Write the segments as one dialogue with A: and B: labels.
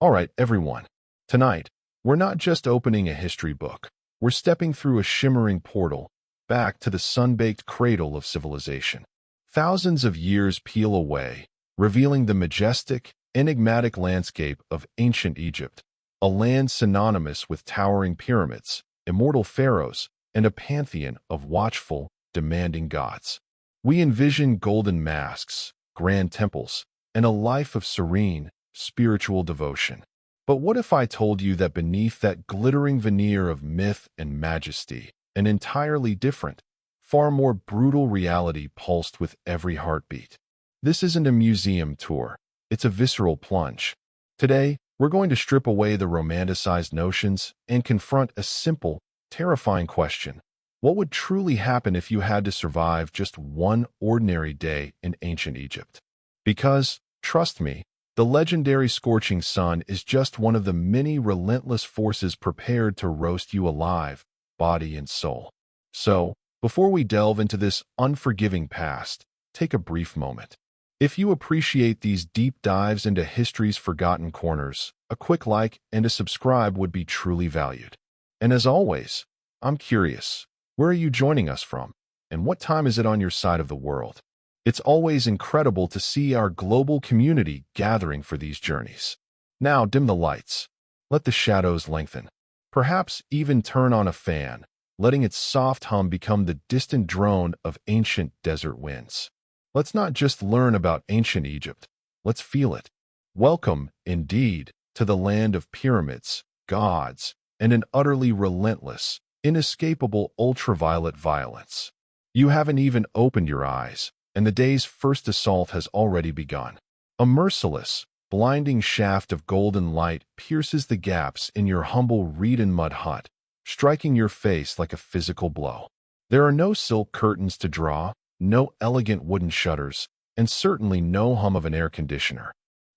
A: All right, everyone. Tonight, we're not just opening a history book. We're stepping through a shimmering portal back to the sun-baked cradle of civilization. Thousands of years peel away, revealing the majestic, enigmatic landscape of ancient Egypt, a land synonymous with towering pyramids, immortal pharaohs, and a pantheon of watchful, demanding gods. We envision golden masks, grand temples, and a life of serene, spiritual devotion. But what if I told you that beneath that glittering veneer of myth and majesty, an entirely different, far more brutal reality pulsed with every heartbeat? This isn't a museum tour. It's a visceral plunge. Today, we're going to strip away the romanticized notions and confront a simple, terrifying question. What would truly happen if you had to survive just one ordinary day in ancient Egypt? Because, trust me, the legendary scorching sun is just one of the many relentless forces prepared to roast you alive, body and soul. So, before we delve into this unforgiving past, take a brief moment. If you appreciate these deep dives into history's forgotten corners, a quick like and a subscribe would be truly valued. And as always, I'm curious, where are you joining us from? And what time is it on your side of the world? It's always incredible to see our global community gathering for these journeys. Now dim the lights. Let the shadows lengthen. Perhaps even turn on a fan, letting its soft hum become the distant drone of ancient desert winds. Let's not just learn about ancient Egypt. Let's feel it. Welcome, indeed, to the land of pyramids, gods, and an utterly relentless, inescapable ultraviolet violence. You haven't even opened your eyes, and the day's first assault has already begun. A merciless, blinding shaft of golden light pierces the gaps in your humble reed-and-mud hut, striking your face like a physical blow. There are no silk curtains to draw, no elegant wooden shutters, and certainly no hum of an air conditioner.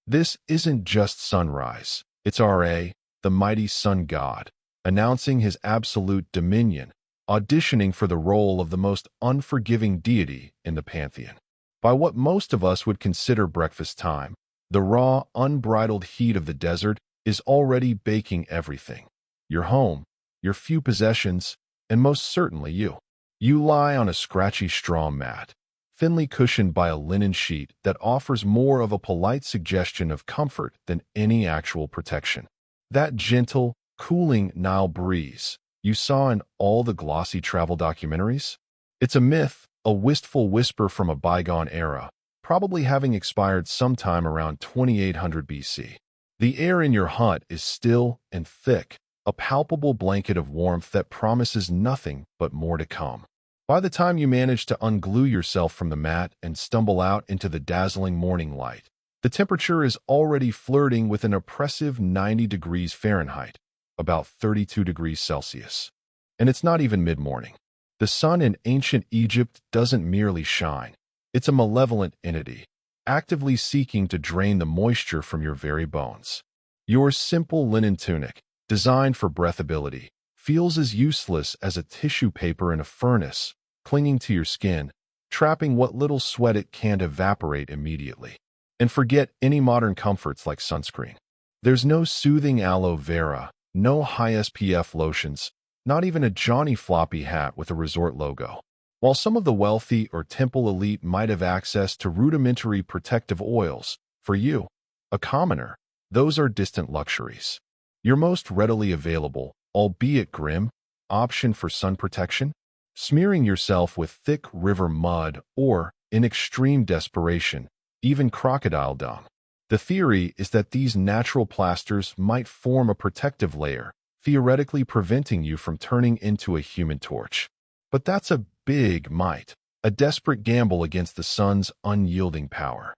A: This isn't just sunrise. It's Ra, the mighty sun god, announcing his absolute dominion, auditioning for the role of the most unforgiving deity in the pantheon. By what most of us would consider breakfast time, the raw, unbridled heat of the desert is already baking everything. Your home, your few possessions, and most certainly you. You lie on a scratchy straw mat, thinly cushioned by a linen sheet that offers more of a polite suggestion of comfort than any actual protection. That gentle, cooling Nile breeze you saw in all the glossy travel documentaries? It's a myth, a wistful whisper from a bygone era, probably having expired sometime around 2800 BC. The air in your hut is still and thick, a palpable blanket of warmth that promises nothing but more to come. By the time you manage to unglue yourself from the mat and stumble out into the dazzling morning light, the temperature is already flirting with an oppressive 90 degrees Fahrenheit, about 32 degrees Celsius. And it's not even mid-morning. The sun in ancient Egypt doesn't merely shine. It's a malevolent entity, actively seeking to drain the moisture from your very bones. Your simple linen tunic, designed for breathability, feels as useless as a tissue paper in a furnace, clinging to your skin, trapping what little sweat it can't evaporate immediately. And forget any modern comforts like sunscreen. There's no soothing aloe vera, no high SPF lotions, not even a Johnny Floppy hat with a resort logo. While some of the wealthy or temple elite might have access to rudimentary protective oils, for you, a commoner, those are distant luxuries. Your most readily available, albeit grim, option for sun protection? Smearing yourself with thick river mud or, in extreme desperation, even crocodile dung. The theory is that these natural plasters might form a protective layer, theoretically preventing you from turning into a human torch. But that's a big might, a desperate gamble against the sun's unyielding power.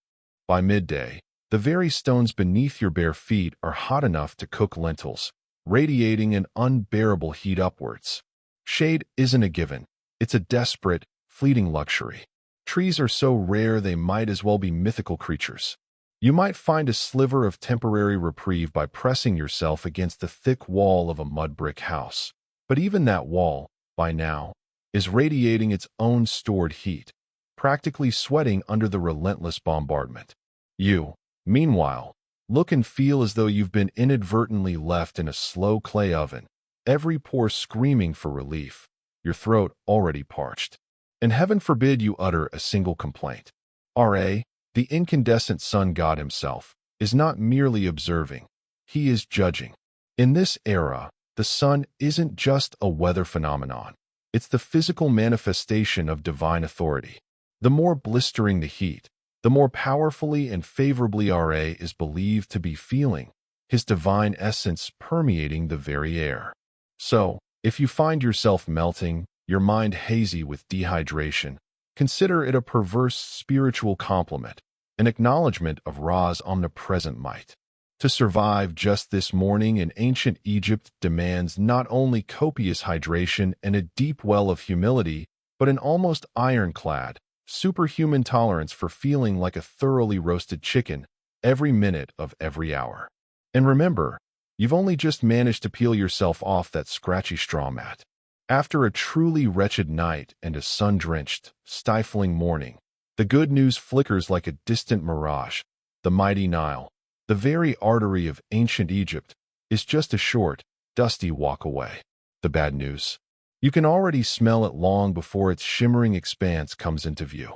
A: By midday, the very stones beneath your bare feet are hot enough to cook lentils, radiating an unbearable heat upwards. Shade isn't a given. It's a desperate, fleeting luxury. Trees are so rare they might as well be mythical creatures. You might find a sliver of temporary reprieve by pressing yourself against the thick wall of a mud brick house. But even that wall, by now, is radiating its own stored heat, practically sweating under the relentless bombardment. You, meanwhile, Look and feel as though you've been inadvertently left in a slow clay oven, every pore screaming for relief, your throat already parched. And heaven forbid you utter a single complaint. Ra, the incandescent sun god himself, is not merely observing, he is judging. In this era, the sun isn't just a weather phenomenon. It's the physical manifestation of divine authority. The more blistering the heat, the more powerfully and favorably Ra is believed to be feeling, his divine essence permeating the very air. So, if you find yourself melting, your mind hazy with dehydration, consider it a perverse spiritual compliment, an acknowledgement of Ra's omnipresent might. To survive just this morning in ancient Egypt demands not only copious hydration and a deep well of humility, but an almost ironclad, superhuman tolerance for feeling like a thoroughly roasted chicken every minute of every hour. And remember, you've only just managed to peel yourself off that scratchy straw mat. After a truly wretched night and a sun-drenched, stifling morning, the good news flickers like a distant mirage. The mighty Nile, the very artery of ancient Egypt, is just a short, dusty walk away. The bad news? You can already smell it long before its shimmering expanse comes into view.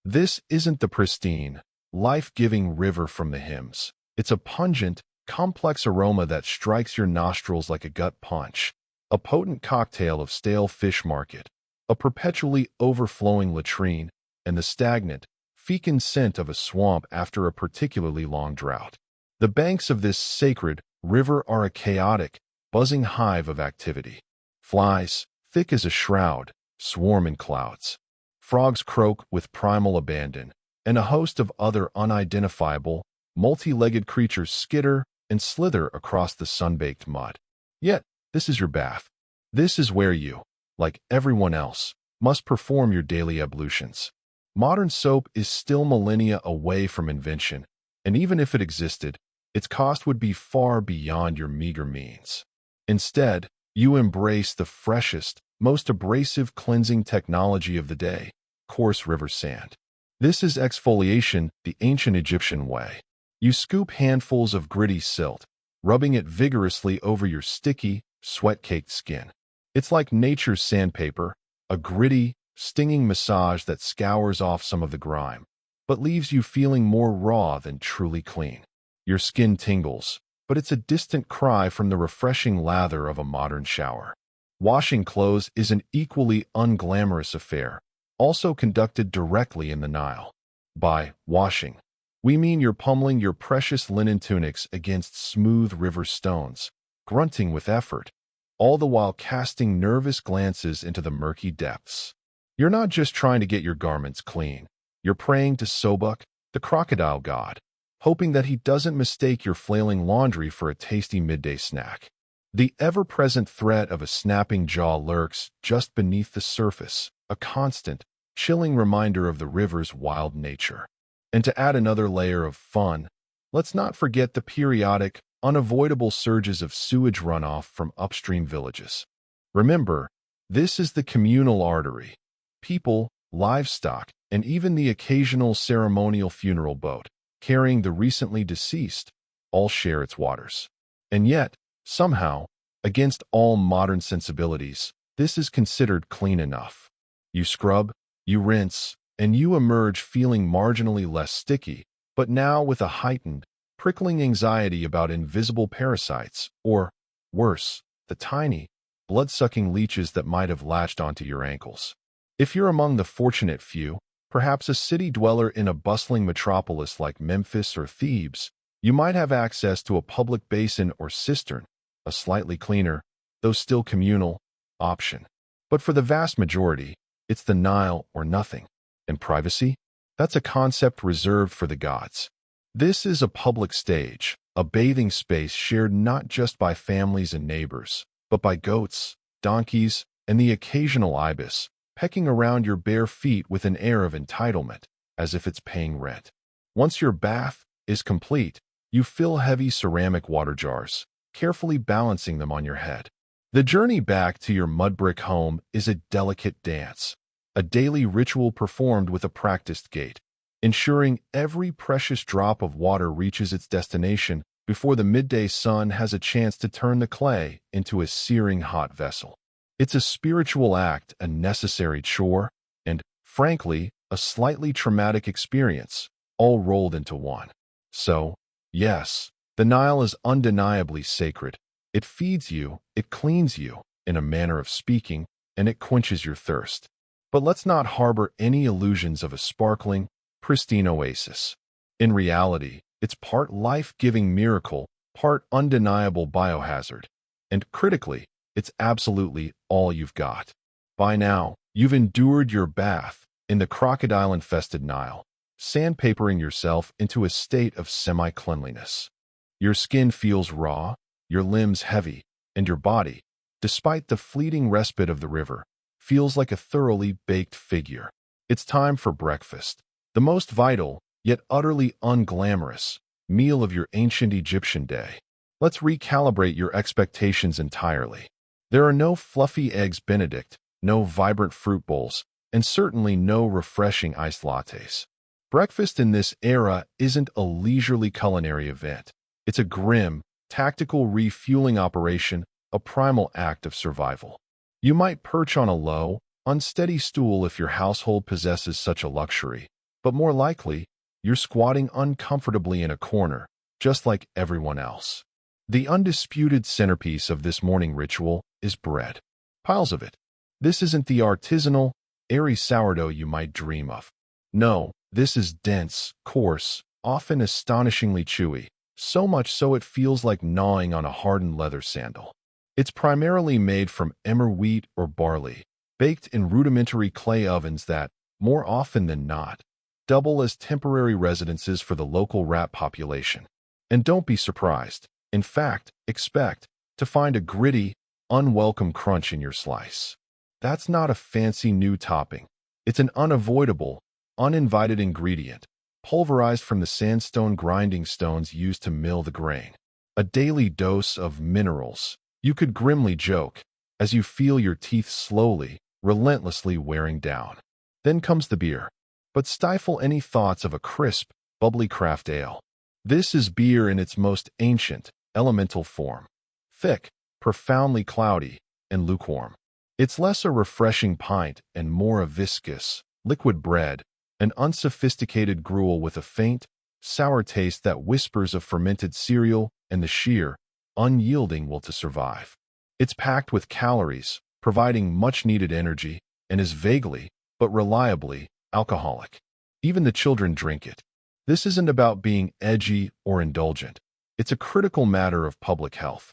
A: This isn't the pristine, life-giving river from the hymns. It's a pungent, complex aroma that strikes your nostrils like a gut punch, a potent cocktail of stale fish market, a perpetually overflowing latrine, and the stagnant, fecund scent of a swamp after a particularly long drought. The banks of this sacred river are a chaotic, buzzing hive of activity. Flies, thick as a shroud, swarm in clouds. Frogs croak with primal abandon, and a host of other unidentifiable, multi-legged creatures skitter and slither across the sun-baked mud. Yet, this is your bath. This is where you, like everyone else, must perform your daily ablutions. Modern soap is still millennia away from invention, and even if it existed, its cost would be far beyond your meager means. Instead, you embrace the freshest, most abrasive cleansing technology of the day, coarse river sand. This is exfoliation the ancient Egyptian way. You scoop handfuls of gritty silt, rubbing it vigorously over your sticky, sweat-caked skin. It's like nature's sandpaper, a gritty, stinging massage that scours off some of the grime, but leaves you feeling more raw than truly clean. Your skin tingles, but it's a distant cry from the refreshing lather of a modern shower. Washing clothes is an equally unglamorous affair, also conducted directly in the Nile. By washing, we mean you're pummeling your precious linen tunics against smooth river stones, grunting with effort, all the while casting nervous glances into the murky depths. You're not just trying to get your garments clean. You're praying to Sobuk, the crocodile god, hoping that he doesn't mistake your flailing laundry for a tasty midday snack. The ever-present threat of a snapping jaw lurks just beneath the surface, a constant, chilling reminder of the river's wild nature. And to add another layer of fun, let's not forget the periodic, unavoidable surges of sewage runoff from upstream villages. Remember, this is the communal artery. People, livestock, and even the occasional ceremonial funeral boat, carrying the recently deceased, all share its waters. And yet, somehow, against all modern sensibilities, this is considered clean enough. You scrub, you rinse, and you emerge feeling marginally less sticky, but now with a heightened, prickling anxiety about invisible parasites, or, worse, the tiny, blood-sucking leeches that might have latched onto your ankles. If you're among the fortunate few, perhaps a city dweller in a bustling metropolis like Memphis or Thebes, you might have access to a public basin or cistern, a slightly cleaner, though still communal, option. But for the vast majority, it's the Nile or nothing. And privacy? That's a concept reserved for the gods. This is a public stage, a bathing space shared not just by families and neighbors, but by goats, donkeys, and the occasional ibis, pecking around your bare feet with an air of entitlement, as if it's paying rent. Once your bath is complete, you fill heavy ceramic water jars, carefully balancing them on your head. The journey back to your mud brick home is a delicate dance, a daily ritual performed with a practiced gait. ensuring every precious drop of water reaches its destination before the midday sun has a chance to turn the clay into a searing hot vessel. It's a spiritual act, a necessary chore, and, frankly, a slightly traumatic experience, all rolled into one. So, yes, the Nile is undeniably sacred. It feeds you, it cleans you, in a manner of speaking, and it quenches your thirst. But let's not harbor any illusions of a sparkling, pristine oasis. In reality, it's part life-giving miracle, part undeniable biohazard. And critically, it's absolutely all you've got. By now, you've endured your bath in the crocodile-infested Nile, sandpapering yourself into a state of semi-cleanliness. Your skin feels raw, your limbs heavy, and your body, despite the fleeting respite of the river, feels like a thoroughly baked figure. It's time for breakfast, the most vital, yet utterly unglamorous, meal of your ancient Egyptian day. Let's recalibrate your expectations entirely. There are no fluffy eggs Benedict, no vibrant fruit bowls, and certainly no refreshing iced lattes. Breakfast in this era isn't a leisurely culinary event. It's a grim, tactical refueling operation, a primal act of survival. You might perch on a low, unsteady stool if your household possesses such a luxury, but more likely, you're squatting uncomfortably in a corner, just like everyone else. The undisputed centerpiece of this morning ritual is bread. Piles of it. This isn't the artisanal, airy sourdough you might dream of. No, this is dense, coarse, often astonishingly chewy, so much so it feels like gnawing on a hardened leather sandal. It's primarily made from emmer wheat or barley, baked in rudimentary clay ovens that, more often than not, double as temporary residences for the local rat population. And don't be surprised, in fact, expect to find a gritty, unwelcome crunch in your slice. That's not a fancy new topping. It's an unavoidable, uninvited ingredient, pulverized from the sandstone grinding stones used to mill the grain. A daily dose of minerals, you could grimly joke, as you feel your teeth slowly, relentlessly wearing down. Then comes the beer. But stifle any thoughts of a crisp, bubbly craft ale. This is beer in its most ancient, elemental form. Thick, profoundly cloudy, and lukewarm. It's less a refreshing pint and more a viscous, liquid bread, an unsophisticated gruel with a faint, sour taste that whispers of fermented cereal and the sheer, unyielding will to survive. It's packed with calories, providing much-needed energy, and is vaguely, but reliably, alcoholic. Even the children drink it. This isn't about being edgy or indulgent. It's a critical matter of public health.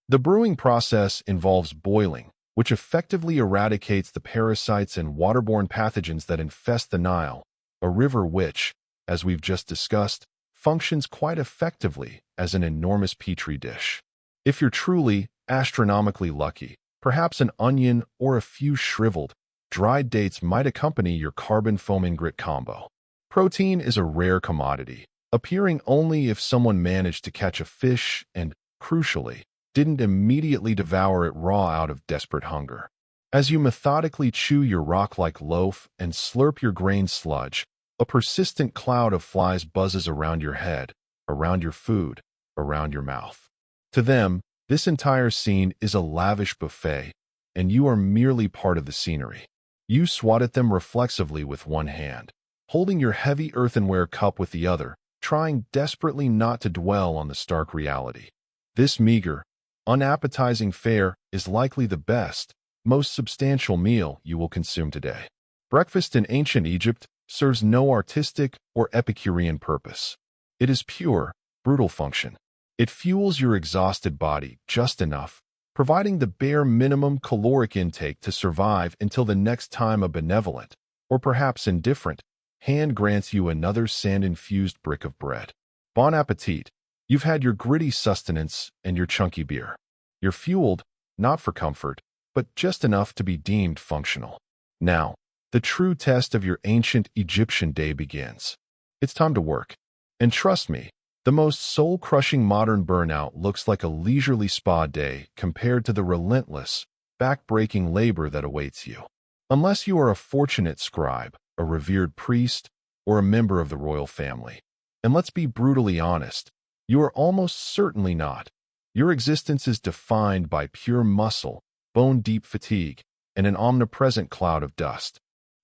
A: The brewing process involves boiling, which effectively eradicates the parasites and waterborne pathogens that infest the Nile, a river which, as we've just discussed, functions quite effectively as an enormous petri dish. If you're truly astronomically lucky, perhaps an onion or a few shriveled, dried dates might accompany your carbon foaming grit combo. Protein is a rare commodity, appearing only if someone managed to catch a fish and, crucially, didn't immediately devour it raw out of desperate hunger. As you methodically chew your rock-like loaf and slurp your grain sludge, a persistent cloud of flies buzzes around your head, around your food, around your mouth. To them, this entire scene is a lavish buffet, and you are merely part of the scenery. You swat at them reflexively with one hand, holding your heavy earthenware cup with the other, trying desperately not to dwell on the stark reality. This meager, unappetizing fare is likely the best, most substantial meal you will consume today. Breakfast in ancient Egypt serves no artistic or Epicurean purpose. It is pure, brutal function. It fuels your exhausted body just enough, providing the bare minimum caloric intake to survive until the next time a benevolent, or perhaps indifferent, hand grants you another sand-infused brick of bread. Bon appetit. You've had your gritty sustenance and your chunky beer. You're fueled, not for comfort, but just enough to be deemed functional. Now, the true test of your ancient Egyptian day begins. It's time to work. And trust me, the most soul-crushing modern burnout looks like a leisurely spa day compared to the relentless, back-breaking labor that awaits you. Unless you are a fortunate scribe, a revered priest, or a member of the royal family. And let's be brutally honest, you are almost certainly not. Your existence is defined by pure muscle, bone-deep fatigue, and an omnipresent cloud of dust.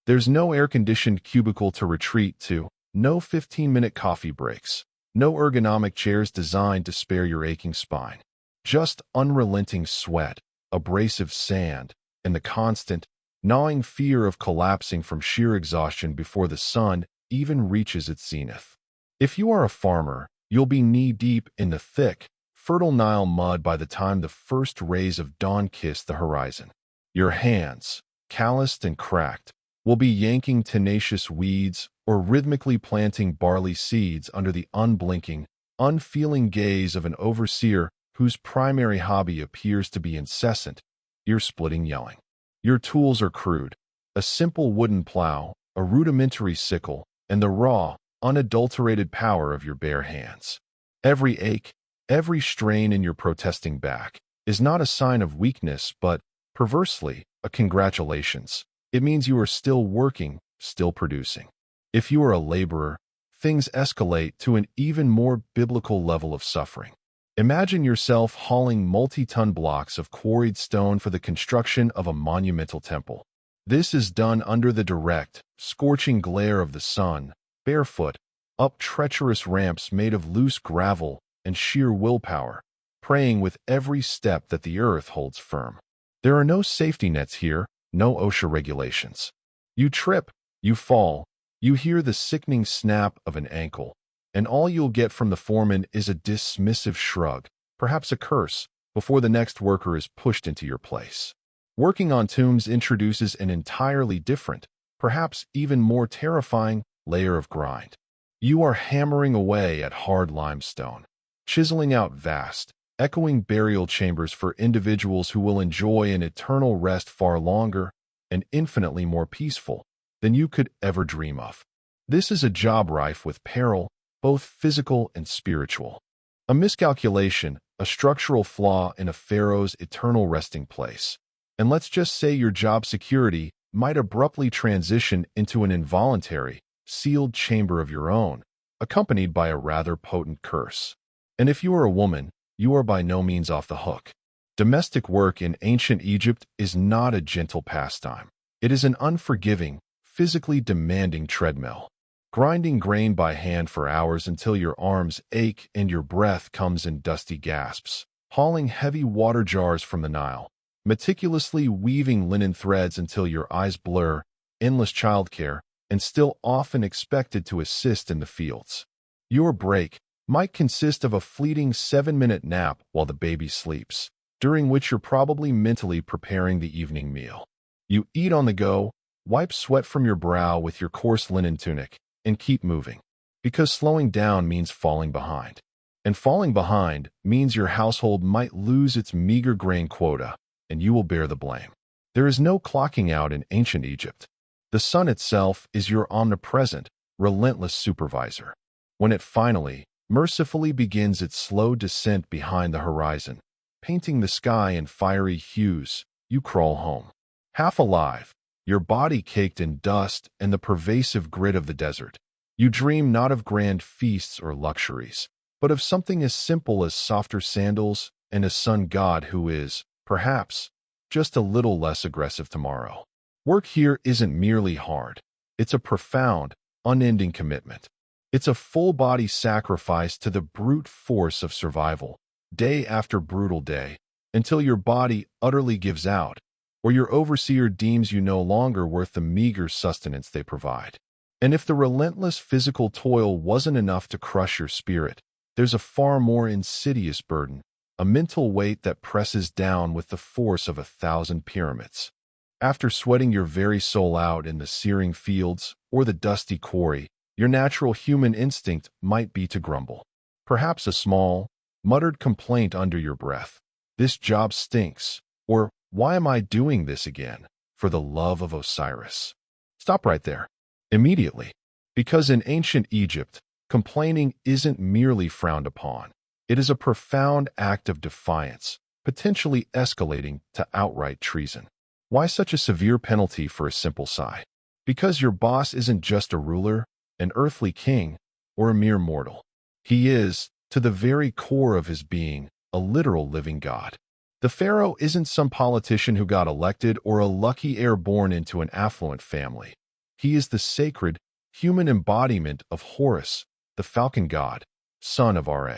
A: There's no air-conditioned cubicle to retreat to, no 15-minute coffee breaks, no ergonomic chairs designed to spare your aching spine. Just unrelenting sweat, abrasive sand, and the constant, gnawing fear of collapsing from sheer exhaustion before the sun even reaches its zenith. If you are a farmer, you'll be knee-deep in the thick, fertile Nile mud by the time the first rays of dawn kiss the horizon. Your hands, calloused and cracked, will be yanking tenacious weeds or rhythmically planting barley seeds under the unblinking, unfeeling gaze of an overseer whose primary hobby appears to be incessant, ear-splitting yelling. Your tools are crude: a simple wooden plow, a rudimentary sickle, and the raw, unadulterated power of your bare hands. Every ache, every strain in your protesting back is not a sign of weakness, but, perversely, a congratulations. It means you are still working, still producing. If you are a laborer, things escalate to an even more biblical level of suffering. Imagine yourself hauling multi-ton blocks of quarried stone for the construction of a monumental temple. This is done under the direct, scorching glare of the sun, barefoot, up treacherous ramps made of loose gravel and sheer willpower, praying with every step that the earth holds firm. There are no safety nets here, no OSHA regulations. You trip, you fall, you hear the sickening snap of an ankle, and all you'll get from the foreman is a dismissive shrug, perhaps a curse, before the next worker is pushed into your place. Working on tombs introduces an entirely different, perhaps even more terrifying, layer of grind. You are hammering away at hard limestone, chiseling out vast, echoing burial chambers for individuals who will enjoy an eternal rest far longer and infinitely more peaceful than you could ever dream of. This is a job rife with peril, both physical and spiritual. A miscalculation, a structural flaw in a pharaoh's eternal resting place. And let's just say your job security might abruptly transition into an involuntary, sealed chamber of your own, accompanied by a rather potent curse. And if you are a woman, you are by no means off the hook. Domestic work in ancient Egypt is not a gentle pastime. It is an unforgiving, physically demanding treadmill. Grinding grain by hand for hours until your arms ache and your breath comes in dusty gasps. Hauling heavy water jars from the Nile. Meticulously weaving linen threads until your eyes blur. Endless childcare, and still often expected to assist in the fields. Your break might consist of a fleeting 7-minute nap while the baby sleeps, during which you're probably mentally preparing the evening meal. You eat on the go, wipe sweat from your brow with your coarse linen tunic, and keep moving. Because slowing down means falling behind. And falling behind means your household might lose its meager grain quota, and you will bear the blame. There is no clocking out in ancient Egypt. The sun itself is your omnipresent, relentless supervisor. When it finally, mercifully begins its slow descent behind the horizon, painting the sky in fiery hues, you crawl home. Half alive, your body caked in dust and the pervasive grit of the desert. You dream not of grand feasts or luxuries, but of something as simple as softer sandals and a sun god who is, perhaps, just a little less aggressive tomorrow. Work here isn't merely hard. It's a profound, unending commitment. It's a full-body sacrifice to the brute force of survival, day after brutal day, until your body utterly gives out, or your overseer deems you no longer worth the meager sustenance they provide. And if the relentless physical toil wasn't enough to crush your spirit, there's a far more insidious burden, a mental weight that presses down with the force of 1,000 pyramids. After sweating your very soul out in the searing fields or the dusty quarry, your natural human instinct might be to grumble. Perhaps a small, muttered complaint under your breath. This job stinks. Or, why am I doing this again? For the love of Osiris. Stop right there. Immediately. Because in ancient Egypt, complaining isn't merely frowned upon. It is a profound act of defiance, potentially escalating to outright treason. Why such a severe penalty for a simple sigh? Because your boss isn't just a ruler, an earthly king, or a mere mortal. He is, to the very core of his being, a literal living god. The pharaoh isn't some politician who got elected or a lucky heir born into an affluent family. He is the sacred, human embodiment of Horus, the falcon god, son of Ra.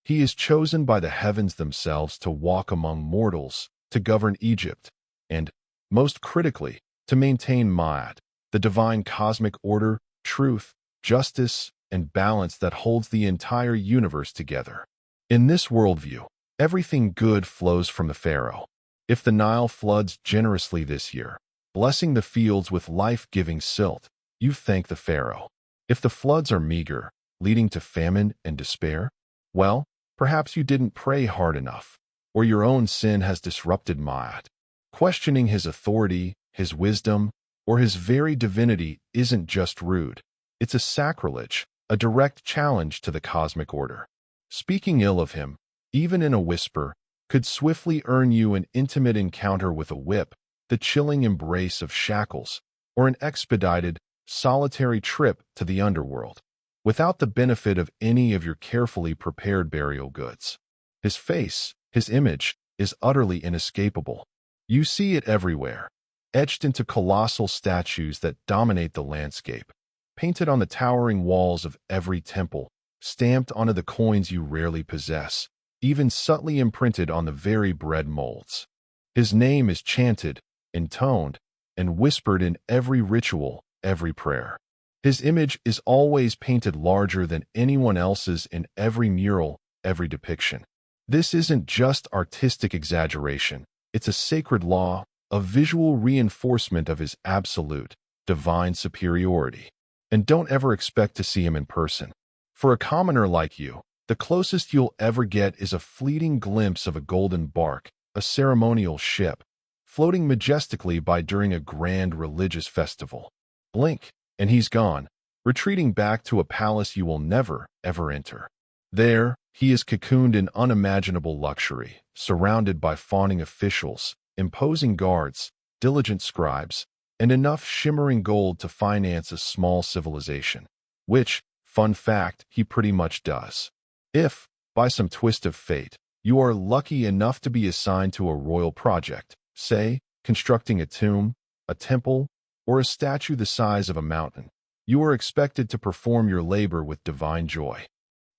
A: He is chosen by the heavens themselves to walk among mortals, to govern Egypt, and, most critically, to maintain Ma'at, the divine cosmic order, truth, justice, and balance that holds the entire universe together. In this worldview, everything good flows from the pharaoh. If the Nile floods generously this year, blessing the fields with life-giving silt, you thank the pharaoh. If the floods are meager, leading to famine and despair, well, perhaps you didn't pray hard enough, or your own sin has disrupted Ma'at. Questioning his authority, his wisdom, or his very divinity isn't just rude. It's a sacrilege, a direct challenge to the cosmic order. Speaking ill of him, even in a whisper, could swiftly earn you an intimate encounter with a whip, the chilling embrace of shackles, or an expedited, solitary trip to the underworld, without the benefit of any of your carefully prepared burial goods. His face, his image, is utterly inescapable. You see it everywhere, etched into colossal statues that dominate the landscape, painted on the towering walls of every temple, stamped onto the coins you rarely possess, even subtly imprinted on the very bread molds. His name is chanted, intoned, and whispered in every ritual, every prayer. His image is always painted larger than anyone else's in every mural, every depiction. This isn't just artistic exaggeration, it's a sacred law, a visual reinforcement of his absolute, divine superiority. And don't ever expect to see him in person. For a commoner like you, the closest you'll ever get is a fleeting glimpse of a golden bark, a ceremonial ship, floating majestically by during a grand religious festival. Blink, and he's gone, retreating back to a palace you will never, ever enter. There, he is cocooned in unimaginable luxury, surrounded by fawning officials, imposing guards, diligent scribes, and enough shimmering gold to finance a small civilization, which, fun fact, he pretty much does. If, by some twist of fate, you are lucky enough to be assigned to a royal project, say, constructing a tomb, a temple, or a statue the size of a mountain, you are expected to perform your labor with divine joy.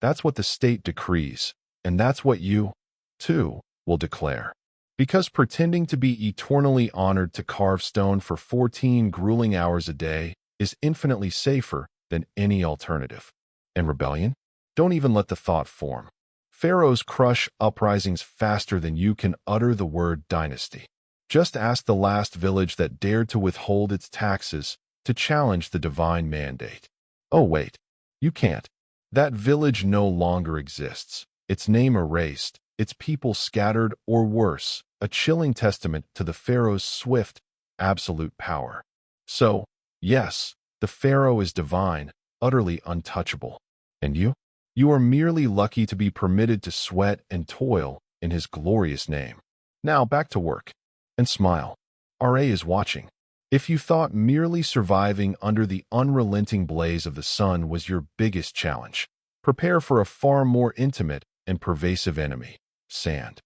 A: That's what the state decrees, and that's what you, too, will declare. Because pretending to be eternally honored to carve stone for 14 grueling hours a day is infinitely safer than any alternative. And rebellion? Don't even let the thought form. Pharaohs crush uprisings faster than you can utter the word dynasty. Just ask the last village that dared to withhold its taxes to challenge the divine mandate. Oh wait, you can't. That village no longer exists, its name erased, its people scattered, or worse, a chilling testament to the pharaoh's swift, absolute power. So, yes, the pharaoh is divine, utterly untouchable. And you? You are merely lucky to be permitted to sweat and toil in his glorious name. Now back to work. And smile. Ra is watching. If you thought merely surviving under the unrelenting blaze of the sun was your biggest challenge, prepare for a far more intimate and pervasive enemy, sand.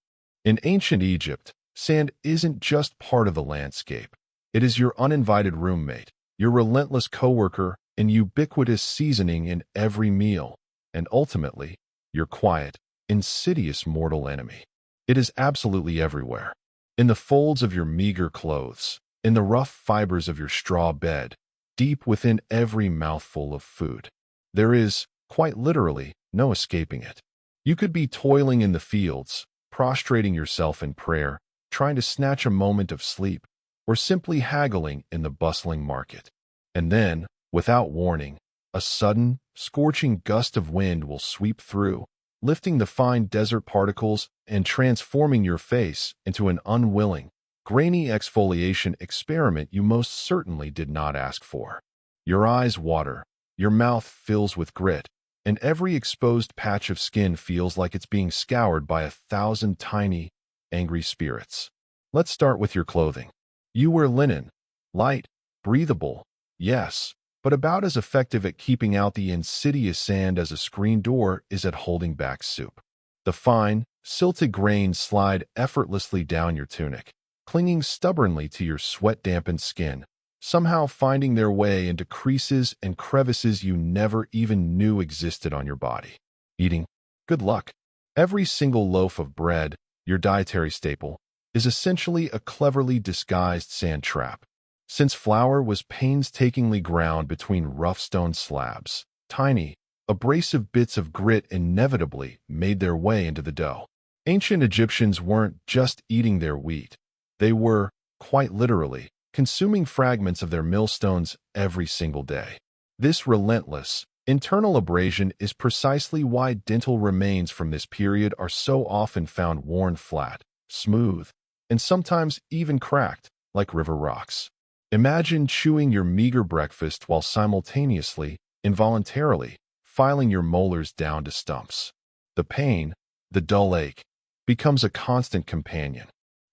A: In ancient Egypt, sand isn't just part of the landscape. It is your uninvited roommate, your relentless coworker, and ubiquitous seasoning in every meal, and ultimately, your quiet, insidious mortal enemy. It is absolutely everywhere. In the folds of your meager clothes, in the rough fibers of your straw bed, deep within every mouthful of food. There is, quite literally, no escaping it. You could be toiling in the fields, prostrating yourself in prayer, trying to snatch a moment of sleep, or simply haggling in the bustling market. And then, without warning, a sudden, scorching gust of wind will sweep through, lifting the fine desert particles and transforming your face into an unwilling, grainy exfoliation experiment you most certainly did not ask for. Your eyes water, your mouth fills with grit, and every exposed patch of skin feels like it's being scoured by 1,000 tiny, angry spirits. Let's start with your clothing. You wear linen, light, breathable, yes, but about as effective at keeping out the insidious sand as a screen door is at holding back soup. The fine, silted grains slide effortlessly down your tunic, clinging stubbornly to your sweat-dampened skin, somehow finding their way into creases and crevices you never even knew existed on your body. Eating? Good luck. Every single loaf of bread, your dietary staple, is essentially a cleverly disguised sand trap. Since flour was painstakingly ground between rough stone slabs, tiny, abrasive bits of grit inevitably made their way into the dough. Ancient Egyptians weren't just eating their wheat. They were, quite literally, consuming fragments of their millstones every single day. This relentless, internal abrasion is precisely why dental remains from this period are so often found worn flat, smooth, and sometimes even cracked, like river rocks. Imagine chewing your meager breakfast while simultaneously, involuntarily, filing your molars down to stumps. The pain, the dull ache, becomes a constant companion.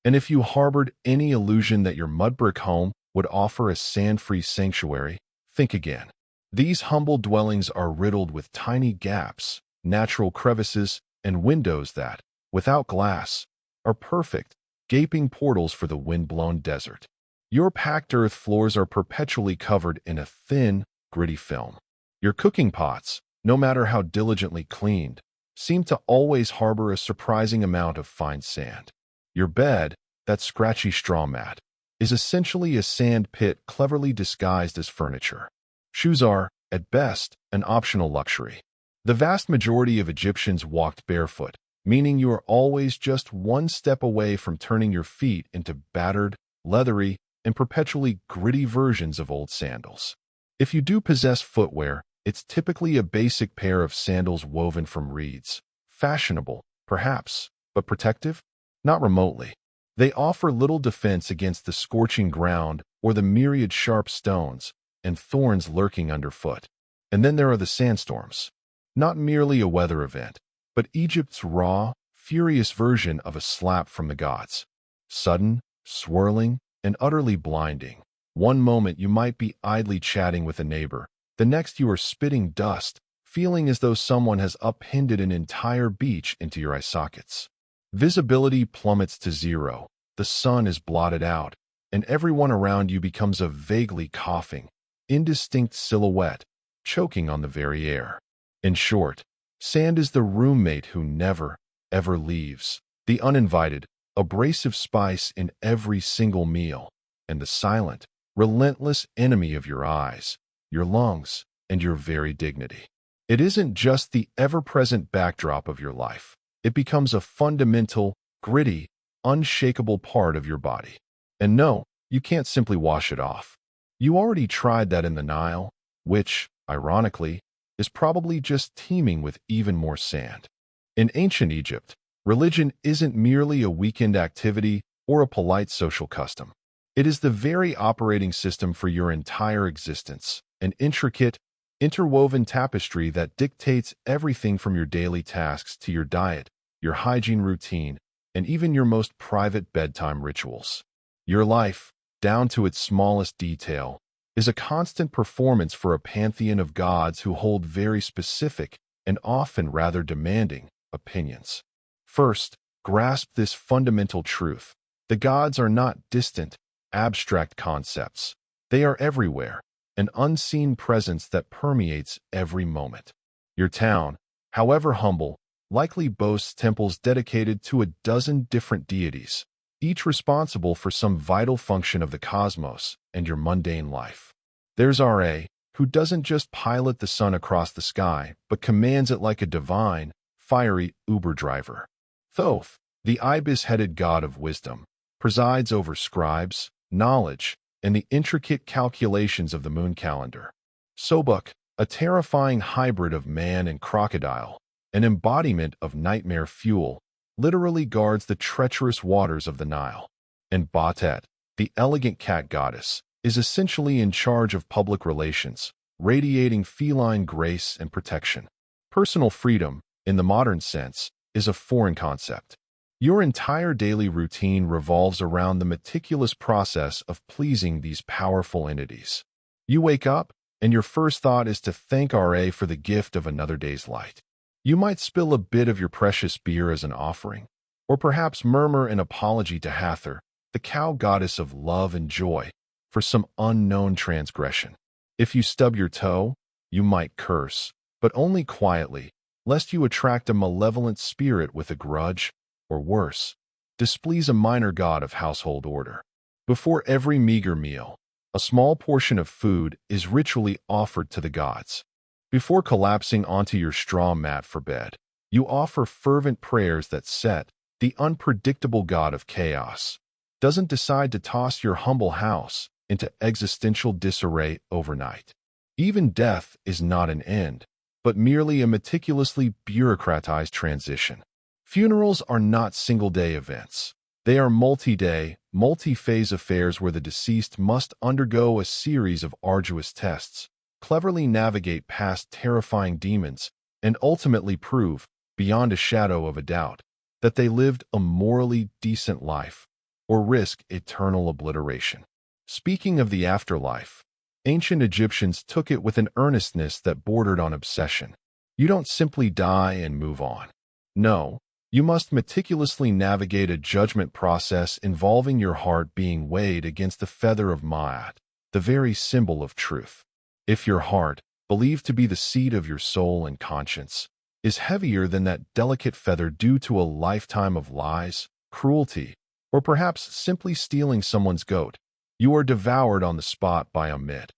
A: And if you harbored any illusion that your mud-brick home would offer a sand-free sanctuary, think again. These humble dwellings are riddled with tiny gaps, natural crevices, and windows that, without glass, are perfect, gaping portals for the wind-blown desert. Your packed earth floors are perpetually covered in a thin, gritty film. Your cooking pots, no matter how diligently cleaned, seem to always harbor a surprising amount of fine sand. Your bed, that scratchy straw mat, is essentially a sand pit cleverly disguised as furniture. Shoes are, at best, an optional luxury. The vast majority of Egyptians walked barefoot, meaning you are always just one step away from turning your feet into battered, leathery, and perpetually gritty versions of old sandals. If you do possess footwear, it's typically a basic pair of sandals woven from reeds. Fashionable, perhaps, but protective? Not remotely. They offer little defense against the scorching ground or the myriad sharp stones and thorns lurking underfoot. And then there are the sandstorms. Not merely a weather event, but Egypt's raw, furious version of a slap from the gods. Sudden, swirling, and utterly blinding. One moment you might be idly chatting with a neighbor, the next you are spitting dust, feeling as though someone has upended an entire beach into your eye sockets. Visibility plummets to zero, the sun is blotted out, and everyone around you becomes a vaguely coughing, indistinct silhouette, choking on the very air. In short, sand is the roommate who never, ever leaves, the uninvited, abrasive spice in every single meal, and the silent, relentless enemy of your eyes, your lungs, and your very dignity. It isn't just the ever-present backdrop of your life. It becomes a fundamental, gritty, unshakable part of your body. And no, you can't simply wash it off. You already tried that in the Nile, which, ironically, is probably just teeming with even more sand. In ancient Egypt, religion isn't merely a weekend activity or a polite social custom. It is the very operating system for your entire existence, an intricate, interwoven tapestry that dictates everything from your daily tasks to your diet, your hygiene routine, and even your most private bedtime rituals. Your life, down to its smallest detail, is a constant performance for a pantheon of gods who hold very specific and often rather demanding opinions. First, grasp this fundamental truth. The gods are not distant, abstract concepts. They are everywhere, an unseen presence that permeates every moment. Your town, however humble, likely boasts temples dedicated to a dozen different deities, each responsible for some vital function of the cosmos and your mundane life. There's Ra, who doesn't just pilot the sun across the sky, but commands it like a divine, fiery Uber driver. Thoth, the ibis-headed god of wisdom, presides over scribes, knowledge, and the intricate calculations of the moon calendar. Sobuk, a terrifying hybrid of man and crocodile, an embodiment of nightmare fuel, literally guards the treacherous waters of the Nile. And Batet, the elegant cat goddess, is essentially in charge of public relations, radiating feline grace and protection. Personal freedom, in the modern sense, is a foreign concept. Your entire daily routine revolves around the meticulous process of pleasing these powerful entities. You wake up, and your first thought is to thank Ra for the gift of another day's light. You might spill a bit of your precious beer as an offering, or perhaps murmur an apology to Hathor, the cow goddess of love and joy, for some unknown transgression. If you stub your toe, you might curse, but only quietly, lest you attract a malevolent spirit with a grudge, or worse, displease a minor god of household order. Before every meager meal, a small portion of food is ritually offered to the gods. Before collapsing onto your straw mat for bed, you offer fervent prayers that Set, the unpredictable god of chaos, doesn't decide to toss your humble house into existential disarray overnight. Even death is not an end, but merely a meticulously bureaucratized transition. Funerals are not single-day events. They are multi-day, multi-phase affairs where the deceased must undergo a series of arduous tests, cleverly navigate past terrifying demons, and ultimately prove, beyond a shadow of a doubt, that they lived a morally decent life, or risk eternal obliteration. Speaking of the afterlife, ancient Egyptians took it with an earnestness that bordered on obsession. You don't simply die and move on. No, you must meticulously navigate a judgment process involving your heart being weighed against the feather of Ma'at, the very symbol of truth. If your heart, believed to be the seat of your soul and conscience, is heavier than that delicate feather due to a lifetime of lies, cruelty, or perhaps simply stealing someone's goat, you are devoured on the spot by a mit,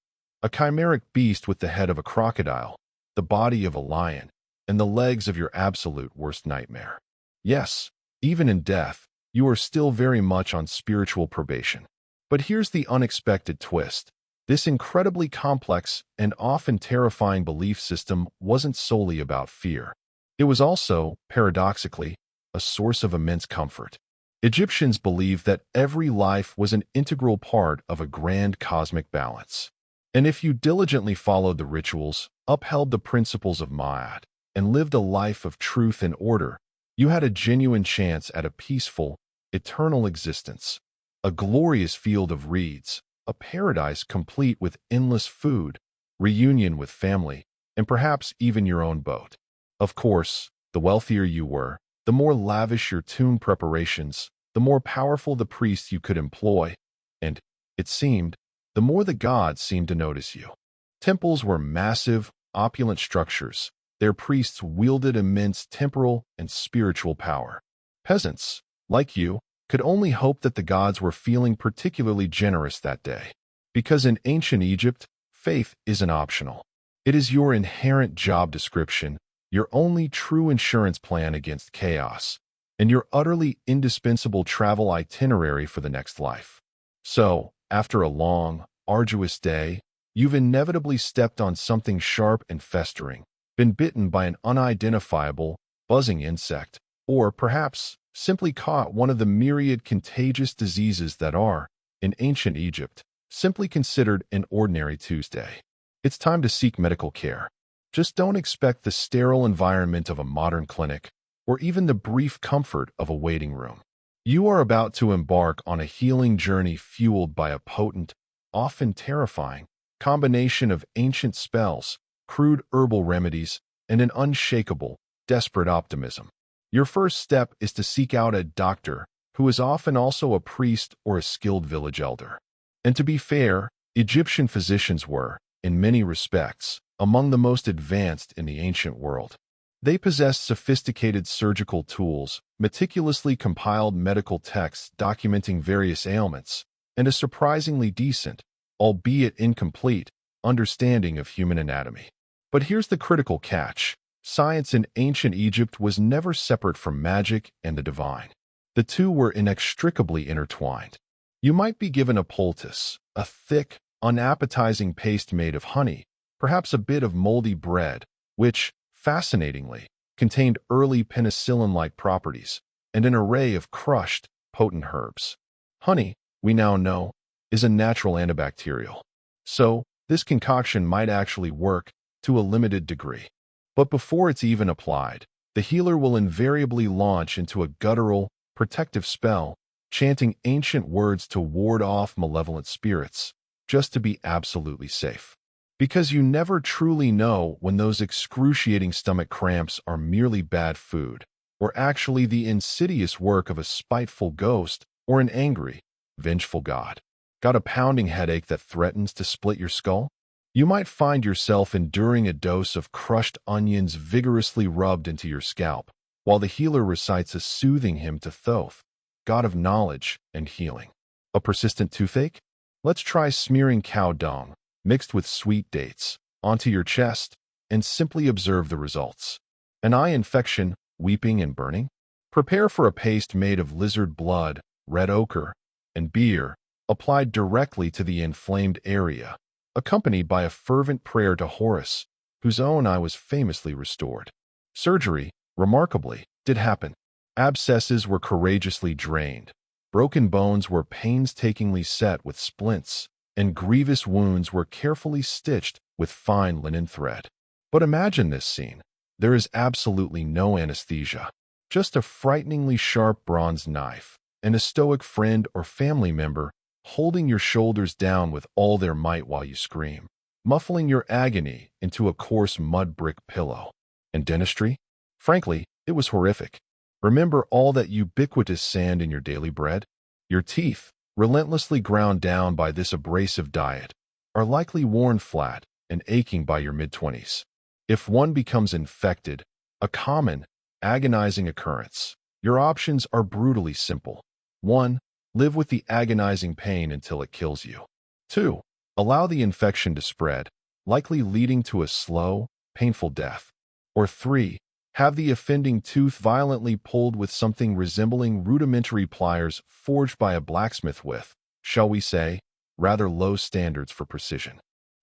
A: a chimeric beast with the head of a crocodile, the body of a lion, and the legs of your absolute worst nightmare. Yes, even in death, you are still very much on spiritual probation. But here's the unexpected twist. This incredibly complex and often terrifying belief system wasn't solely about fear. It was also, paradoxically, a source of immense comfort. Egyptians believed that every life was an integral part of a grand cosmic balance. And if you diligently followed the rituals, upheld the principles of Ma'at, and lived a life of truth and order, you had a genuine chance at a peaceful, eternal existence, a glorious field of reeds, a paradise complete with endless food, reunion with family, and perhaps even your own boat. Of course, the wealthier you were, the more lavish your tomb preparations, the more powerful the priests you could employ, and, it seemed, the more the gods seemed to notice you. Temples were massive, opulent structures. Their priests wielded immense temporal and spiritual power. Peasants, like you, could only hope that the gods were feeling particularly generous that day. Because in ancient Egypt, faith isn't optional. It is your inherent job description, your only true insurance plan against chaos, and your utterly indispensable travel itinerary for the next life. So, after a long, arduous day, you've inevitably stepped on something sharp and festering, been bitten by an unidentifiable, buzzing insect, or perhaps simply caught one of the myriad contagious diseases that are, in ancient Egypt, simply considered an ordinary Tuesday. It's time to seek medical care. Just don't expect the sterile environment of a modern clinic, or even the brief comfort of a waiting room. You are about to embark on a healing journey fueled by a potent, often terrifying, combination of ancient spells, crude herbal remedies, and an unshakable, desperate optimism. Your first step is to seek out a doctor who is often also a priest or a skilled village elder. And to be fair, Egyptian physicians were, in many respects, among the most advanced in the ancient world. They possessed sophisticated surgical tools, meticulously compiled medical texts documenting various ailments, and a surprisingly decent, albeit incomplete, understanding of human anatomy. But here's the critical catch. Science in ancient Egypt was never separate from magic and the divine. The two were inextricably intertwined. You might be given a poultice, a thick, unappetizing paste made of honey, perhaps a bit of moldy bread, which, fascinatingly, contained early penicillin-like properties, and an array of crushed, potent herbs. Honey, we now know, is a natural antibacterial. So, this concoction might actually work, to a limited degree. But before it's even applied, the healer will invariably launch into a guttural, protective spell, chanting ancient words to ward off malevolent spirits, just to be absolutely safe. Because you never truly know when those excruciating stomach cramps are merely bad food, or actually the insidious work of a spiteful ghost or an angry, vengeful god. Got a pounding headache that threatens to split your skull? You might find yourself enduring a dose of crushed onions vigorously rubbed into your scalp, while the healer recites a soothing hymn to Thoth, god of knowledge and healing. A persistent toothache? Let's try smearing cow dung, mixed with sweet dates, onto your chest, and simply observe the results. An eye infection, weeping and burning? Prepare for a paste made of lizard blood, red ochre, and beer, applied directly to the inflamed area, accompanied by a fervent prayer to Horus, whose own eye was famously restored. Surgery, remarkably, did happen. Abscesses were courageously drained. Broken bones were painstakingly set with splints, and grievous wounds were carefully stitched with fine linen thread. But imagine this scene. There is absolutely no anesthesia, just a frighteningly sharp bronze knife, and a stoic friend or family member holding your shoulders down with all their might while you scream, muffling your agony into a coarse mud brick pillow. And dentistry? Frankly, it was horrific. Remember all that ubiquitous sand in your daily bread? Your teeth, relentlessly ground down by this abrasive diet, are likely worn flat and aching by your mid-20s. If one becomes infected, a common, agonizing occurrence, your options are brutally simple. 1. Live with the agonizing pain until it kills you. 2. Allow the infection to spread, likely leading to a slow, painful death. Or 3. Have the offending tooth violently pulled with something resembling rudimentary pliers forged by a blacksmith with, shall we say, rather low standards for precision.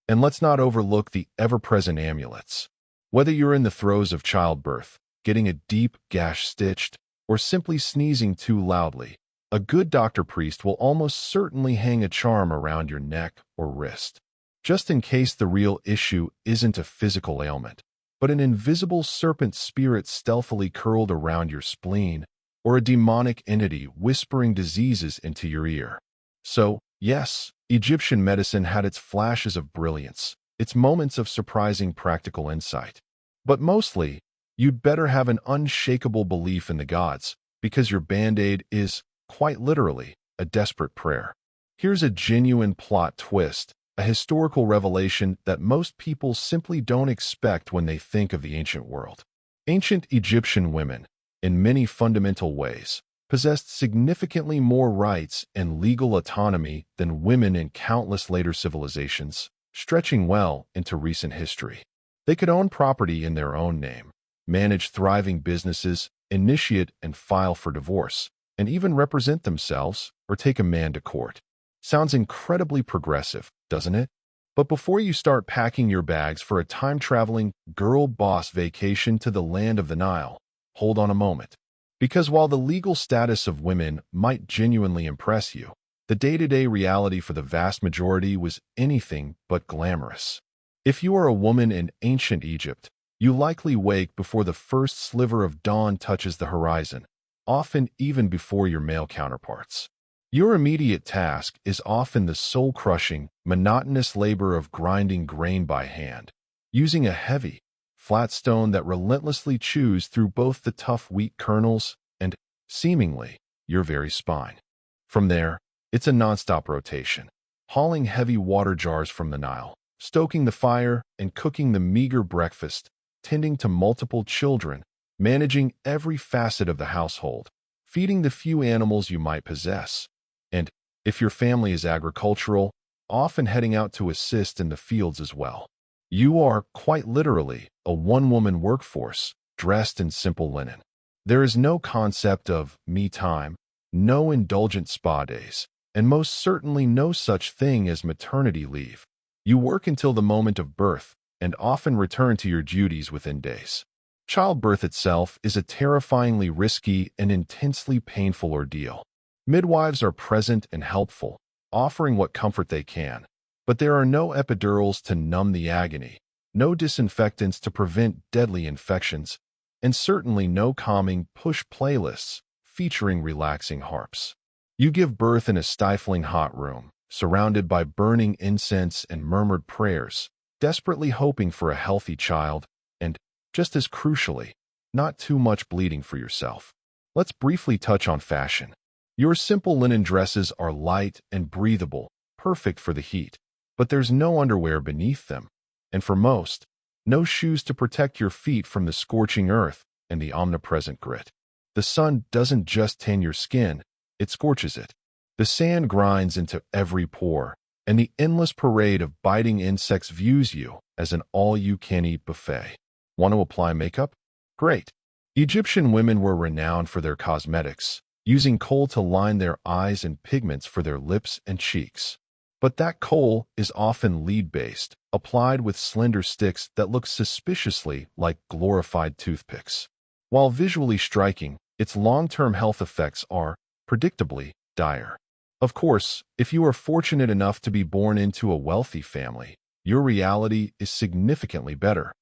A: And let's not overlook the ever-present amulets. Whether you're in the throes of childbirth, getting a deep gash stitched, or simply sneezing too loudly, a good doctor-priest will almost certainly hang a charm around your neck or wrist, just in case the real issue isn't a physical ailment, but an invisible serpent spirit stealthily curled around your spleen, or a demonic entity whispering diseases into your ear. So, yes, Egyptian medicine had its flashes of brilliance, its moments of surprising practical insight. But mostly, you'd better have an unshakable belief in the gods, because your band-aid is, quite literally, a desperate prayer. Here's a genuine plot twist, a historical revelation that most people simply don't expect when they think of the ancient world. Ancient Egyptian women, in many fundamental ways, possessed significantly more rights and legal autonomy than women in countless later civilizations, stretching well into recent history. They could own property in their own name, manage thriving businesses, initiate and file for divorce, and even represent themselves or take a man to court. Sounds incredibly progressive, doesn't it? But before you start packing your bags for a time-traveling girl boss vacation to the land of the Nile, hold on a moment. Because while the legal status of women might genuinely impress you, the day-to-day reality for the vast majority was anything but glamorous. If you are a woman in ancient Egypt, you likely wake before the first sliver of dawn touches the horizon, often even before your male counterparts. Your immediate task is often the soul-crushing, monotonous labor of grinding grain by hand, using a heavy, flat stone that relentlessly chews through both the tough wheat kernels and, seemingly, your very spine. From there, it's a nonstop rotation, hauling heavy water jars from the Nile, stoking the fire and cooking the meager breakfast, tending to multiple children, managing every facet of the household, feeding the few animals you might possess, and, if your family is agricultural, often heading out to assist in the fields as well. You are, quite literally, a one-woman workforce, dressed in simple linen. There is no concept of me time, no indulgent spa days, and most certainly no such thing as maternity leave. You work until the moment of birth, and often return to your duties within days. Childbirth itself is a terrifyingly risky and intensely painful ordeal. Midwives are present and helpful, offering what comfort they can, but there are no epidurals to numb the agony, no disinfectants to prevent deadly infections, and certainly no calming push playlists featuring relaxing harps. You give birth in a stifling hot room, surrounded by burning incense and murmured prayers, desperately hoping for a healthy child, and, just as crucially, not too much bleeding for yourself. Let's briefly touch on fashion. Your simple linen dresses are light and breathable, perfect for the heat, but there's no underwear beneath them. And for most, no shoes to protect your feet from the scorching earth and the omnipresent grit. The sun doesn't just tan your skin, it scorches it. The sand grinds into every pore, and the endless parade of biting insects views you as an all-you-can-eat buffet. Want to apply makeup? Great. Egyptian women were renowned for their cosmetics, using kohl to line their eyes and pigments for their lips and cheeks. But that kohl is often lead-based, applied with slender sticks that look suspiciously like glorified toothpicks. While visually striking, its long-term health effects are, predictably, dire. Of course, if you are fortunate enough to be born into a wealthy family, your reality is significantly better.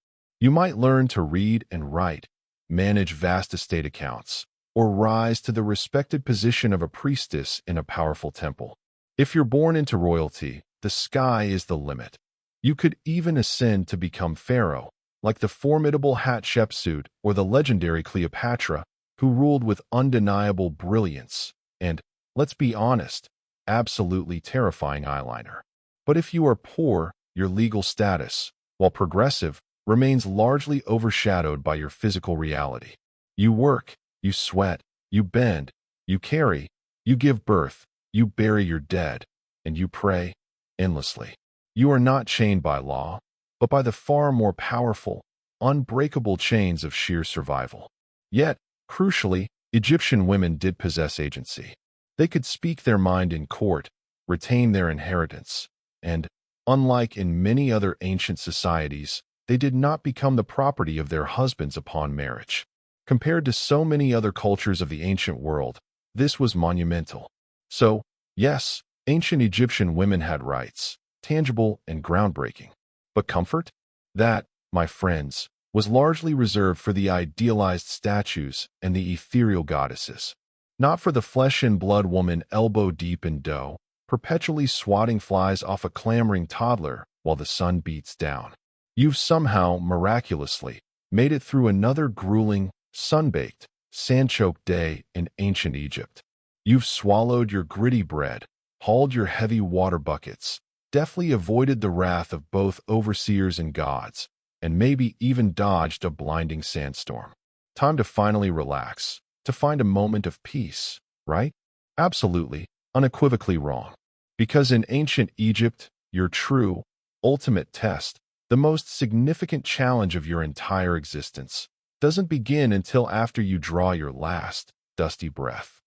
A: You might learn to read and write, manage vast estate accounts, or rise to the respected position of a priestess in a powerful temple. If you're born into royalty, the sky is the limit. You could even ascend to become pharaoh, like the formidable Hatshepsut or the legendary Cleopatra, who ruled with undeniable brilliance and, let's be honest, absolutely terrifying eyeliner. But if you are poor, your legal status, while progressive, remains largely overshadowed by your physical reality. You work, you sweat, you bend, you carry, you give birth, you bury your dead, and you pray endlessly. You are not chained by law, but by the far more powerful, unbreakable chains of sheer survival. Yet, crucially, Egyptian women did possess agency. They could speak their mind in court, retain their inheritance, and, unlike in many other ancient societies, they did not become the property of their husbands upon marriage. Compared to so many other cultures of the ancient world, this was monumental. So, yes, ancient Egyptian women had rights, tangible and groundbreaking. But comfort? That, my friends, was largely reserved for the idealized statues and the ethereal goddesses. Not for the flesh and blood woman elbow-deep in dough, perpetually swatting flies off a clamoring toddler while the sun beats down. You've somehow, miraculously, made it through another grueling, sun-baked, sand-choked day in ancient Egypt. You've swallowed your gritty bread, hauled your heavy water buckets, deftly avoided the wrath of both overseers and gods, and maybe even dodged a blinding sandstorm. Time to finally relax, to find a moment of peace, right? Absolutely, unequivocally wrong. Because in ancient Egypt, your true, ultimate test, the most significant challenge of your entire existence, doesn't begin until after you draw your last, dusty breath.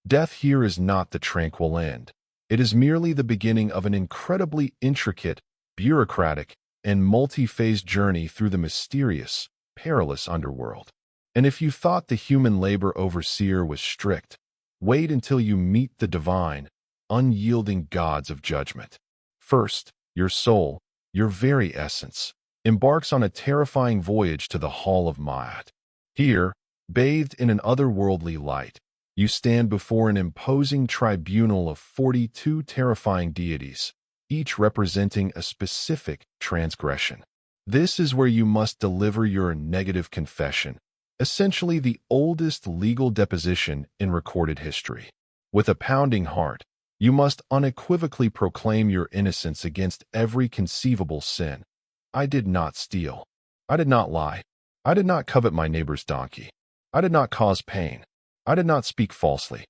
A: Death here is not the tranquil end. It is merely the beginning of an incredibly intricate, bureaucratic, and multi-phase journey through the mysterious, perilous underworld. And if you thought the human labor overseer was strict, wait until you meet the divine, unyielding gods of judgment. First, your soul, your very essence, embarks on a terrifying voyage to the Hall of Maat. Here, bathed in an otherworldly light, you stand before an imposing tribunal of 42 terrifying deities, each representing a specific transgression. This is where you must deliver your negative confession, essentially the oldest legal deposition in recorded history. With a pounding heart, you must unequivocally proclaim your innocence against every conceivable sin. I did not steal. I did not lie. I did not covet my neighbor's donkey. I did not cause pain. I did not speak falsely.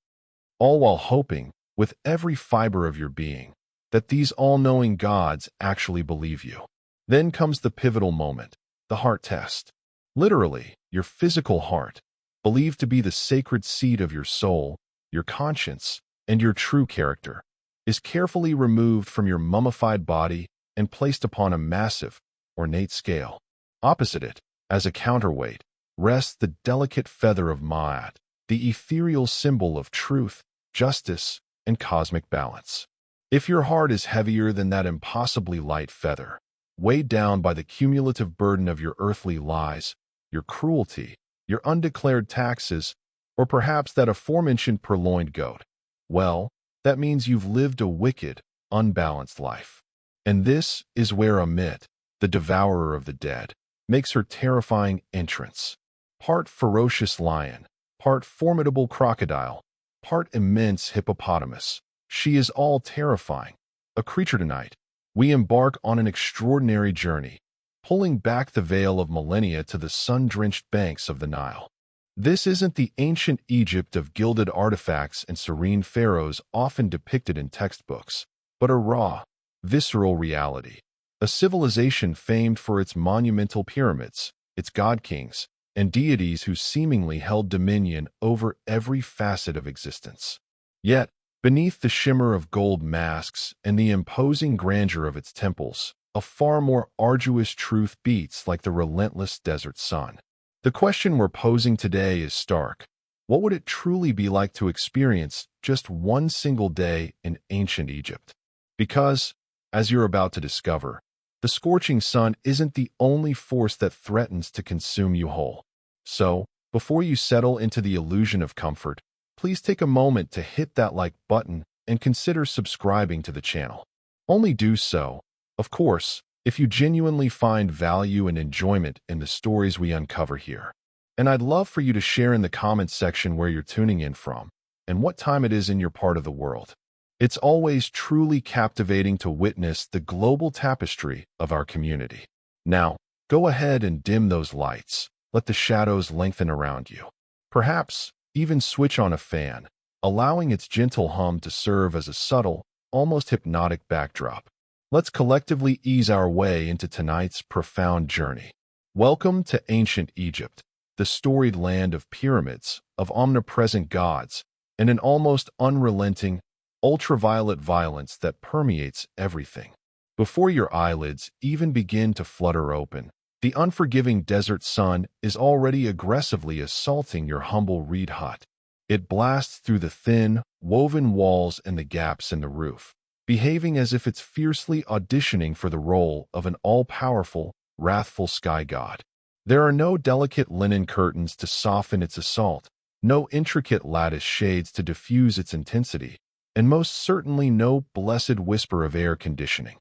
A: All while hoping, with every fiber of your being, that these all-knowing gods actually believe you. Then comes the pivotal moment, the heart test. Literally, your physical heart, believed to be the sacred seat of your soul, your conscience, and your true character, is carefully removed from your mummified body and placed upon a massive, ornate scale. Opposite it, as a counterweight, rests the delicate feather of Maat, the ethereal symbol of truth, justice, and cosmic balance. If your heart is heavier than that impossibly light feather, weighed down by the cumulative burden of your earthly lies, your cruelty, your undeclared taxes, or perhaps that aforementioned purloined goat, well, that means you've lived a wicked, unbalanced life. And this is where Amit, the devourer of the dead, makes her terrifying entrance. Part ferocious lion, part formidable crocodile, part immense hippopotamus, she is all terrifying. A creature tonight, we embark on an extraordinary journey, pulling back the veil of millennia to the sun-drenched banks of the Nile. This isn't the ancient Egypt of gilded artifacts and serene pharaohs often depicted in textbooks, but a raw, visceral reality. A civilization famed for its monumental pyramids, its god-kings, and deities who seemingly held dominion over every facet of existence. Yet, beneath the shimmer of gold masks and the imposing grandeur of its temples, a far more arduous truth beats like the relentless desert sun. The question we're posing today is stark. What would it truly be like to experience just one single day in ancient Egypt? Because, as you're about to discover, the scorching sun isn't the only force that threatens to consume you whole. So, before you settle into the illusion of comfort, please take a moment to hit that like button and consider subscribing to the channel. Only do so, of course, if you genuinely find value and enjoyment in the stories we uncover here. And I'd love for you to share in the comments section where you're tuning in from and what time it is in your part of the world. It's always truly captivating to witness the global tapestry of our community. Now, go ahead and dim those lights. Let the shadows lengthen around you. Perhaps even switch on a fan, allowing its gentle hum to serve as a subtle, almost hypnotic backdrop. Let's collectively ease our way into tonight's profound journey. Welcome to ancient Egypt, the storied land of pyramids, of omnipresent gods, and an almost unrelenting, ultraviolet violence that permeates everything. Before your eyelids even begin to flutter open, the unforgiving desert sun is already aggressively assaulting your humble reed hut. It blasts through the thin, woven walls and the gaps in the roof, behaving as if it's fiercely auditioning for the role of an all-powerful, wrathful sky god. There are no delicate linen curtains to soften its assault, no intricate lattice shades to diffuse its intensity, and most certainly no blessed whisper of air conditioning.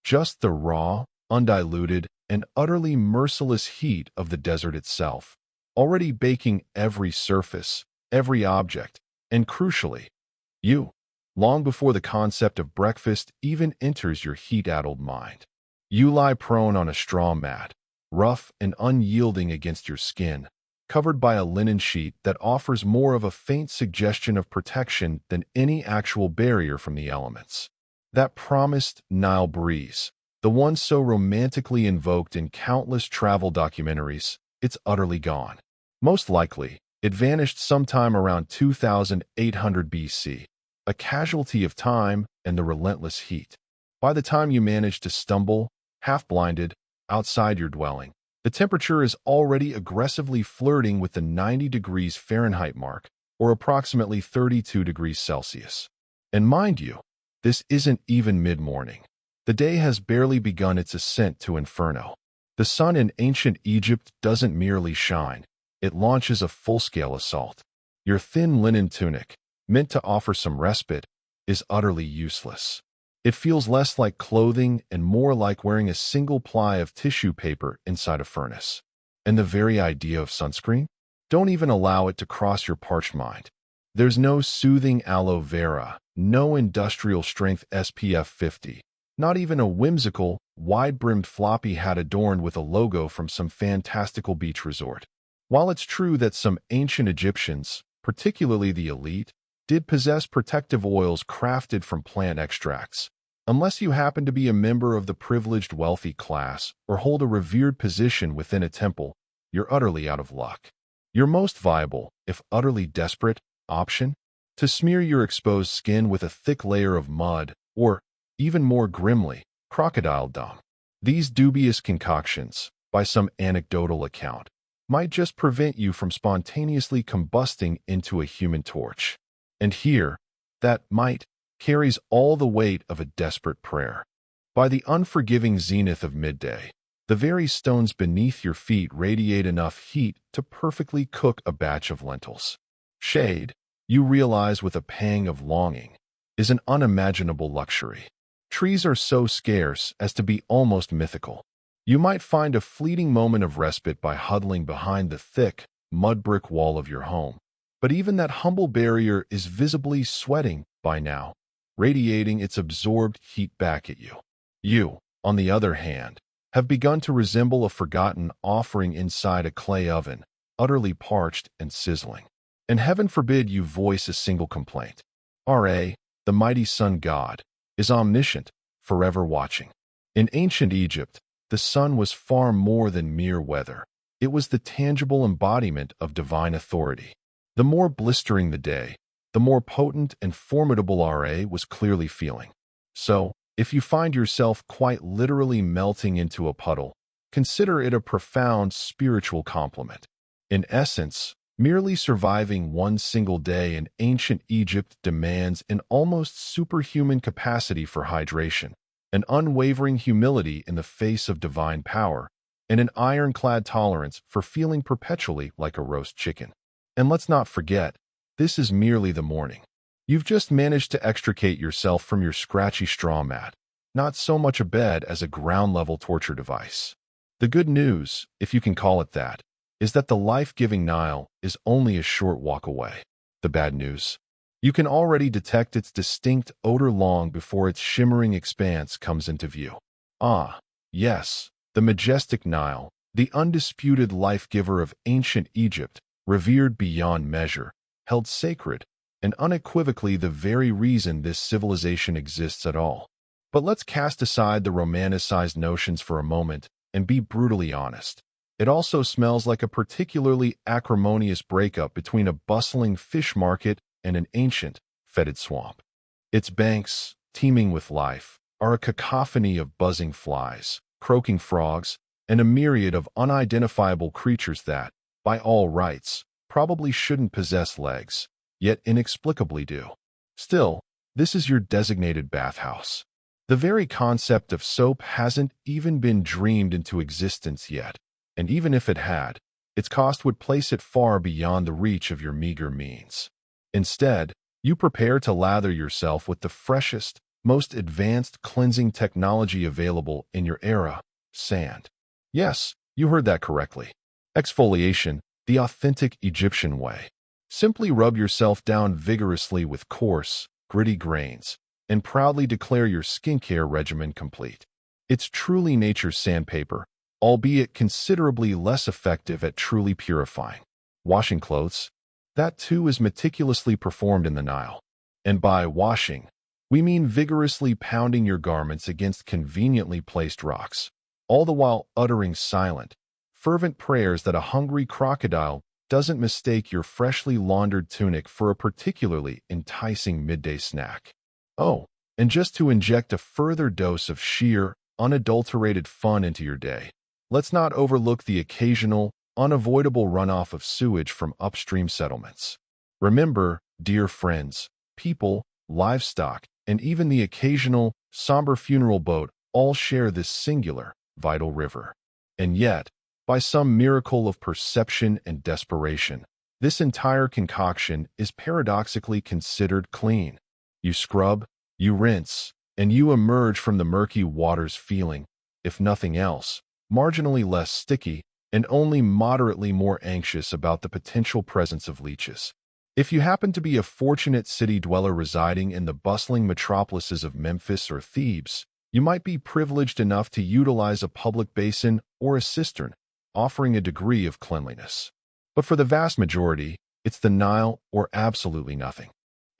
A: Just the raw, undiluted, and utterly merciless heat of the desert itself, already baking every surface, every object, and crucially, you, long before the concept of breakfast even enters your heat-addled mind. You lie prone on a straw mat, rough and unyielding against your skin, covered by a linen sheet that offers more of a faint suggestion of protection than any actual barrier from the elements. That promised Nile breeze, the one so romantically invoked in countless travel documentaries, it's utterly gone. Most likely, it vanished sometime around 2800 BC, a casualty of time and the relentless heat. By the time you manage to stumble, half-blinded, outside your dwelling, the temperature is already aggressively flirting with the 90 degrees Fahrenheit mark, or approximately 32 degrees Celsius. And mind you, this isn't even mid-morning. The day has barely begun its ascent to inferno. The sun in ancient Egypt doesn't merely shine, it launches a full-scale assault. Your thin linen tunic, meant to offer some respite, is utterly useless. It feels less like clothing and more like wearing a single ply of tissue paper inside a furnace. And the very idea of sunscreen? Don't even allow it to cross your parched mind. There's no soothing aloe vera, no industrial-strength SPF 50, not even a whimsical, wide-brimmed floppy hat adorned with a logo from some fantastical beach resort. While it's true that some ancient Egyptians, particularly the elite, did possess protective oils crafted from plant extracts, unless you happen to be a member of the privileged wealthy class or hold a revered position within a temple, you're utterly out of luck. Your most viable, if utterly desperate, option? To smear your exposed skin with a thick layer of mud, or, even more grimly, crocodile dung. These dubious concoctions, by some anecdotal account, might just prevent you from spontaneously combusting into a human torch. And here, that might carries all the weight of a desperate prayer. By the unforgiving zenith of midday, the very stones beneath your feet radiate enough heat to perfectly cook a batch of lentils. Shade, you realize with a pang of longing, is an unimaginable luxury. Trees are so scarce as to be almost mythical. You might find a fleeting moment of respite by huddling behind the thick, mud brick wall of your home. But even that humble barrier is visibly sweating by now, radiating its absorbed heat back at you. You, on the other hand, have begun to resemble a forgotten offering inside a clay oven, utterly parched and sizzling. And heaven forbid you voice a single complaint. Ra, the mighty sun god, is omniscient, forever watching. In ancient Egypt, the sun was far more than mere weather. It was the tangible embodiment of divine authority. The more blistering the day, the more potent and formidable Ra was clearly feeling. So, if you find yourself quite literally melting into a puddle, consider it a profound spiritual compliment. In essence, merely surviving one single day in ancient Egypt demands an almost superhuman capacity for hydration, an unwavering humility in the face of divine power, and an ironclad tolerance for feeling perpetually like a roast chicken. And let's not forget, this is merely the morning. You've just managed to extricate yourself from your scratchy straw mat, not so much a bed as a ground-level torture device. The good news, if you can call it that, is that the life-giving Nile is only a short walk away. The bad news, you can already detect its distinct odor long before its shimmering expanse comes into view. Ah, yes, the majestic Nile, the undisputed life-giver of ancient Egypt, revered beyond measure, held sacred, and unequivocally the very reason this civilization exists at all. But let's cast aside the romanticized notions for a moment and be brutally honest. It also smells like a particularly acrimonious breakup between a bustling fish market and an ancient, fetid swamp. Its banks, teeming with life, are a cacophony of buzzing flies, croaking frogs, and a myriad of unidentifiable creatures that, by all rights, probably shouldn't possess legs, yet inexplicably do. Still, this is your designated bathhouse. The very concept of soap hasn't even been dreamed into existence yet, and even if it had, its cost would place it far beyond the reach of your meager means. Instead, you prepare to lather yourself with the freshest, most advanced cleansing technology available in your era, sand. Yes, you heard that correctly. Exfoliation, the authentic Egyptian way. Simply rub yourself down vigorously with coarse, gritty grains, and proudly declare your skincare regimen complete. It's truly nature's sandpaper, albeit considerably less effective at truly purifying. Washing clothes, that too is meticulously performed in the Nile. And by washing, we mean vigorously pounding your garments against conveniently placed rocks, all the while uttering silent, fervent prayers that a hungry crocodile doesn't mistake your freshly laundered tunic for a particularly enticing midday snack. Oh, and just to inject a further dose of sheer, unadulterated fun into your day, let's not overlook the occasional, unavoidable runoff of sewage from upstream settlements. Remember, dear friends, people, livestock, and even the occasional, somber funeral boat all share this singular, vital river. And yet, by some miracle of perception and desperation, this entire concoction is paradoxically considered clean. You scrub, you rinse, and you emerge from the murky waters feeling, if nothing else, marginally less sticky and only moderately more anxious about the potential presence of leeches. If you happen to be a fortunate city dweller residing in the bustling metropolises of Memphis or Thebes, you might be privileged enough to utilize a public basin or a cistern, offering a degree of cleanliness. But for the vast majority, it's the Nile or absolutely nothing.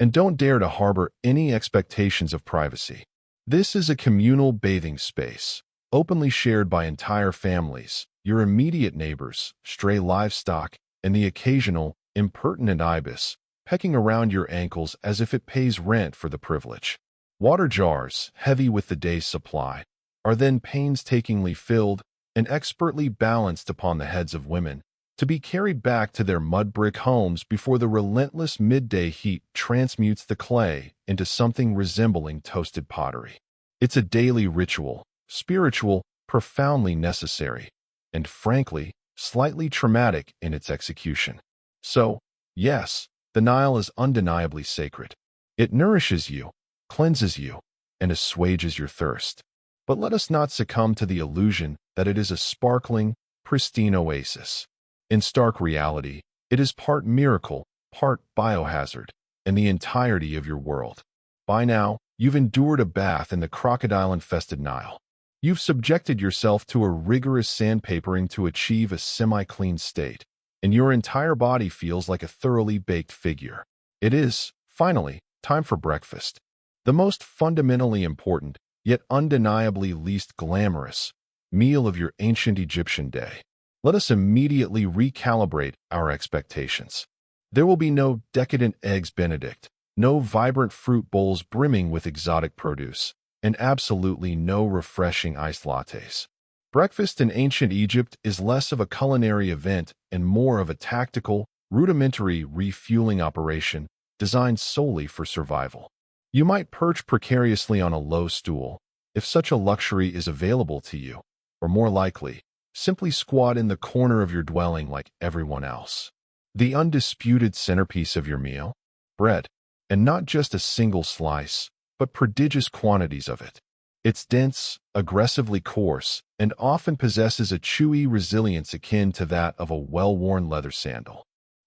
A: And don't dare to harbor any expectations of privacy. This is a communal bathing space, openly shared by entire families, your immediate neighbors, stray livestock, and the occasional, impertinent ibis, pecking around your ankles as if it pays rent for the privilege. Water jars, heavy with the day's supply, are then painstakingly filled and expertly balanced upon the heads of women, to be carried back to their mud brick homes before the relentless midday heat transmutes the clay into something resembling toasted pottery. It's a daily ritual, spiritual, profoundly necessary, and frankly, slightly traumatic in its execution. So, yes, the Nile is undeniably sacred. It nourishes you, cleanses you, and assuages your thirst. But let us not succumb to the illusion that it is a sparkling, pristine oasis. In stark reality, it is part miracle, part biohazard, and the entirety of your world. By now, you've endured a bath in the crocodile-infested Nile. You've subjected yourself to a rigorous sandpapering to achieve a semi-clean state, and your entire body feels like a thoroughly baked figure. It is, finally, time for breakfast. The most fundamentally important, yet undeniably least glamorous, meal of your ancient Egyptian day. Let us immediately recalibrate our expectations. There will be no decadent eggs Benedict, no vibrant fruit bowls brimming with exotic produce, and absolutely no refreshing iced lattes. Breakfast in ancient Egypt is less of a culinary event and more of a tactical, rudimentary refueling operation designed solely for survival. You might perch precariously on a low stool, if such a luxury is available to you, or more likely, simply squat in the corner of your dwelling like everyone else. The undisputed centerpiece of your meal? Bread, and not just a single slice, but prodigious quantities of it. It's dense, aggressively coarse, and often possesses a chewy resilience akin to that of a well-worn leather sandal.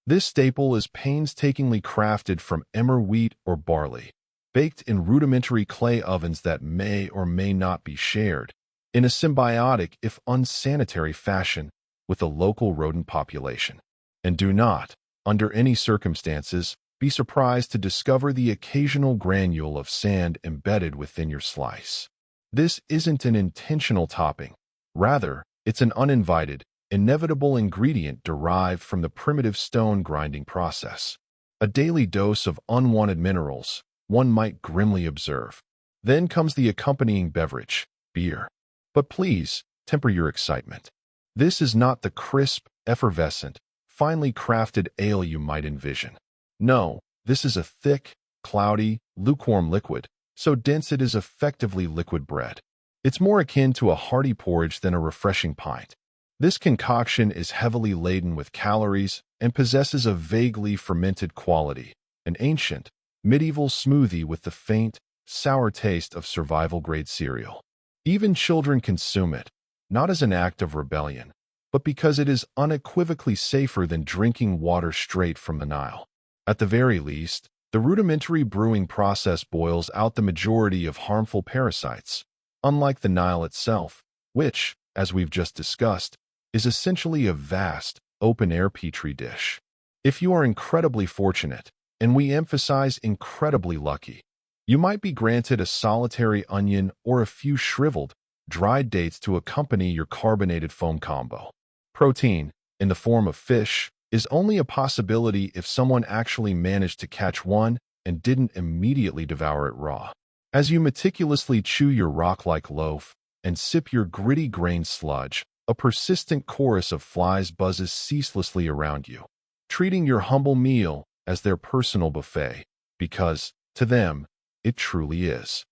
A: This staple is painstakingly crafted from emmer wheat or barley, baked in rudimentary clay ovens that may or may not be shared, in a symbiotic if unsanitary fashion, with the local rodent population. And do not, under any circumstances, be surprised to discover the occasional granule of sand embedded within your slice. This isn't an intentional topping. Rather, it's an uninvited, inevitable ingredient derived from the primitive stone grinding process. A daily dose of unwanted minerals, one might grimly observe. Then comes the accompanying beverage, beer. But please, temper your excitement. This is not the crisp, effervescent, finely crafted ale you might envision. No, this is a thick, cloudy, lukewarm liquid, so dense it is effectively liquid bread. It's more akin to a hearty porridge than a refreshing pint. This concoction is heavily laden with calories and possesses a vaguely fermented quality, an ancient, medieval smoothie with the faint, sour taste of survival-grade cereal. Even children consume it, not as an act of rebellion, but because it is unequivocally safer than drinking water straight from the Nile. At the very least, the rudimentary brewing process boils out the majority of harmful parasites, unlike the Nile itself, which, as we've just discussed, is essentially a vast, open-air petri dish. If you are incredibly fortunate, and we emphasize incredibly lucky, you might be granted a solitary onion or a few shriveled, dried dates to accompany your carbonated foam combo. Protein, in the form of fish, is only a possibility if someone actually managed to catch one and didn't immediately devour it raw. As you meticulously chew your rock-like loaf and sip your gritty grain sludge, a persistent chorus of flies buzzes ceaselessly around you, treating your humble meal as their personal buffet, because, to them, it truly is.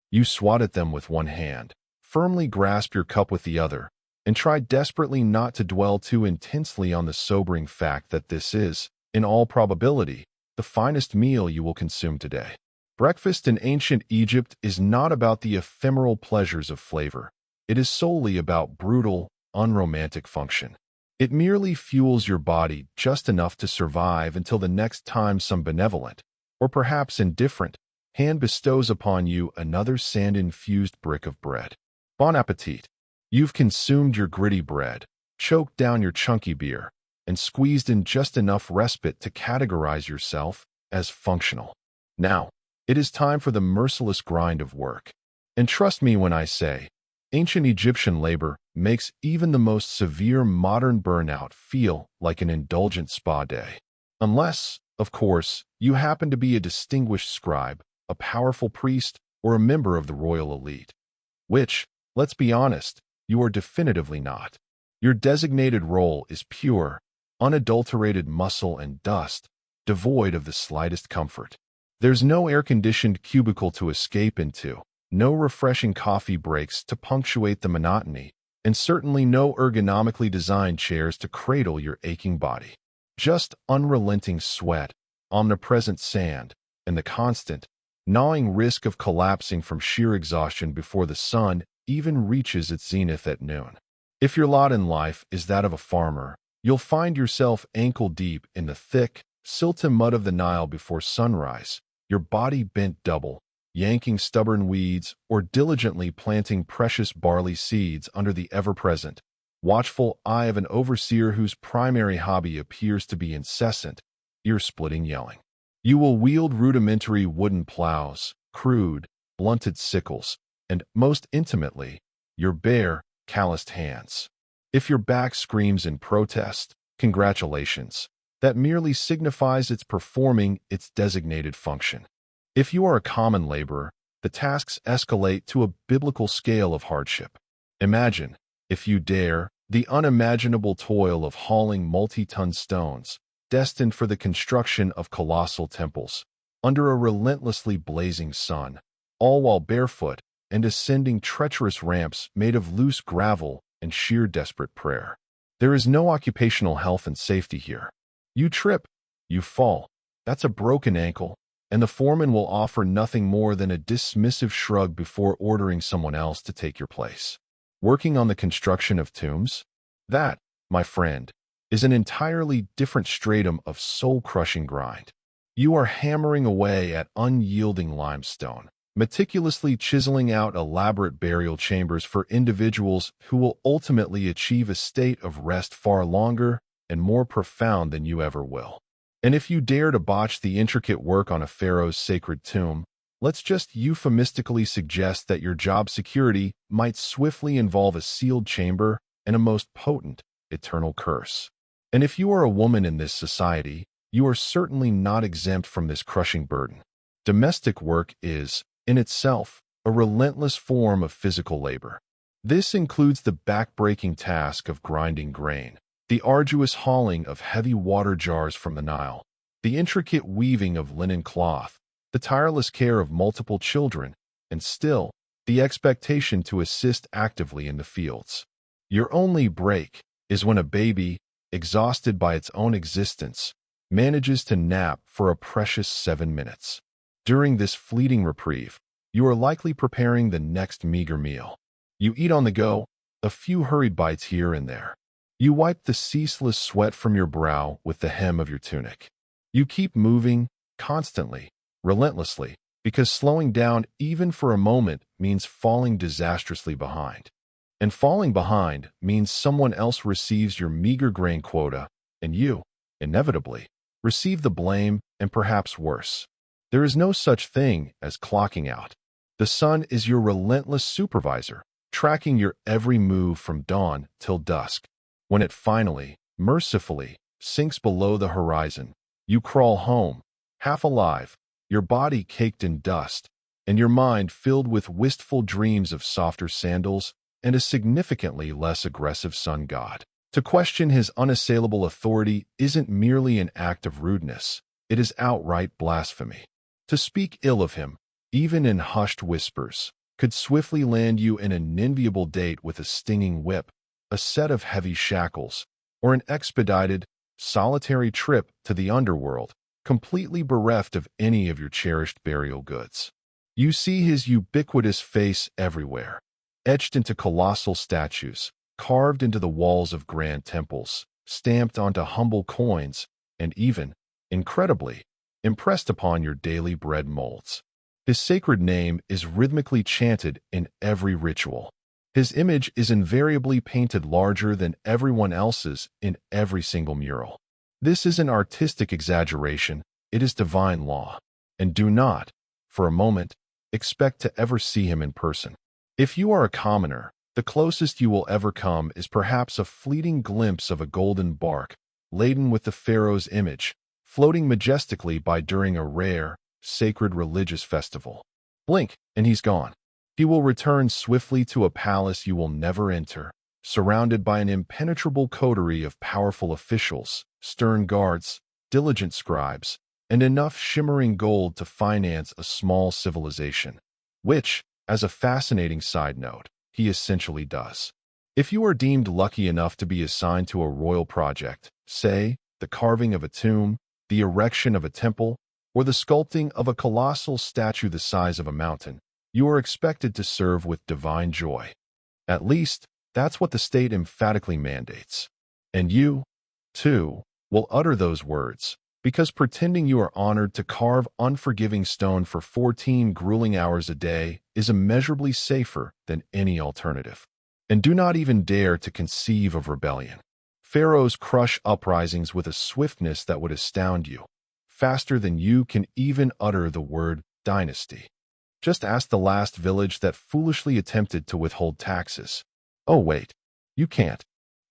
A: You swat at them with one hand, firmly grasp your cup with the other, and try desperately not to dwell too intensely on the sobering fact that this is, in all probability, the finest meal you will consume today. Breakfast in ancient Egypt is not about the ephemeral pleasures of flavor. It is solely about brutal, unromantic function. It merely fuels your body just enough to survive until the next time some benevolent, or perhaps indifferent, hand bestows upon you another sand-infused brick of bread. Bon appetit! You've consumed your gritty bread, choked down your chunky beer, and squeezed in just enough respite to categorize yourself as functional. Now, it is time for the merciless grind of work. And trust me when I say, ancient Egyptian labor makes even the most severe modern burnout feel like an indulgent spa day. Unless, of course, you happen to be a distinguished scribe, a powerful priest, or a member of the royal elite. Which, let's be honest, you are definitively not. Your designated role is pure, unadulterated muscle and dust, devoid of the slightest comfort. There's no air-conditioned cubicle to escape into, no refreshing coffee breaks to punctuate the monotony, and certainly no ergonomically designed chairs to cradle your aching body. Just unrelenting sweat, omnipresent sand, and the constant, gnawing risk of collapsing from sheer exhaustion before the sun even reaches its zenith at noon. If your lot in life is that of a farmer, you'll find yourself ankle-deep in the thick, silty mud of the Nile before sunrise, your body bent double, yanking stubborn weeds or diligently planting precious barley seeds under the ever-present, watchful eye of an overseer whose primary hobby appears to be incessant, ear-splitting yelling. You will wield rudimentary wooden plows, crude, blunted sickles, and, most intimately, your bare, calloused hands. If your back screams in protest, congratulations. That merely signifies it's performing its designated function. If you are a common laborer, the tasks escalate to a biblical scale of hardship. Imagine, if you dare, the unimaginable toil of hauling multi-ton stones, destined for the construction of colossal temples, under a relentlessly blazing sun, all while barefoot and ascending treacherous ramps made of loose gravel and sheer desperate prayer. There is no occupational health and safety here. You trip, you fall, that's a broken ankle, and the foreman will offer nothing more than a dismissive shrug before ordering someone else to take your place. Working on the construction of tombs? That, my friend, is an entirely different stratum of soul-crushing grind. You are hammering away at unyielding limestone, meticulously chiseling out elaborate burial chambers for individuals who will ultimately achieve a state of rest far longer and more profound than you ever will. And if you dare to botch the intricate work on a pharaoh's sacred tomb, let's just euphemistically suggest that your job security might swiftly involve a sealed chamber and a most potent, eternal curse. And if you are a woman in this society, you are certainly not exempt from this crushing burden. Domestic work is, in itself, a relentless form of physical labor. This includes the back-breaking task of grinding grain, the arduous hauling of heavy water jars from the Nile, the intricate weaving of linen cloth, the tireless care of multiple children, and still, the expectation to assist actively in the fields. Your only break is when a baby, exhausted by its own existence, manages to nap for a precious 7 minutes. During this fleeting reprieve, you are likely preparing the next meager meal. You eat on the go, a few hurried bites here and there. You wipe the ceaseless sweat from your brow with the hem of your tunic. You keep moving, constantly, relentlessly, because slowing down even for a moment means falling disastrously behind. And falling behind means someone else receives your meager grain quota, and you, inevitably, receive the blame and perhaps worse. There is no such thing as clocking out. The sun is your relentless supervisor, tracking your every move from dawn till dusk. When it finally, mercifully, sinks below the horizon, you crawl home, half alive, your body caked in dust, and your mind filled with wistful dreams of softer sandals and a significantly less aggressive sun god. To question his unassailable authority isn't merely an act of rudeness, it is outright blasphemy. To speak ill of him, even in hushed whispers, could swiftly land you in an enviable date with a stinging whip, a set of heavy shackles, or an expedited, solitary trip to the underworld, completely bereft of any of your cherished burial goods. You see his ubiquitous face everywhere, etched into colossal statues, carved into the walls of grand temples, stamped onto humble coins, and even, incredibly, impressed upon your daily bread molds. His sacred name is rhythmically chanted in every ritual. His image is invariably painted larger than everyone else's in every single mural. This isn't artistic exaggeration, it is divine law. And do not, for a moment, expect to ever see him in person. If you are a commoner, the closest you will ever come is perhaps a fleeting glimpse of a golden bark, laden with the pharaoh's image, floating majestically by during a rare, sacred religious festival. Blink, and he's gone. He will return swiftly to a palace you will never enter, surrounded by an impenetrable coterie of powerful officials, stern guards, diligent scribes, and enough shimmering gold to finance a small civilization, which, as a fascinating side note, he essentially does. If you are deemed lucky enough to be assigned to a royal project, say, the carving of a tomb, the erection of a temple, or the sculpting of a colossal statue the size of a mountain, you are expected to serve with divine joy, At least, that's what the state emphatically mandates. And you, too, will utter those words, because pretending you are honored to carve unforgiving stone for 14 grueling hours a day is immeasurably safer than any alternative. And do not even dare to conceive of rebellion. Pharaohs crush uprisings with a swiftness that would astound you, faster than you can even utter the word dynasty. Just ask the last village that foolishly attempted to withhold taxes. Oh wait, you can't.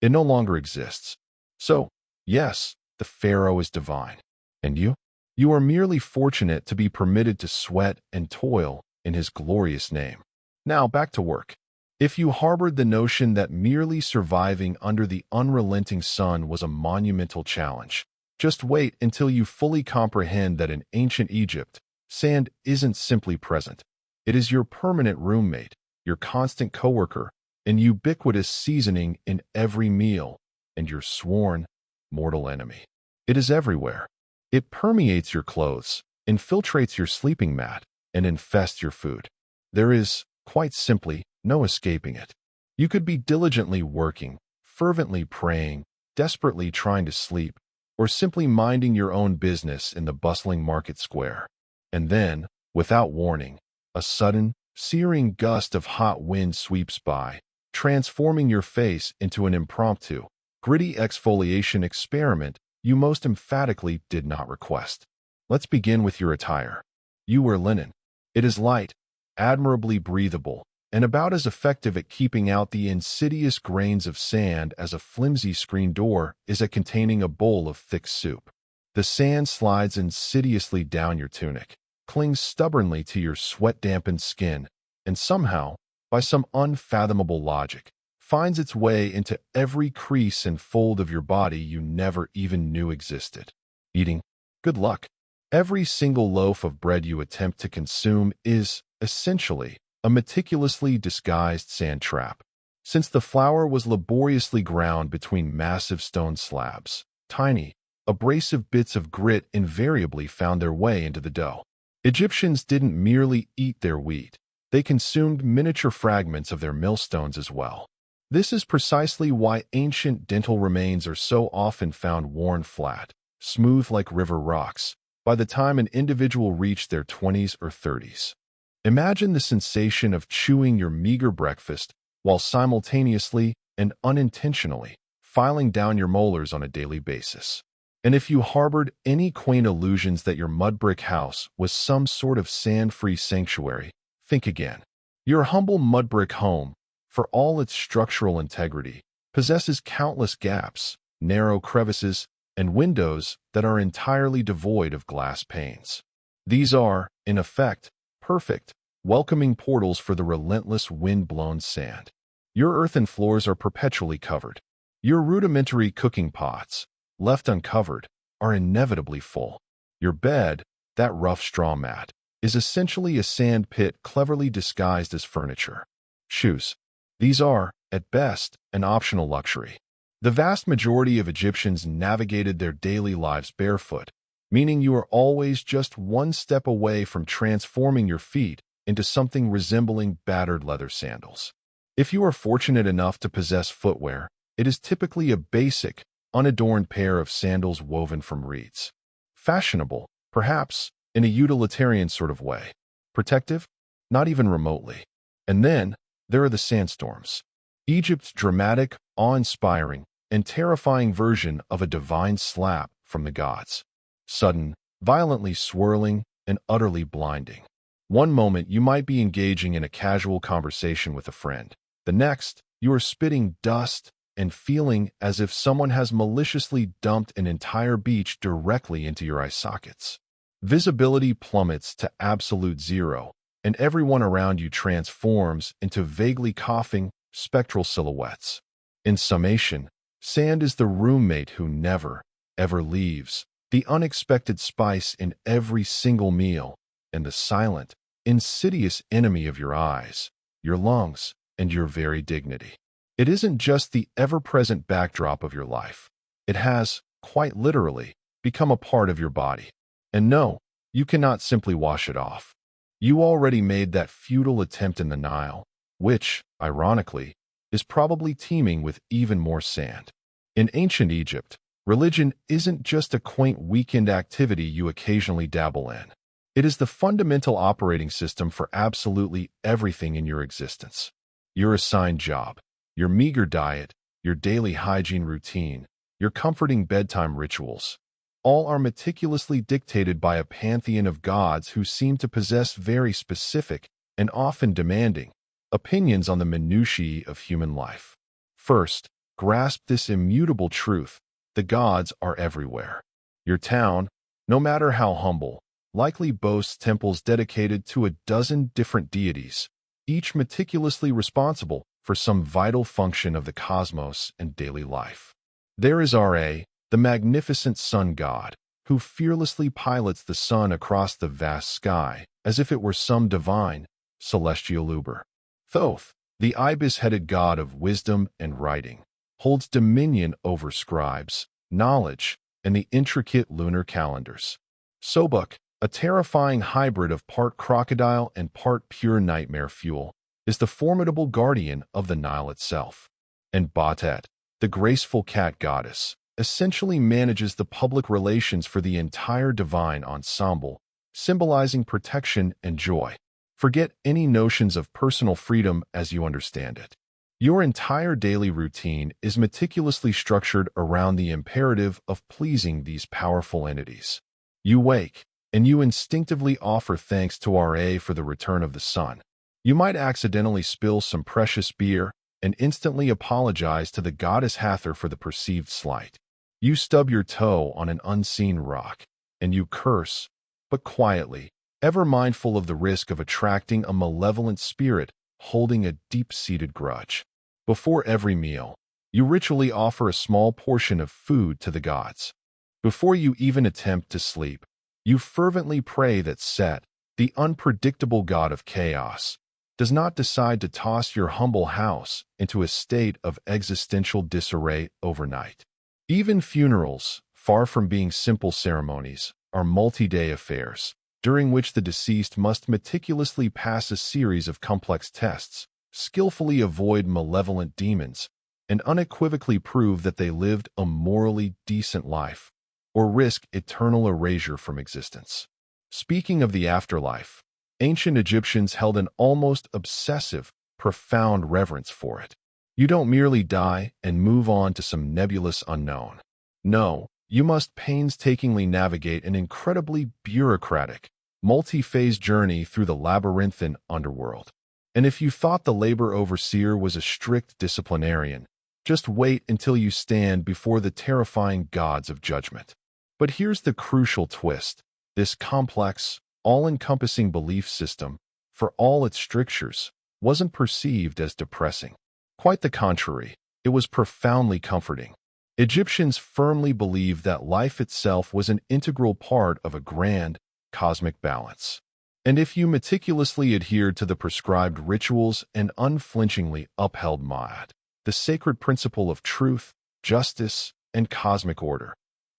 A: It no longer exists. So, yes, the pharaoh is divine. And you? You are merely fortunate to be permitted to sweat and toil in his glorious name. Now back to work. If you harbored the notion that merely surviving under the unrelenting sun was a monumental challenge, just wait until you fully comprehend that in ancient Egypt, sand isn't simply present. It is your permanent roommate, your constant coworker, an ubiquitous seasoning in every meal, and your sworn mortal enemy. It is everywhere. It permeates your clothes, infiltrates your sleeping mat, and infests your food. There is, quite simply, no escaping it. You could be diligently working, fervently praying, desperately trying to sleep, or simply minding your own business in the bustling market square. And then, without warning, a sudden, searing gust of hot wind sweeps by, transforming your face into an impromptu, gritty exfoliation experiment you most emphatically did not request. Let's begin with your attire. You wear linen. It is light, admirably breathable, and about as effective at keeping out the insidious grains of sand as a flimsy screen door is at containing a bowl of thick soup. The sand slides insidiously down your tunic, clings stubbornly to your sweat-dampened skin, and somehow, by some unfathomable logic, finds its way into every crease and fold of your body you never even knew existed. Eating? Good luck. Every single loaf of bread you attempt to consume is, essentially, a meticulously disguised sand trap. Since the flour was laboriously ground between massive stone slabs, tiny, abrasive bits of grit invariably found their way into the dough. Egyptians didn't merely eat their wheat, they consumed miniature fragments of their millstones as well. This is precisely why ancient dental remains are so often found worn flat, smooth like river rocks, by the time an individual reached their 20s or 30s. Imagine the sensation of chewing your meager breakfast while simultaneously and unintentionally filing down your molars on a daily basis. And if you harbored any quaint illusions that your mud brick house was some sort of sand-free sanctuary, think again. Your humble mud brick home, for all its structural integrity, possesses countless gaps, narrow crevices, and windows that are entirely devoid of glass panes. These are, in effect, perfect, welcoming portals for the relentless wind-blown sand. Your earthen floors are perpetually covered. Your rudimentary cooking pots, left uncovered, are inevitably full. Your bed, that rough straw mat, is essentially a sand pit cleverly disguised as furniture. Shoes. These are, at best, an optional luxury. The vast majority of Egyptians navigated their daily lives barefoot, meaning you are always just one step away from transforming your feet into something resembling battered leather sandals. If you are fortunate enough to possess footwear, it is typically a basic, unadorned pair of sandals woven from reeds. Fashionable, perhaps, in a utilitarian sort of way. Protective? Not even remotely. And then, there are the sandstorms. Egypt's dramatic, awe-inspiring, and terrifying version of a divine slap from the gods. Sudden, violently swirling, and utterly blinding. One moment you might be engaging in a casual conversation with a friend. The next, you are spitting dust and feeling as if someone has maliciously dumped an entire beach directly into your eye sockets. Visibility plummets to absolute zero, and everyone around you transforms into vaguely coughing, spectral silhouettes. In summation, sand is the roommate who never, ever leaves, the unexpected spice in every single meal, and the silent, insidious enemy of your eyes, your lungs, and your very dignity. It isn't just the ever-present backdrop of your life. It has, quite literally, become a part of your body. And no, you cannot simply wash it off. You already made that futile attempt in the Nile, which, ironically, is probably teeming with even more sand. In ancient Egypt, religion isn't just a quaint weekend activity you occasionally dabble in. It is the fundamental operating system for absolutely everything in your existence. Your assigned job, your meager diet, your daily hygiene routine, your comforting bedtime rituals. All are meticulously dictated by a pantheon of gods who seem to possess very specific, and often demanding, opinions on the minutiae of human life. First, grasp this immutable truth: the gods are everywhere. Your town, no matter how humble, likely boasts temples dedicated to a dozen different deities, each meticulously responsible for some vital function of the cosmos and daily life. There is Ra, the magnificent sun god, who fearlessly pilots the sun across the vast sky as if it were some divine, celestial Uber. Thoth, the ibis-headed god of wisdom and writing, holds dominion over scribes, knowledge, and the intricate lunar calendars. Sobuk, a terrifying hybrid of part crocodile and part pure nightmare fuel, is the formidable guardian of the Nile itself. And Batet, the graceful cat goddess, essentially manages the public relations for the entire divine ensemble, symbolizing protection and joy. Forget any notions of personal freedom as you understand it. Your entire daily routine is meticulously structured around the imperative of pleasing these powerful entities. You wake, and you instinctively offer thanks to Ra for the return of the sun. You might accidentally spill some precious beer and instantly apologize to the goddess Hathor for the perceived slight. You stub your toe on an unseen rock, and you curse, but quietly, ever mindful of the risk of attracting a malevolent spirit holding a deep-seated grudge. Before every meal, you ritually offer a small portion of food to the gods. Before you even attempt to sleep, you fervently pray that Set, the unpredictable god of chaos, does not decide to toss your humble house into a state of existential disarray overnight. Even funerals, far from being simple ceremonies, are multi-day affairs, during which the deceased must meticulously pass a series of complex tests, skillfully avoid malevolent demons, and unequivocally prove that they lived a morally decent life, or risk eternal erasure from existence. Speaking of the afterlife, ancient Egyptians held an almost obsessive, profound reverence for it. You don't merely die and move on to some nebulous unknown. No, you must painstakingly navigate an incredibly bureaucratic, multi-phase journey through the labyrinthine underworld. And if you thought the labor overseer was a strict disciplinarian, just wait until you stand before the terrifying gods of judgment. But here's the crucial twist: this complex, all-encompassing belief system, for all its strictures, wasn't perceived as depressing. Quite the contrary, it was profoundly comforting. Egyptians firmly believed that life itself was an integral part of a grand, cosmic balance. And if you meticulously adhered to the prescribed rituals and unflinchingly upheld Ma'at, the sacred principle of truth, justice, and cosmic order,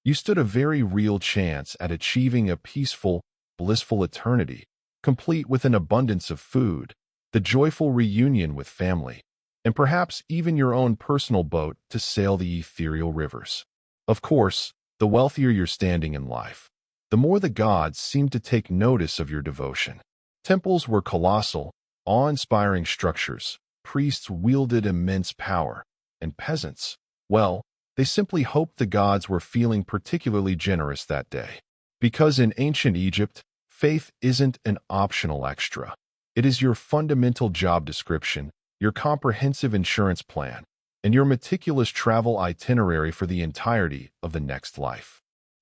A: you stood a very real chance at achieving a peaceful, blissful eternity, complete with an abundance of food, the joyful reunion with family, and perhaps even your own personal boat to sail the ethereal rivers. Of course, the wealthier your standing in life, the more the gods seemed to take notice of your devotion. Temples were colossal, awe-inspiring structures, priests wielded immense power, and peasants, well, they simply hoped the gods were feeling particularly generous that day. Because in ancient Egypt, faith isn't an optional extra. It is your fundamental job description, your comprehensive insurance plan, and your meticulous travel itinerary for the entirety of the next life.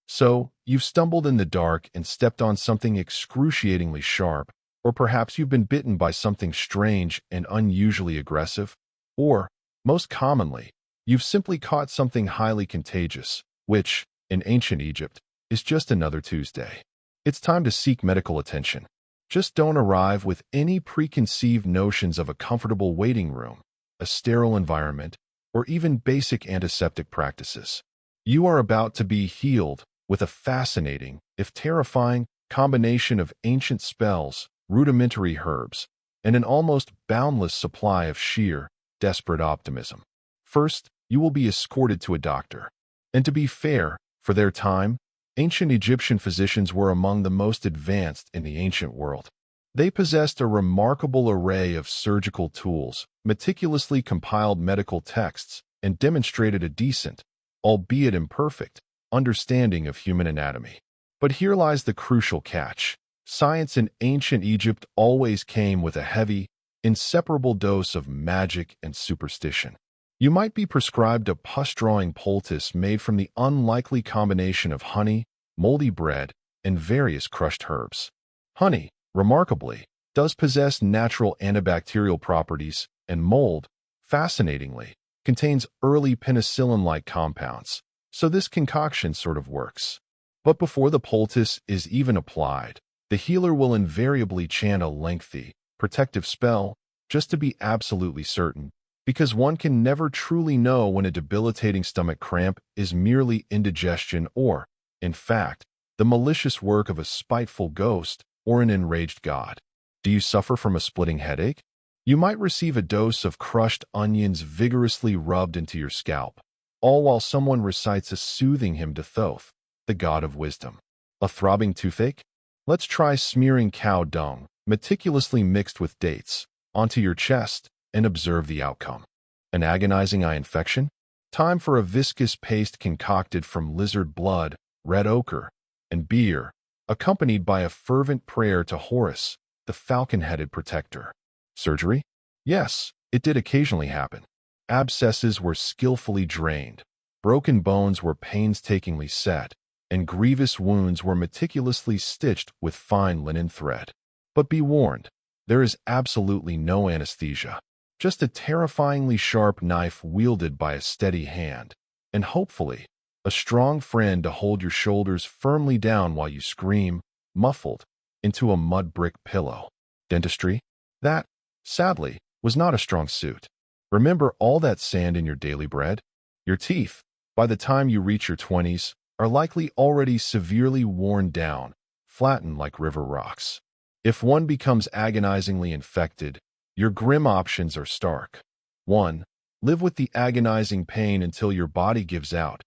A: So, you've stumbled in the dark and stepped on something excruciatingly sharp, or perhaps you've been bitten by something strange and unusually aggressive, or, most commonly, you've simply caught something highly contagious, which, in ancient Egypt, is just another Tuesday. It's time to seek medical attention. Just don't arrive with any preconceived notions of a comfortable waiting room, a sterile environment, or even basic antiseptic practices. You are about to be healed with a fascinating, if terrifying, combination of ancient spells, rudimentary herbs, and an almost boundless supply of sheer, desperate optimism. First, you will be escorted to a doctor. And to be fair, for their time, ancient Egyptian physicians were among the most advanced in the ancient world. They possessed a remarkable array of surgical tools, meticulously compiled medical texts, and demonstrated a decent, albeit imperfect, understanding of human anatomy. But here lies the crucial catch. Science in ancient Egypt always came with a heavy, inseparable dose of magic and superstition. You might be prescribed a pus-drawing poultice made from the unlikely combination of honey, moldy bread, and various crushed herbs. Honey, remarkably, does possess natural antibacterial properties, and mold, fascinatingly, contains early penicillin-like compounds, so this concoction sort of works. But before the poultice is even applied, the healer will invariably chant a lengthy, protective spell, just to be absolutely certain, because one can never truly know when a debilitating stomach cramp is merely indigestion or, in fact, the malicious work of a spiteful ghost or an enraged god. Do you suffer from a splitting headache? You might receive a dose of crushed onions vigorously rubbed into your scalp, all while someone recites a soothing hymn to Thoth, the god of wisdom. A throbbing toothache? Let's try smearing cow dung, meticulously mixed with dates, onto your chest and observe the outcome. An agonizing eye infection? Time for a viscous paste concocted from lizard blood, red ochre, and beer, accompanied by a fervent prayer to Horus, the falcon-headed protector. Surgery? Yes, it did occasionally happen. Abscesses were skillfully drained, broken bones were painstakingly set, and grievous wounds were meticulously stitched with fine linen thread. But be warned, there is absolutely no anesthesia, just a terrifyingly sharp knife wielded by a steady hand, and hopefully, a strong friend to hold your shoulders firmly down while you scream, muffled, into a mud brick pillow. Dentistry? That, sadly, was not a strong suit. Remember all that sand in your daily bread? Your teeth, by the time you reach your 20s, are likely already severely worn down, flattened like river rocks. If one becomes agonizingly infected, your grim options are stark. 1. Live with the agonizing pain until your body gives out.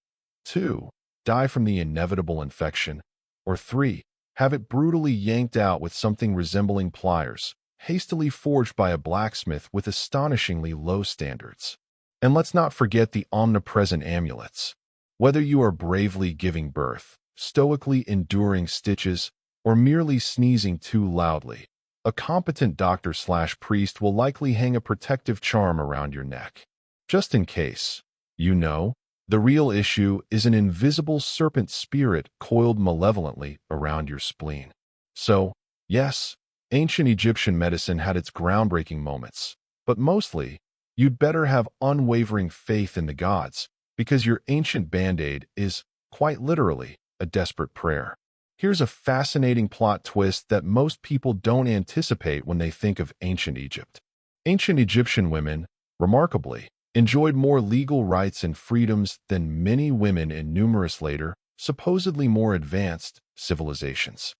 A: 2. Die from the inevitable infection. Or 3. Have it brutally yanked out with something resembling pliers, hastily forged by a blacksmith with astonishingly low standards. And let's not forget the omnipresent amulets. Whether you are bravely giving birth, stoically enduring stitches, or merely sneezing too loudly, a competent doctor/priest will likely hang a protective charm around your neck. Just in case, the real issue is an invisible serpent spirit coiled malevolently around your spleen. So, yes, ancient Egyptian medicine had its groundbreaking moments, but mostly, you'd better have unwavering faith in the gods, because your ancient band-aid is, quite literally, a desperate prayer. Here's a fascinating plot twist that most people don't anticipate when they think of ancient Egypt. Ancient Egyptian women, remarkably, enjoyed more legal rights and freedoms than many women in numerous later, supposedly more advanced, civilizations.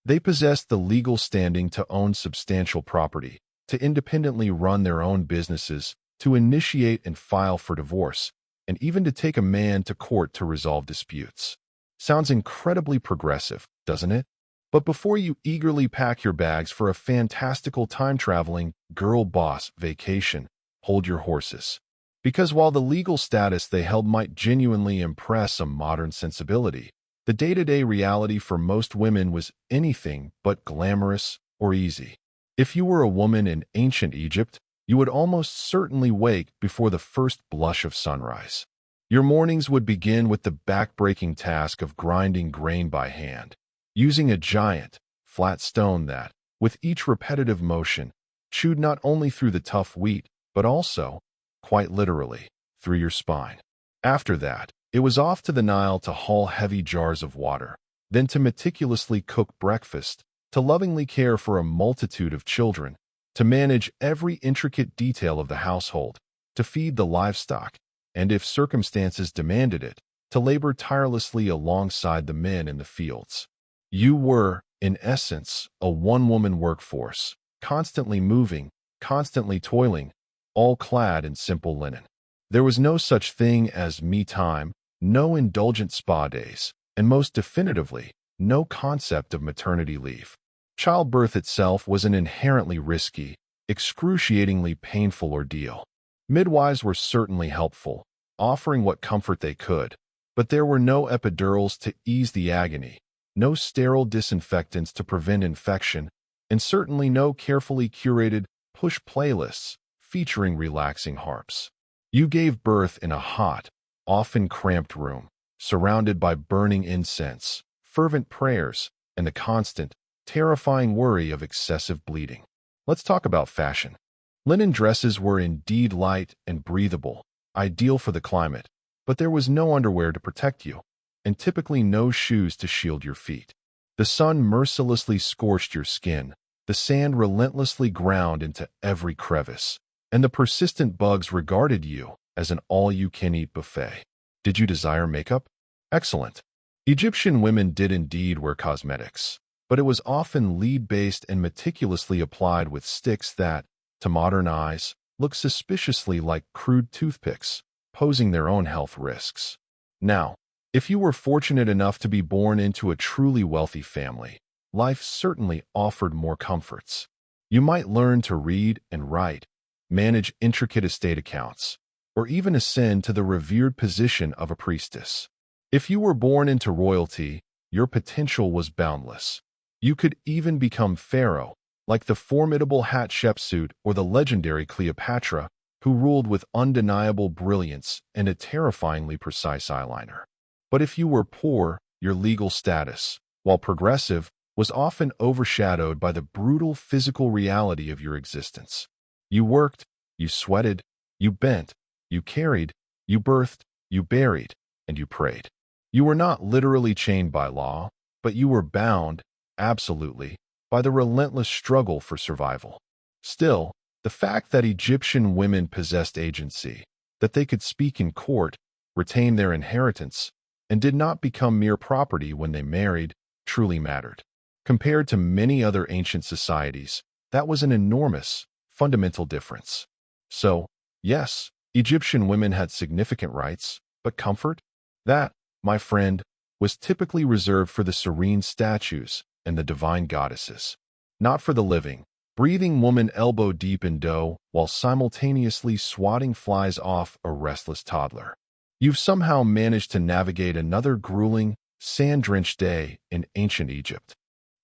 A: They possessed the legal standing to own substantial property, to independently run their own businesses, to initiate and file for divorce, and even to take a man to court to resolve disputes. Sounds incredibly progressive, doesn't it? But before you eagerly pack your bags for a fantastical time-traveling, girl boss vacation, hold your horses. Because while the legal status they held might genuinely impress a modern sensibility, the day-to-day reality for most women was anything but glamorous or easy. If you were a woman in ancient Egypt, you would almost certainly wake before the first blush of sunrise. Your mornings would begin with the back-breaking task of grinding grain by hand, using a giant, flat stone that, with each repetitive motion, chewed not only through the tough wheat, but also, quite literally, through your spine. After that, it was off to the Nile to haul heavy jars of water, then to meticulously cook breakfast, to lovingly care for a multitude of children, to manage every intricate detail of the household, to feed the livestock, and if circumstances demanded it, to labor tirelessly alongside the men in the fields. You were, in essence, a one-woman workforce, constantly moving, constantly toiling, all clad in simple linen. There was no such thing as me time, no indulgent spa days, and most definitively, no concept of maternity leave. Childbirth itself was an inherently risky, excruciatingly painful ordeal. Midwives were certainly helpful, offering what comfort they could, but there were no epidurals to ease the agony, no sterile disinfectants to prevent infection, and certainly no carefully curated push playlists featuring relaxing harps. You gave birth in a hot, often cramped room, surrounded by burning incense, fervent prayers, and the constant, terrifying worry of excessive bleeding. Let's talk about fashion. Linen dresses were indeed light and breathable, ideal for the climate, but there was no underwear to protect you, and typically no shoes to shield your feet. The sun mercilessly scorched your skin, the sand relentlessly ground into every crevice, and the persistent bugs regarded you as an all-you-can-eat buffet. Did you desire makeup? Excellent. Egyptian women did indeed wear cosmetics, but it was often lead-based and meticulously applied with sticks that, to modern eyes, look suspiciously like crude toothpicks, posing their own health risks. Now, if you were fortunate enough to be born into a truly wealthy family, life certainly offered more comforts. You might learn to read and write, manage intricate estate accounts, or even ascend to the revered position of a priestess. If you were born into royalty, your potential was boundless. You could even become pharaoh, like the formidable Hatshepsut or the legendary Cleopatra, who ruled with undeniable brilliance and a terrifyingly precise eyeliner. But if you were poor, your legal status, while progressive, was often overshadowed by the brutal physical reality of your existence. You worked, you sweated, you bent, you carried, you birthed, you buried, and you prayed. You were not literally chained by law, but you were bound, absolutely, by the relentless struggle for survival. Still, the fact that Egyptian women possessed agency, that they could speak in court, retain their inheritance, and did not become mere property when they married, truly mattered. Compared to many other ancient societies, that was an enormous, fundamental difference. So, yes, Egyptian women had significant rights, but comfort? That, my friend, was typically reserved for the serene statues and the divine goddesses. Not for the living, breathing woman elbow-deep in dough while simultaneously swatting flies off a restless toddler. You've somehow managed to navigate another grueling, sand-drenched day in ancient Egypt.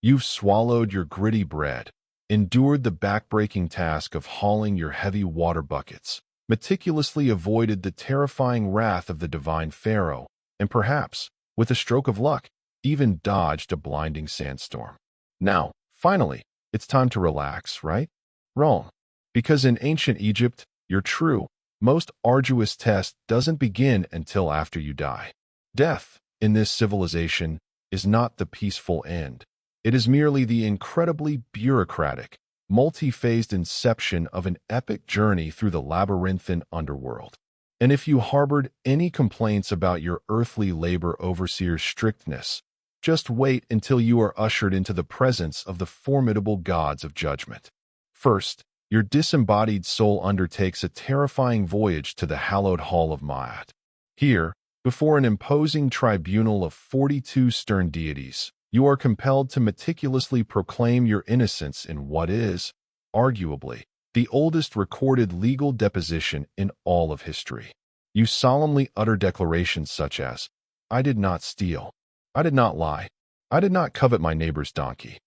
A: You've swallowed your gritty bread, endured the back-breaking task of hauling your heavy water buckets, meticulously avoided the terrifying wrath of the divine pharaoh, and perhaps, with a stroke of luck, even dodged a blinding sandstorm. Now, finally, it's time to relax, right? Wrong. Because in ancient Egypt, your true, most arduous test doesn't begin until after you die. Death, in this civilization, is not the peaceful end. It is merely the incredibly bureaucratic, multi-phased inception of an epic journey through the labyrinthine underworld. And if you harbored any complaints about your earthly labor overseer's strictness, just wait until you are ushered into the presence of the formidable gods of judgment. First, your disembodied soul undertakes a terrifying voyage to the hallowed hall of Maat. Here, before an imposing tribunal of 42 stern deities, you are compelled to meticulously proclaim your innocence in what is, arguably, the oldest recorded legal deposition in all of history. You solemnly utter declarations such as, "I did not steal. I did not lie. I did not covet my neighbor's donkey."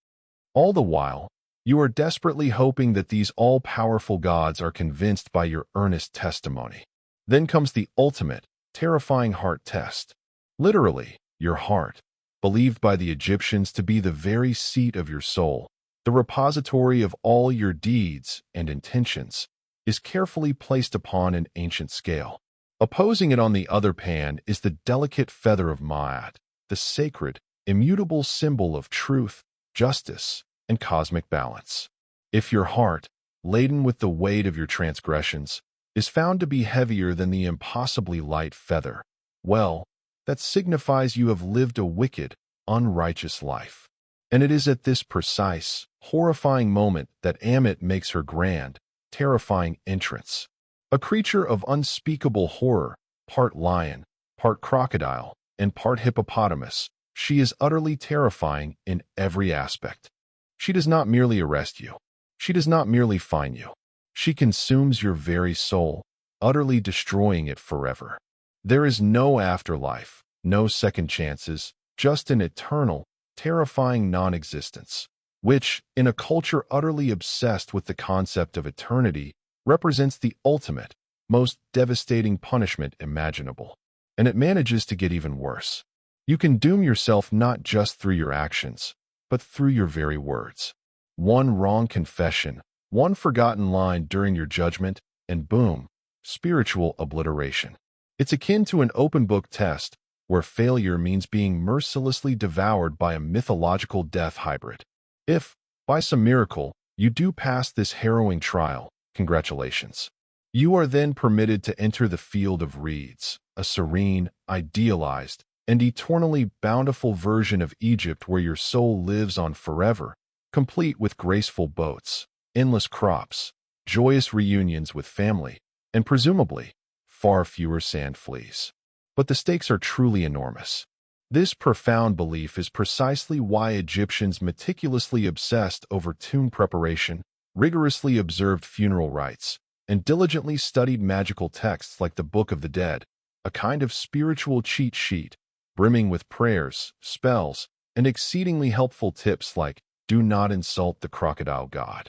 A: All the while, you are desperately hoping that these all-powerful gods are convinced by your earnest testimony. Then comes the ultimate, terrifying heart test. Literally, your heart, believed by the Egyptians to be the very seat of your soul, the repository of all your deeds and intentions, is carefully placed upon an ancient scale. Opposing it on the other pan is the delicate feather of Maat, the sacred, immutable symbol of truth, justice, and cosmic balance. If your heart, laden with the weight of your transgressions, is found to be heavier than the impossibly light feather, well, that signifies you have lived a wicked, unrighteous life. And it is at this precise, horrifying moment that Ammit makes her grand, terrifying entrance. A creature of unspeakable horror, part lion, part crocodile, and part hippopotamus, she is utterly terrifying in every aspect. She does not merely arrest you. She does not merely fine you. She consumes your very soul, utterly destroying it forever. There is no afterlife, no second chances, just an eternal, terrifying non-existence, which, in a culture utterly obsessed with the concept of eternity, represents the ultimate, most devastating punishment imaginable. And it manages to get even worse. You can doom yourself not just through your actions, but through your very words. One wrong confession, one forgotten line during your judgment, and boom, spiritual obliteration. It's akin to an open book test, where failure means being mercilessly devoured by a mythological death hybrid. If, by some miracle, you do pass this harrowing trial, congratulations. You are then permitted to enter the field of reeds, a serene, idealized, and eternally bountiful version of Egypt where your soul lives on forever, complete with graceful boats, endless crops, joyous reunions with family, and presumably, far fewer sand fleas. But the stakes are truly enormous. This profound belief is precisely why Egyptians meticulously obsessed over tomb preparation, rigorously observed funeral rites, and diligently studied magical texts like the Book of the Dead, a kind of spiritual cheat sheet, brimming with prayers, spells, and exceedingly helpful tips like, do not insult the crocodile god.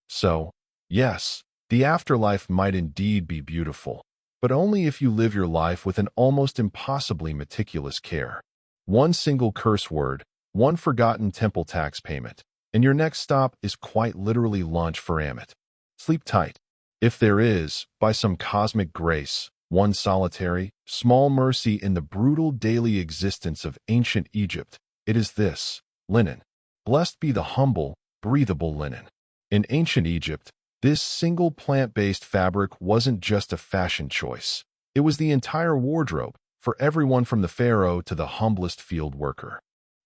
A: So, yes, the afterlife might indeed be beautiful, but only if you live your life with an almost impossibly meticulous care. One single curse word, one forgotten temple tax payment, and your next stop is quite literally lunch for Amit. Sleep tight. If there is, by some cosmic grace, one solitary, small mercy in the brutal daily existence of ancient Egypt, it is this: linen. Blessed be the humble, breathable linen. In ancient Egypt, this single plant-based fabric wasn't just a fashion choice. It was the entire wardrobe, for everyone from the pharaoh to the humblest field worker.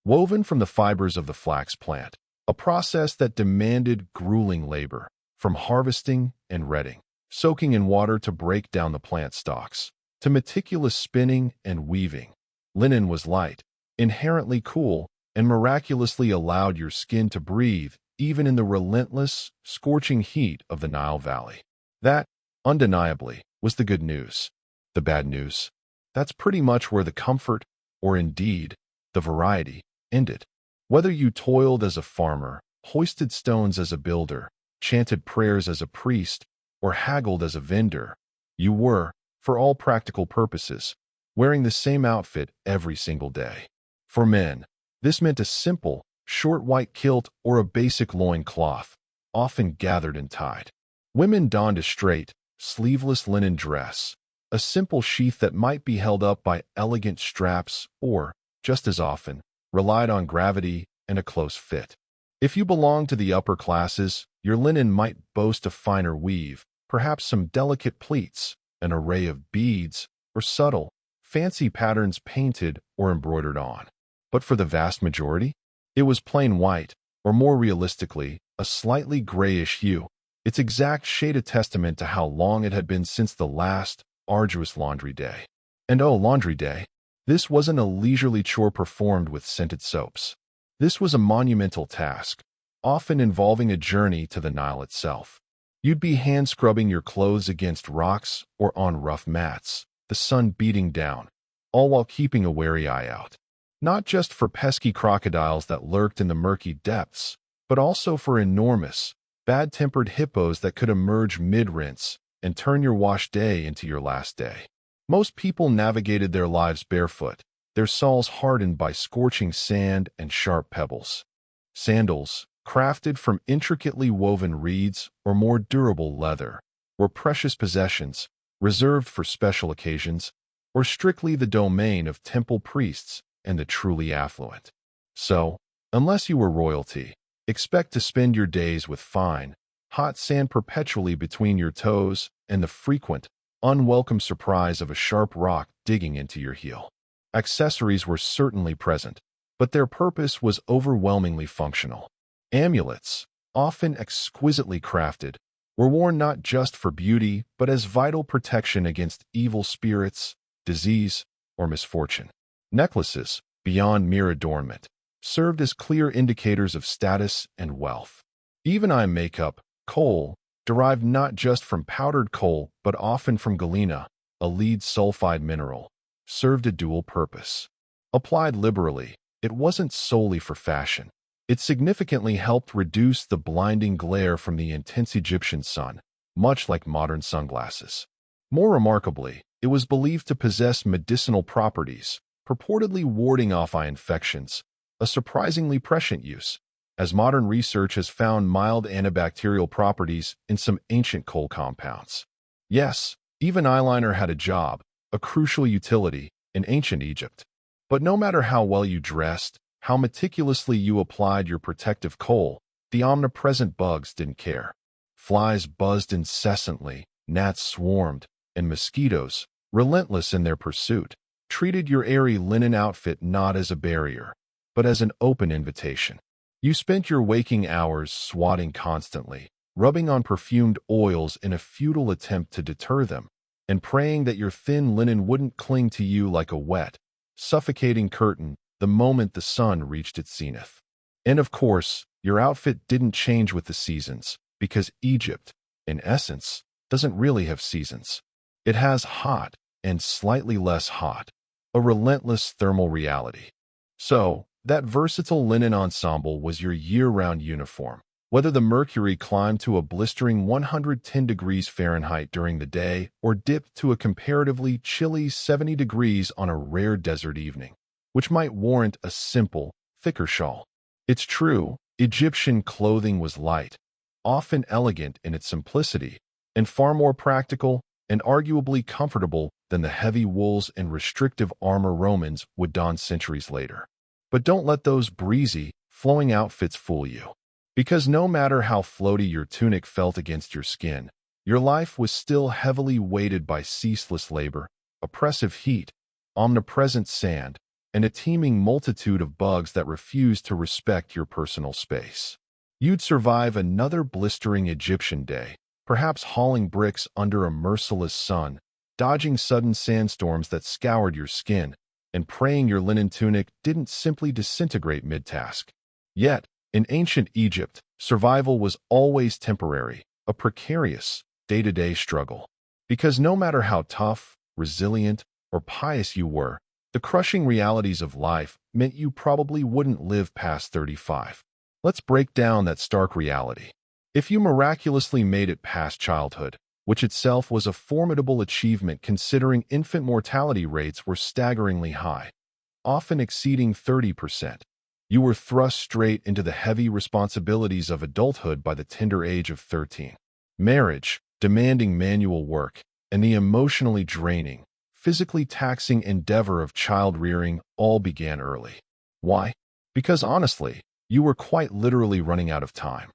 A: Woven from the fibers of the flax plant, a process that demanded grueling labor, from harvesting and retting, soaking in water to break down the plant stalks, to meticulous spinning and weaving. Linen was light, inherently cool, and miraculously allowed your skin to breathe even in the relentless, scorching heat of the Nile Valley. That, undeniably, was the good news. The bad news? That's pretty much where the comfort, or indeed, the variety, ended. Whether you toiled as a farmer, hoisted stones as a builder, chanted prayers as a priest, or haggled as a vendor, you were, for all practical purposes, wearing the same outfit every single day. For men, this meant a simple, short white kilt or a basic loin cloth, often gathered and tied. Women donned a straight, sleeveless linen dress, a simple sheath that might be held up by elegant straps or, just as often, relied on gravity and a close fit. If you belonged to the upper classes, your linen might boast a finer weave, perhaps some delicate pleats, an array of beads, or subtle, fancy patterns painted or embroidered on. But for the vast majority, it was plain white, or more realistically, a slightly grayish hue, its exact shade a testament to how long it had been since the last, arduous laundry day. And oh, laundry day. This wasn't a leisurely chore performed with scented soaps. This was a monumental task, often involving a journey to the Nile itself. You'd be hand-scrubbing your clothes against rocks or on rough mats, the sun beating down, all while keeping a wary eye out. Not just for pesky crocodiles that lurked in the murky depths, but also for enormous, bad-tempered hippos that could emerge mid-rinse and turn your wash day into your last day. Most people navigated their lives barefoot, their soles hardened by scorching sand and sharp pebbles. Sandals, crafted from intricately woven reeds or more durable leather, were precious possessions, reserved for special occasions, or strictly the domain of temple priests and the truly affluent. So, unless you were royalty, expect to spend your days with fine, hot sand perpetually between your toes and the frequent, unwelcome surprise of a sharp rock digging into your heel. Accessories were certainly present, but their purpose was overwhelmingly functional. Amulets, often exquisitely crafted, were worn not just for beauty, but as vital protection against evil spirits, disease, or misfortune. Necklaces, beyond mere adornment, served as clear indicators of status and wealth. Even eye makeup, kohl, derived not just from powdered coal but often from galena, a lead sulfide mineral, served a dual purpose. Applied liberally, it wasn't solely for fashion. It significantly helped reduce the blinding glare from the intense Egyptian sun, much like modern sunglasses. More remarkably, it was believed to possess medicinal properties, purportedly warding off eye infections, a surprisingly prescient use, as modern research has found mild antibacterial properties in some ancient coal compounds. Yes, even eyeliner had a job, a crucial utility, in ancient Egypt. But no matter how well you dressed, how meticulously you applied your protective kohl, the omnipresent bugs didn't care. Flies buzzed incessantly, gnats swarmed, and mosquitoes, relentless in their pursuit, treated your airy linen outfit not as a barrier, but as an open invitation. You spent your waking hours swatting constantly, rubbing on perfumed oils in a futile attempt to deter them, and praying that your thin linen wouldn't cling to you like a wet, suffocating curtain the moment the sun reached its zenith. And of course, your outfit didn't change with the seasons, because Egypt, in essence, doesn't really have seasons. It has hot and slightly less hot, a relentless thermal reality. So, that versatile linen ensemble was your year-round uniform. Whether the mercury climbed to a blistering 110 degrees Fahrenheit during the day or dipped to a comparatively chilly 70 degrees on a rare desert evening, which might warrant a simple, thicker shawl. It's true, Egyptian clothing was light, often elegant in its simplicity, and far more practical and arguably comfortable than the heavy wools and restrictive armor Romans would don centuries later. But don't let those breezy, flowing outfits fool you. Because no matter how floaty your tunic felt against your skin, your life was still heavily weighted by ceaseless labor, oppressive heat, omnipresent sand, and a teeming multitude of bugs that refused to respect your personal space. You'd survive another blistering Egyptian day, perhaps hauling bricks under a merciless sun, dodging sudden sandstorms that scoured your skin, and praying your linen tunic didn't simply disintegrate mid-task. Yet, in ancient Egypt, survival was always temporary, a precarious, day-to-day struggle. Because no matter how tough, resilient, or pious you were, the crushing realities of life meant you probably wouldn't live past 35. Let's break down that stark reality. If you miraculously made it past childhood, which itself was a formidable achievement considering infant mortality rates were staggeringly high, often exceeding 30%, you were thrust straight into the heavy responsibilities of adulthood by the tender age of 13. Marriage, demanding manual work, and the emotionally draining, physically taxing endeavor of child-rearing all began early. Why? Because honestly, you were quite literally running out of time.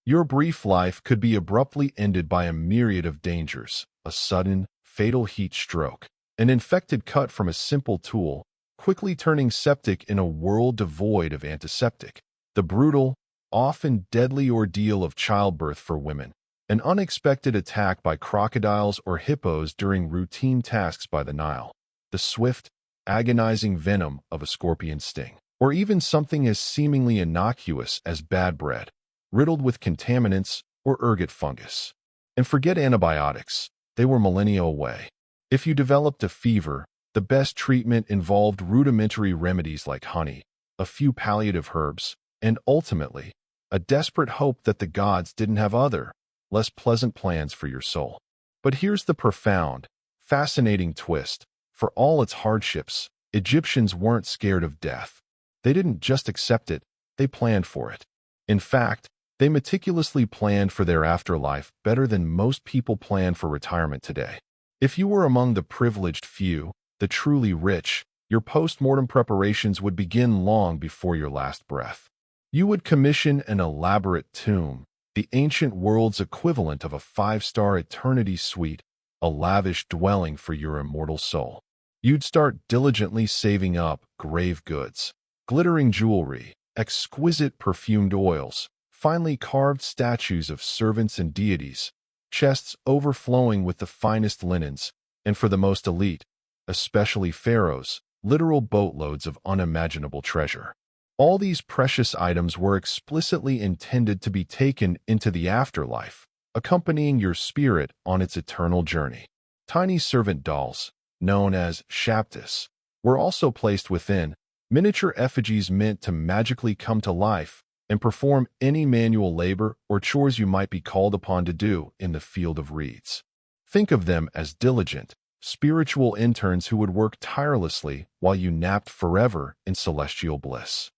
A: Your brief life could be abruptly ended by a myriad of dangers, a sudden, fatal heat stroke, an infected cut from a simple tool, quickly turning septic in a world devoid of antiseptic, the brutal, often deadly ordeal of childbirth for women, an unexpected attack by crocodiles or hippos during routine tasks by the Nile, the swift, agonizing venom of a scorpion sting, or even something as seemingly innocuous as bad bread, riddled with contaminants or ergot fungus. And forget antibiotics, they were millennia away. If you developed a fever, the best treatment involved rudimentary remedies like honey, a few palliative herbs, and ultimately, a desperate hope that the gods didn't have other, less pleasant plans for your soul. But here's the profound, fascinating twist. For all its hardships, Egyptians weren't scared of death. They didn't just accept it, they planned for it. In fact, they meticulously planned for their afterlife better than most people plan for retirement today. If you were among the privileged few, the truly rich, your post-mortem preparations would begin long before your last breath. You would commission an elaborate tomb, the ancient world's equivalent of a five-star eternity suite, a lavish dwelling for your immortal soul. You'd start diligently saving up grave goods, glittering jewelry, exquisite perfumed oils, finely carved statues of servants and deities, chests overflowing with the finest linens, and for the most elite, especially pharaohs, literal boatloads of unimaginable treasure. All these precious items were explicitly intended to be taken into the afterlife, accompanying your spirit on its eternal journey. Tiny servant dolls, known as shaptis, were also placed within, miniature effigies meant to magically come to life and perform any manual labor or chores you might be called upon to do in the field of reeds. Think of them as diligent, spiritual interns who would work tirelessly while you napped forever in celestial bliss.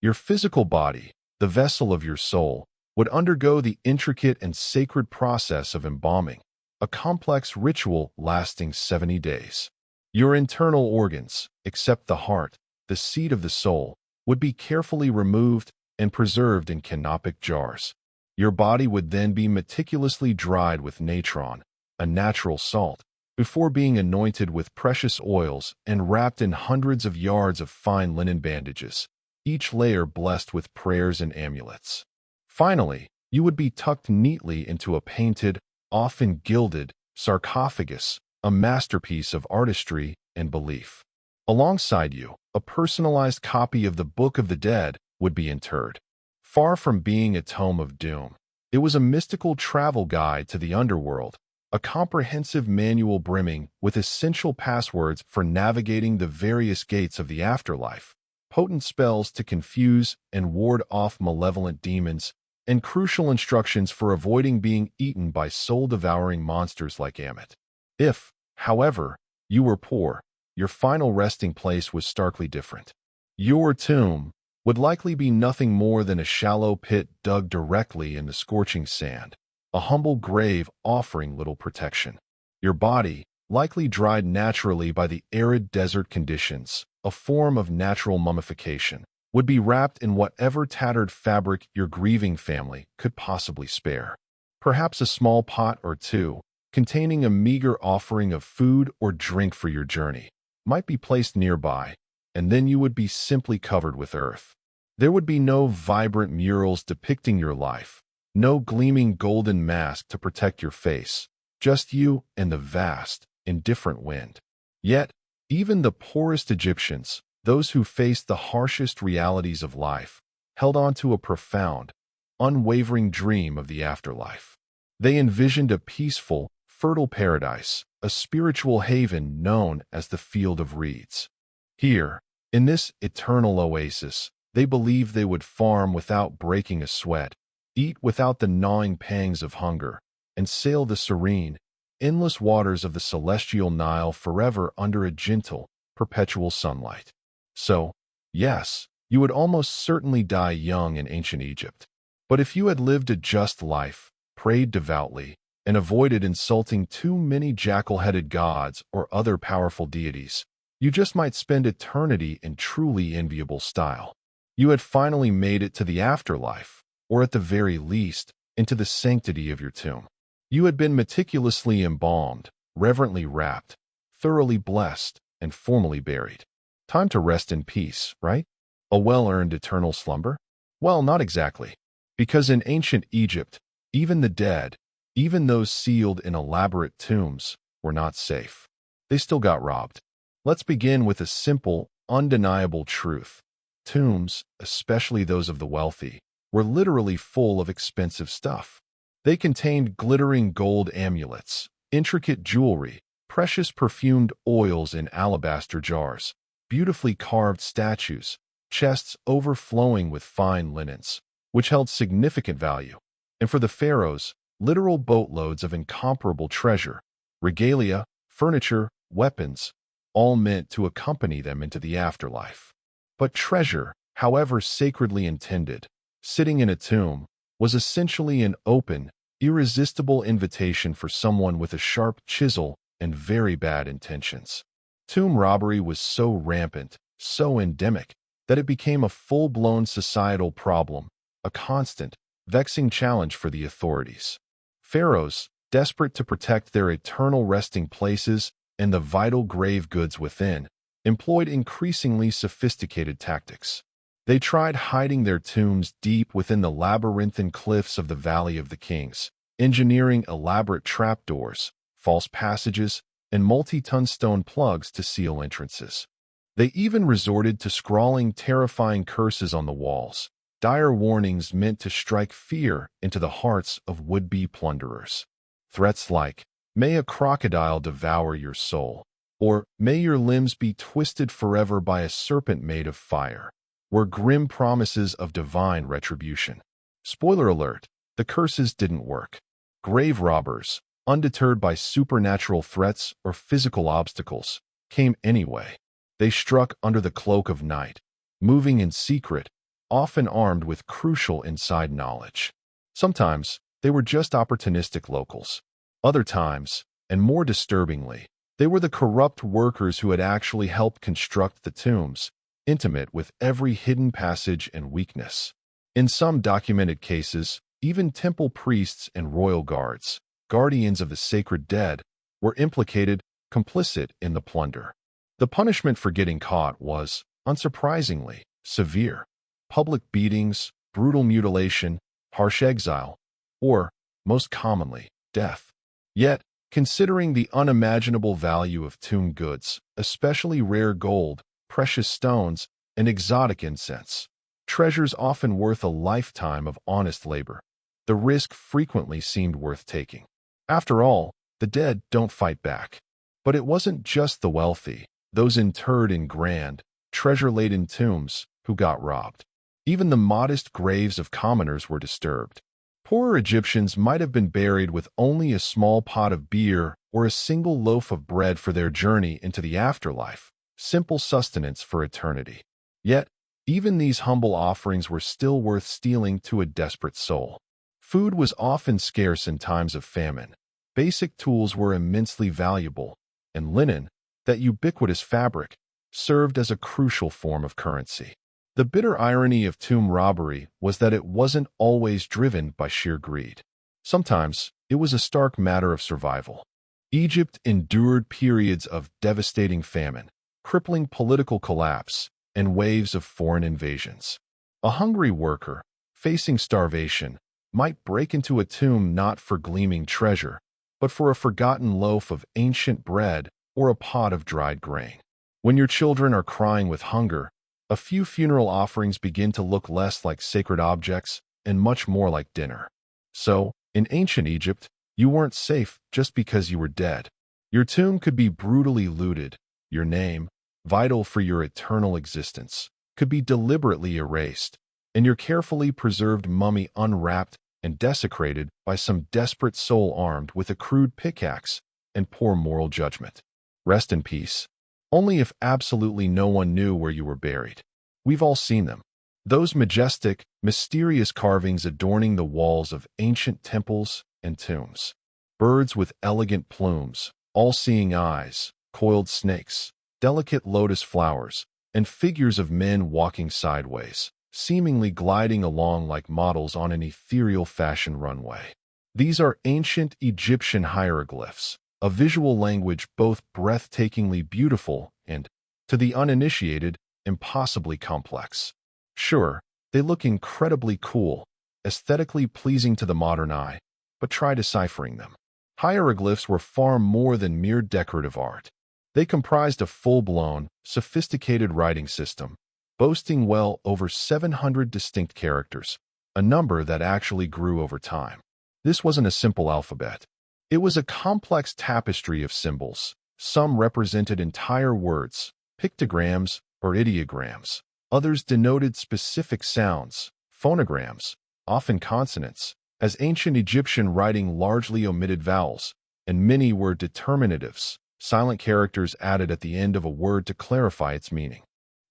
A: Your physical body, the vessel of your soul, would undergo the intricate and sacred process of embalming, a complex ritual lasting 70 days. Your internal organs, except the heart, the seat of the soul, would be carefully removed and preserved in canopic jars. Your body would then be meticulously dried with natron, a natural salt, before being anointed with precious oils and wrapped in hundreds of yards of fine linen bandages, each layer blessed with prayers and amulets. Finally, you would be tucked neatly into a painted, often gilded, sarcophagus, a masterpiece of artistry and belief. Alongside you, a personalized copy of the Book of the Dead would be interred. Far from being a tome of doom, it was a mystical travel guide to the underworld, a comprehensive manual brimming with essential passwords for navigating the various gates of the afterlife, potent spells to confuse and ward off malevolent demons, and crucial instructions for avoiding being eaten by soul-devouring monsters like Amit. If, however, you were poor, your final resting place was starkly different. Your tomb would likely be nothing more than a shallow pit dug directly in the scorching sand, a humble grave offering little protection. Your body, likely dried naturally by the arid desert conditions, a form of natural mummification, would be wrapped in whatever tattered fabric your grieving family could possibly spare. Perhaps a small pot or two, containing a meager offering of food or drink for your journey, might be placed nearby, and then you would be simply covered with earth. There would be no vibrant murals depicting your life, no gleaming golden mask to protect your face, just you and the vast, indifferent wind. Yet, even the poorest Egyptians, those who faced the harshest realities of life, held on to a profound, unwavering dream of the afterlife. They envisioned a peaceful, fertile paradise, a spiritual haven known as the Field of Reeds. Here, in this eternal oasis, they believed they would farm without breaking a sweat, eat without the gnawing pangs of hunger, and sail the serene, endless waters of the celestial Nile forever under a gentle, perpetual sunlight. So, yes, you would almost certainly die young in ancient Egypt. But if you had lived a just life, prayed devoutly, and avoided insulting too many jackal-headed gods or other powerful deities, you just might spend eternity in truly enviable style. You had finally made it to the afterlife, or at the very least, into the sanctity of your tomb. You had been meticulously embalmed, reverently wrapped, thoroughly blessed, and formally buried. Time to rest in peace, right? A well-earned eternal slumber? Well, not exactly. Because in ancient Egypt, even the dead, even those sealed in elaborate tombs, were not safe. They still got robbed. Let's begin with a simple, undeniable truth. Tombs, especially those of the wealthy, were literally full of expensive stuff. They contained glittering gold amulets, intricate jewelry, precious perfumed oils in alabaster jars, beautifully carved statues, chests overflowing with fine linens, which held significant value, and for the pharaohs, literal boatloads of incomparable treasure, regalia, furniture, weapons, all meant to accompany them into the afterlife. But treasure, however sacredly intended, sitting in a tomb, was essentially an open, irresistible invitation for someone with a sharp chisel and very bad intentions. Tomb robbery was so rampant, so endemic, that it became a full-blown societal problem, a constant, vexing challenge for the authorities. Pharaohs, desperate to protect their eternal resting places and the vital grave goods within, employed increasingly sophisticated tactics. They tried hiding their tombs deep within the labyrinthine cliffs of the Valley of the Kings, engineering elaborate trapdoors, false passages, and multi-ton stone plugs to seal entrances. They even resorted to scrawling terrifying curses on the walls, dire warnings meant to strike fear into the hearts of would-be plunderers. Threats like, "May a crocodile devour your soul," or "May your limbs be twisted forever by a serpent made of fire," were grim promises of divine retribution. Spoiler alert, the curses didn't work. Grave robbers, undeterred by supernatural threats or physical obstacles, came anyway. They struck under the cloak of night, moving in secret, often armed with crucial inside knowledge. Sometimes, they were just opportunistic locals. Other times, and more disturbingly, they were the corrupt workers who had actually helped construct the tombs, intimate with every hidden passage and weakness. In some documented cases, even temple priests and royal guards, guardians of the sacred dead, were implicated, complicit in the plunder. The punishment for getting caught was, unsurprisingly, severe. Public beatings, brutal mutilation, harsh exile, or, most commonly, death. Yet, considering the unimaginable value of tomb goods, especially rare gold, precious stones, and exotic incense, treasures often worth a lifetime of honest labor, the risk frequently seemed worth taking. After all, the dead don't fight back. But it wasn't just the wealthy, those interred in grand, treasure-laden tombs, who got robbed. Even the modest graves of commoners were disturbed. Poorer Egyptians might have been buried with only a small pot of beer or a single loaf of bread for their journey into the afterlife, simple sustenance for eternity. Yet, even these humble offerings were still worth stealing to a desperate soul. Food was often scarce in times of famine. Basic tools were immensely valuable, and linen, that ubiquitous fabric, served as a crucial form of currency. The bitter irony of tomb robbery was that it wasn't always driven by sheer greed. Sometimes, it was a stark matter of survival. Egypt endured periods of devastating famine, crippling political collapse, and waves of foreign invasions. A hungry worker, facing starvation, might break into a tomb not for gleaming treasure, but for a forgotten loaf of ancient bread or a pot of dried grain. When your children are crying with hunger, a few funeral offerings begin to look less like sacred objects and much more like dinner. So, in ancient Egypt, you weren't safe just because you were dead. Your tomb could be brutally looted, your name, vital for your eternal existence, could be deliberately erased, and your carefully preserved mummy unwrapped and desecrated by some desperate soul armed with a crude pickaxe and poor moral judgment. Rest in peace. Only if absolutely no one knew where you were buried. We've all seen them. Those majestic, mysterious carvings adorning the walls of ancient temples and tombs. Birds with elegant plumes, all-seeing eyes, coiled snakes, delicate lotus flowers, and figures of men walking sideways, seemingly gliding along like models on an ethereal fashion runway. These are ancient Egyptian hieroglyphs, a visual language both breathtakingly beautiful and, to the uninitiated, impossibly complex. Sure, they look incredibly cool, aesthetically pleasing to the modern eye, but try deciphering them. Hieroglyphs were far more than mere decorative art. They comprised a full-blown, sophisticated writing system, boasting well over 700 distinct characters, a number that actually grew over time. This wasn't a simple alphabet. It was a complex tapestry of symbols. Some represented entire words, pictograms or ideograms. Others denoted specific sounds, phonograms, often consonants, as ancient Egyptian writing largely omitted vowels, and many were determinatives, silent characters added at the end of a word to clarify its meaning.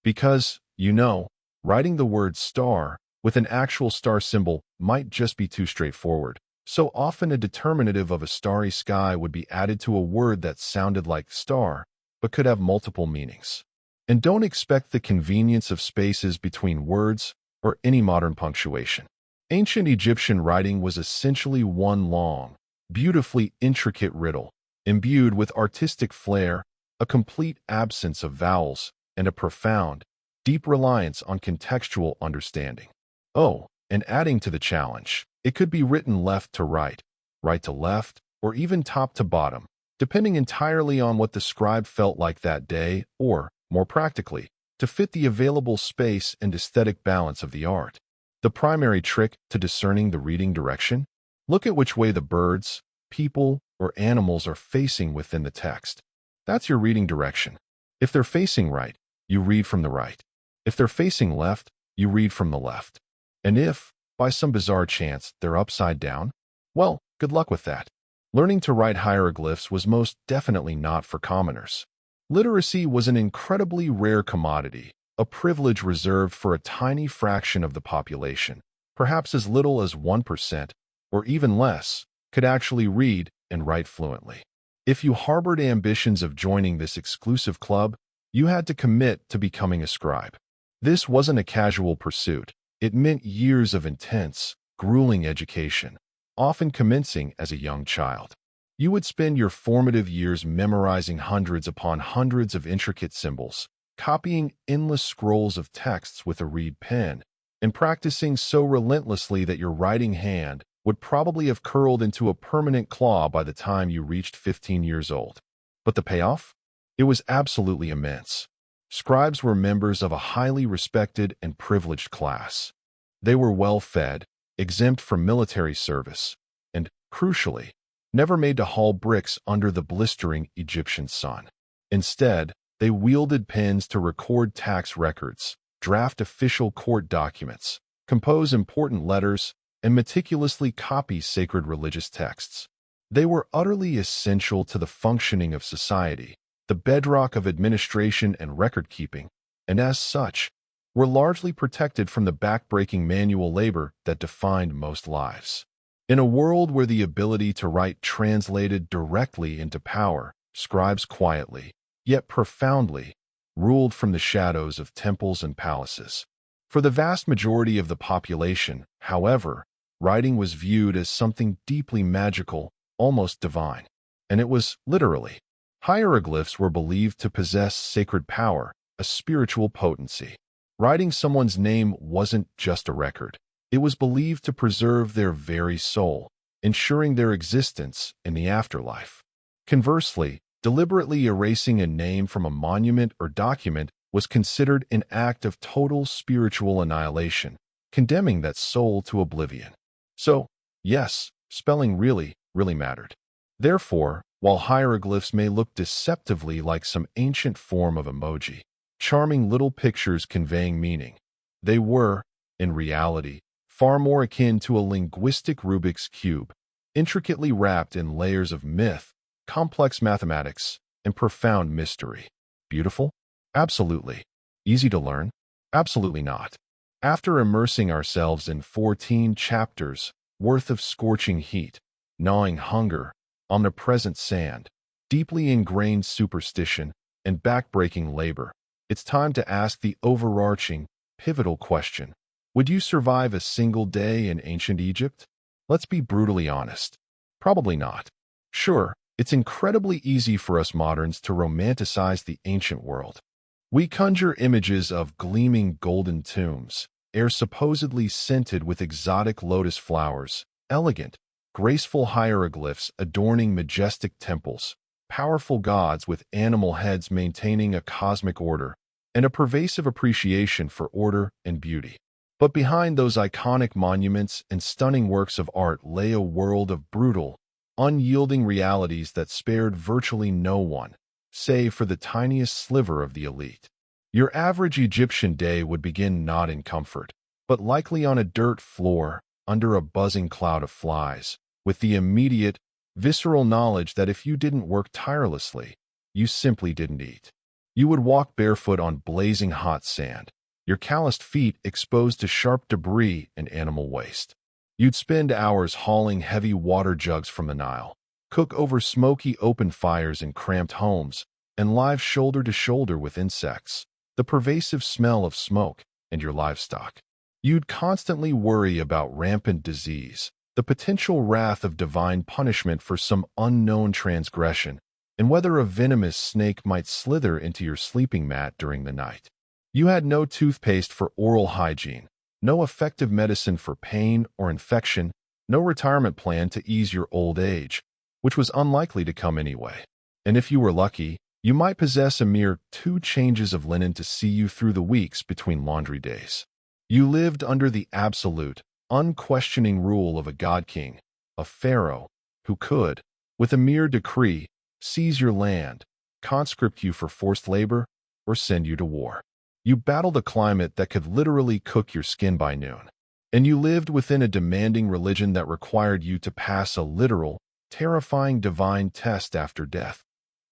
A: Because, writing the word star with an actual star symbol might just be too straightforward. So often a determinative of a starry sky would be added to a word that sounded like star, but could have multiple meanings. And don't expect the convenience of spaces between words or any modern punctuation. Ancient Egyptian writing was essentially one long, beautifully intricate riddle, imbued with artistic flair, a complete absence of vowels, and a profound, deep reliance on contextual understanding. Oh, and adding to the challenge, it could be written left to right, right to left, or even top to bottom, depending entirely on what the scribe felt like that day or, more practically, to fit the available space and aesthetic balance of the art. The primary trick to discerning the reading direction? Look at which way the birds, people, or animals are facing within the text. That's your reading direction. If they're facing right, you read from the right. If they're facing left, you read from the left. And if, by some bizarre chance, they're upside down, well, good luck with that. Learning to write hieroglyphs was most definitely not for commoners. Literacy was an incredibly rare commodity, a privilege reserved for a tiny fraction of the population. Perhaps as little as 1%, or even less, could actually read and write fluently. If you harbored ambitions of joining this exclusive club, you had to commit to becoming a scribe. This wasn't a casual pursuit. It meant years of intense, grueling education, often commencing as a young child. You would spend your formative years memorizing hundreds upon hundreds of intricate symbols, copying endless scrolls of texts with a reed pen, and practicing so relentlessly that your writing hand would probably have curled into a permanent claw by the time you reached 15 years old. But the payoff? It was absolutely immense. Scribes were members of a highly respected and privileged class. They were well-fed, exempt from military service, and, crucially, never made to haul bricks under the blistering Egyptian sun. Instead, they wielded pens to record tax records, draft official court documents, compose important letters, and meticulously copy sacred religious texts. They were utterly essential to the functioning of society, the bedrock of administration and record-keeping, and as such, were largely protected from the back-breaking manual labor that defined most lives. In a world where the ability to write translated directly into power, scribes quietly, yet profoundly, ruled from the shadows of temples and palaces. For the vast majority of the population, however, writing was viewed as something deeply magical, almost divine. And it was, literally. Hieroglyphs were believed to possess sacred power, a spiritual potency. Writing someone's name wasn't just a record. It was believed to preserve their very soul, ensuring their existence in the afterlife. Conversely, deliberately erasing a name from a monument or document was considered an act of total spiritual annihilation, condemning that soul to oblivion. So, yes, spelling really mattered. Therefore, while hieroglyphs may look deceptively like some ancient form of emoji, charming little pictures conveying meaning, they were, in reality, far more akin to a linguistic Rubik's Cube, intricately wrapped in layers of myth, complex mathematics, and profound mystery. Beautiful? Absolutely. Easy to learn? Absolutely not. After immersing ourselves in 14 chapters worth of scorching heat, gnawing hunger, omnipresent sand, deeply ingrained superstition, and backbreaking labor, it's time to ask the overarching, pivotal question. Would you survive a single day in ancient Egypt? Let's be brutally honest. Probably not. Sure, it's incredibly easy for us moderns to romanticize the ancient world. We conjure images of gleaming golden tombs, air supposedly scented with exotic lotus flowers, elegant, graceful hieroglyphs adorning majestic temples, powerful gods with animal heads maintaining a cosmic order, and a pervasive appreciation for order and beauty. But behind those iconic monuments and stunning works of art lay a world of brutal, unyielding realities that spared virtually no one, save for the tiniest sliver of the elite. Your average Egyptian day would begin not in comfort, but likely on a dirt floor, under a buzzing cloud of flies, with the immediate, visceral knowledge that if you didn't work tirelessly, you simply didn't eat. You would walk barefoot on blazing hot sand, your calloused feet exposed to sharp debris and animal waste. You'd spend hours hauling heavy water jugs from the Nile, cook over smoky open fires in cramped homes, and live shoulder to shoulder with insects, the pervasive smell of smoke, and your livestock. You'd constantly worry about rampant disease, the potential wrath of divine punishment for some unknown transgression, and whether a venomous snake might slither into your sleeping mat during the night. You had no toothpaste for oral hygiene, no effective medicine for pain or infection, no retirement plan to ease your old age, which was unlikely to come anyway. And if you were lucky, you might possess a mere 2 changes of linen to see you through the weeks between laundry days. You lived under the absolute, unquestioning rule of a god-king, a pharaoh, who could, with a mere decree, seize your land, conscript you for forced labor, or send you to war. You battled a climate that could literally cook your skin by noon. And you lived within a demanding religion that required you to pass a literal, terrifying divine test after death,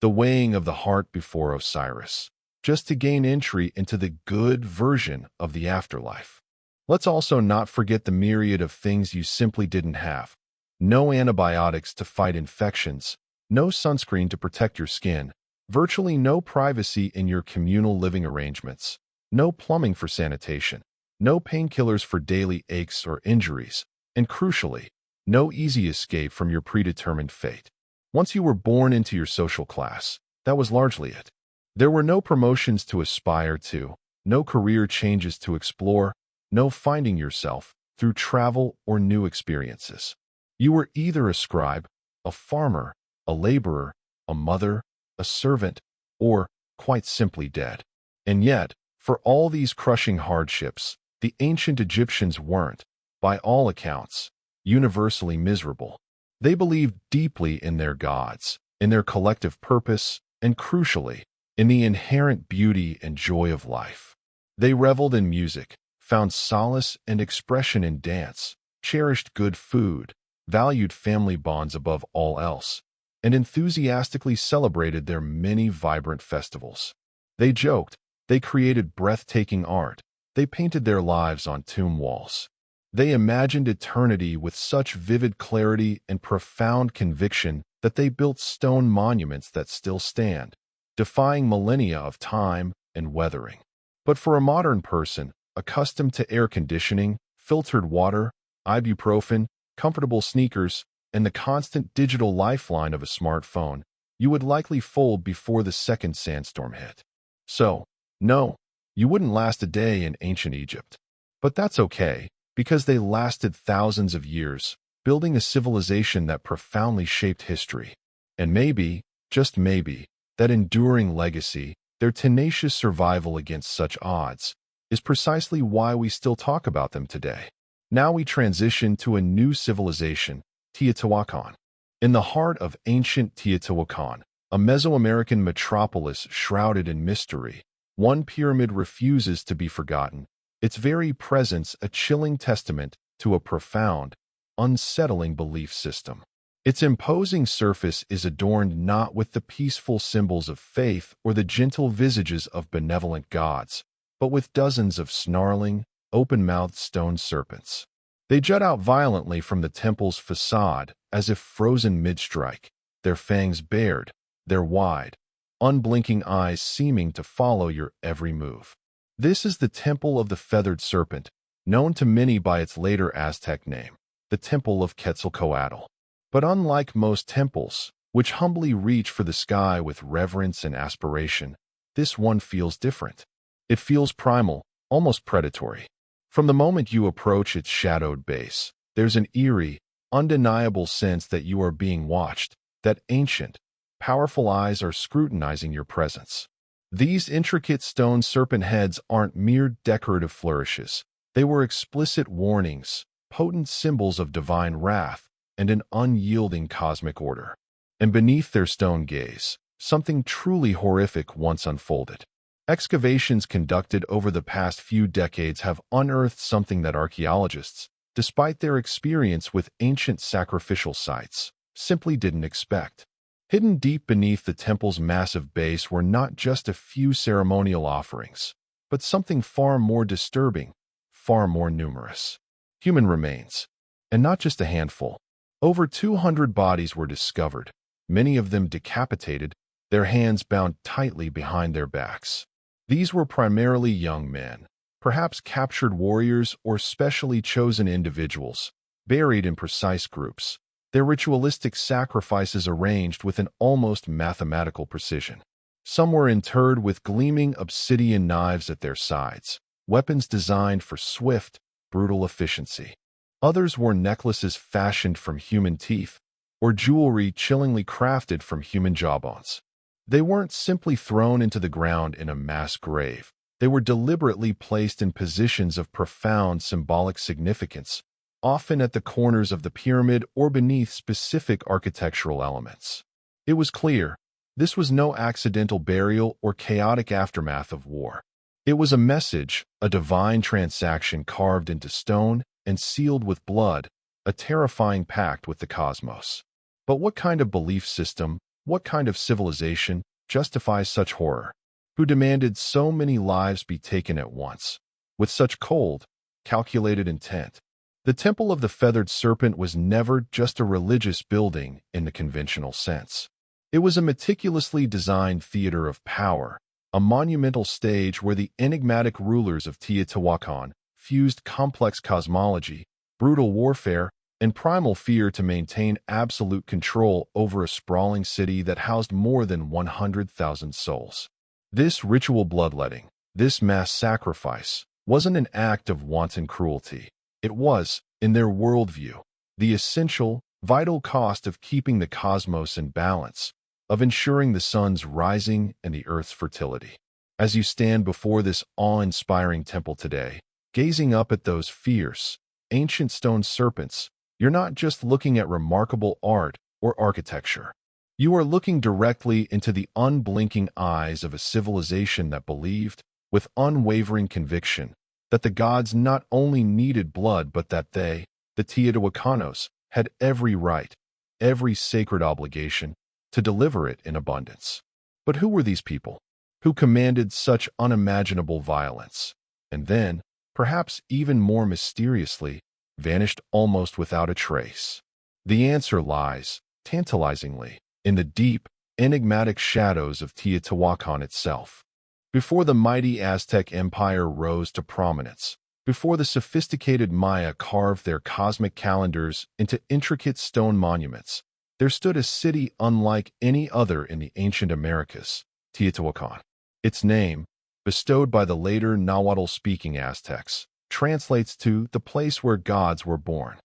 A: the weighing of the heart before Osiris, just to gain entry into the good version of the afterlife. Let's also not forget the myriad of things you simply didn't have. No antibiotics to fight infections, no sunscreen to protect your skin, virtually no privacy in your communal living arrangements, no plumbing for sanitation, no painkillers for daily aches or injuries, and crucially, no easy escape from your predetermined fate. Once you were born into your social class, that was largely it. There were no promotions to aspire to, no career changes to explore, no finding yourself through travel or new experiences. You were either a scribe, a farmer, a laborer, a mother, a servant, or, quite simply, dead. And yet, for all these crushing hardships, the ancient Egyptians weren't, by all accounts, universally miserable. They believed deeply in their gods, in their collective purpose, and crucially, in the inherent beauty and joy of life. They reveled in music, found solace and expression in dance, cherished good food, valued family bonds above all else, and enthusiastically celebrated their many vibrant festivals. They joked, they created breathtaking art, they painted their lives on tomb walls. They imagined eternity with such vivid clarity and profound conviction that they built stone monuments that still stand, defying millennia of time and weathering. But for a modern person, accustomed to air conditioning, filtered water, ibuprofen, comfortable sneakers, and the constant digital lifeline of a smartphone, you would likely fold before the second sandstorm hit. So, no, you wouldn't last a day in ancient Egypt. But that's okay, because they lasted thousands of years, building a civilization that profoundly shaped history. And maybe, just maybe, that enduring legacy, their tenacious survival against such odds, is precisely why we still talk about them today. Now we transition to a new civilization, Teotihuacan. In the heart of ancient Teotihuacan, a Mesoamerican metropolis shrouded in mystery, one pyramid refuses to be forgotten, its very presence a chilling testament to a profound, unsettling belief system. Its imposing surface is adorned not with the peaceful symbols of faith or the gentle visages of benevolent gods, but with dozens of snarling, open-mouthed stone serpents. They jut out violently from the temple's facade as if frozen mid-strike, their fangs bared, their wide, unblinking eyes seeming to follow your every move. This is the Temple of the Feathered Serpent, known to many by its later Aztec name, the Temple of Quetzalcoatl. But unlike most temples, which humbly reach for the sky with reverence and aspiration, this one feels different. It feels primal, almost predatory. From the moment you approach its shadowed base, there's an eerie, undeniable sense that you are being watched, that ancient, powerful eyes are scrutinizing your presence. These intricate stone serpent heads aren't mere decorative flourishes. They were explicit warnings, potent symbols of divine wrath, and an unyielding cosmic order. And beneath their stone gaze, something truly horrific once unfolded. Excavations conducted over the past few decades have unearthed something that archaeologists, despite their experience with ancient sacrificial sites, simply didn't expect. Hidden deep beneath the temple's massive base were not just a few ceremonial offerings, but something far more disturbing, far more numerous. Human remains. And not just a handful. Over 200 bodies were discovered, many of them decapitated, their hands bound tightly behind their backs. These were primarily young men, perhaps captured warriors or specially chosen individuals, buried in precise groups, their ritualistic sacrifices arranged with an almost mathematical precision. Some were interred with gleaming obsidian knives at their sides, weapons designed for swift, brutal efficiency. Others wore necklaces fashioned from human teeth, or jewelry chillingly crafted from human jawbones. They weren't simply thrown into the ground in a mass grave. They were deliberately placed in positions of profound symbolic significance, often at the corners of the pyramid or beneath specific architectural elements. It was clear this was no accidental burial or chaotic aftermath of war. It was a message, a divine transaction carved into stone and sealed with blood, a terrifying pact with the cosmos. But what kind of belief system, what kind of civilization justifies such horror? Who demanded so many lives be taken at once, with such cold, calculated intent? The Temple of the Feathered Serpent was never just a religious building in the conventional sense. It was a meticulously designed theater of power, a monumental stage where the enigmatic rulers of Teotihuacan fused complex cosmology, brutal warfare, and primal fear to maintain absolute control over a sprawling city that housed more than 100,000 souls. This ritual bloodletting, this mass sacrifice, wasn't an act of wanton cruelty. It was, in their worldview, the essential, vital cost of keeping the cosmos in balance, of ensuring the sun's rising and the earth's fertility. As you stand before this awe-inspiring temple today, gazing up at those fierce, ancient stone serpents, you're not just looking at remarkable art or architecture. You are looking directly into the unblinking eyes of a civilization that believed, with unwavering conviction, that the gods not only needed blood but that they, the Teotihuacanos, had every right, every sacred obligation, to deliver it in abundance. But who were these people, who commanded such unimaginable violence, and then, perhaps even more mysteriously, vanished almost without a trace? The answer lies, tantalizingly, in the deep, enigmatic shadows of Teotihuacan itself. Before the mighty Aztec Empire rose to prominence, before the sophisticated Maya carved their cosmic calendars into intricate stone monuments, there stood a city unlike any other in the ancient Americas, Teotihuacan. Its name, bestowed by the later Nahuatl-speaking Aztecs, translates to the place where gods were born.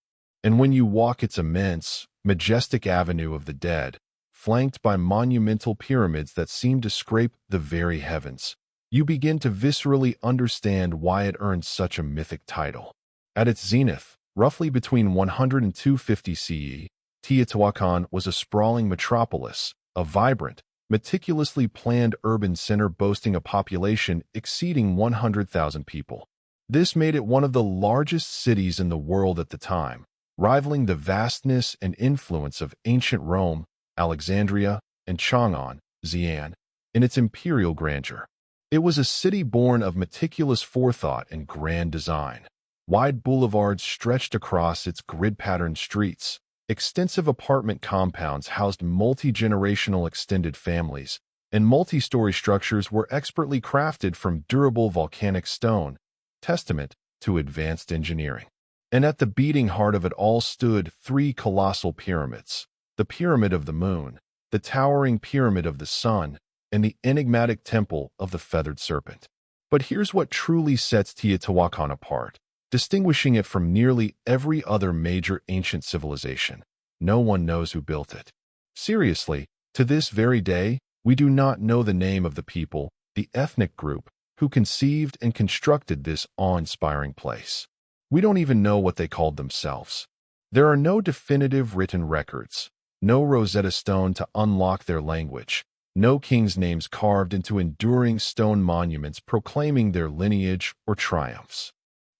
A: And when you walk its immense, majestic avenue of the dead, flanked by monumental pyramids that seem to scrape the very heavens, you begin to viscerally understand why it earned such a mythic title. At its zenith, roughly between 100 and 250 CE, Teotihuacan was a sprawling metropolis, a vibrant, meticulously planned urban center boasting a population exceeding 100,000 people. This made it one of the largest cities in the world at the time, rivaling the vastness and influence of ancient Rome, Alexandria, and Chang'an, Xi'an, in its imperial grandeur. It was a city born of meticulous forethought and grand design. Wide boulevards stretched across its grid-patterned streets. Extensive apartment compounds housed multi-generational extended families, and multi-story structures were expertly crafted from durable volcanic stone, testament to advanced engineering. And at the beating heart of it all stood three colossal pyramids: the Pyramid of the Moon, the towering Pyramid of the Sun, and the enigmatic Temple of the Feathered Serpent. But here's what truly sets Teotihuacan apart, distinguishing it from nearly every other major ancient civilization. No one knows who built it. Seriously, to this very day, we do not know the name of the people, the ethnic group, who conceived and constructed this awe-inspiring place. We don't even know what they called themselves. There are no definitive written records, no Rosetta Stone to unlock their language, no kings' names carved into enduring stone monuments proclaiming their lineage or triumphs.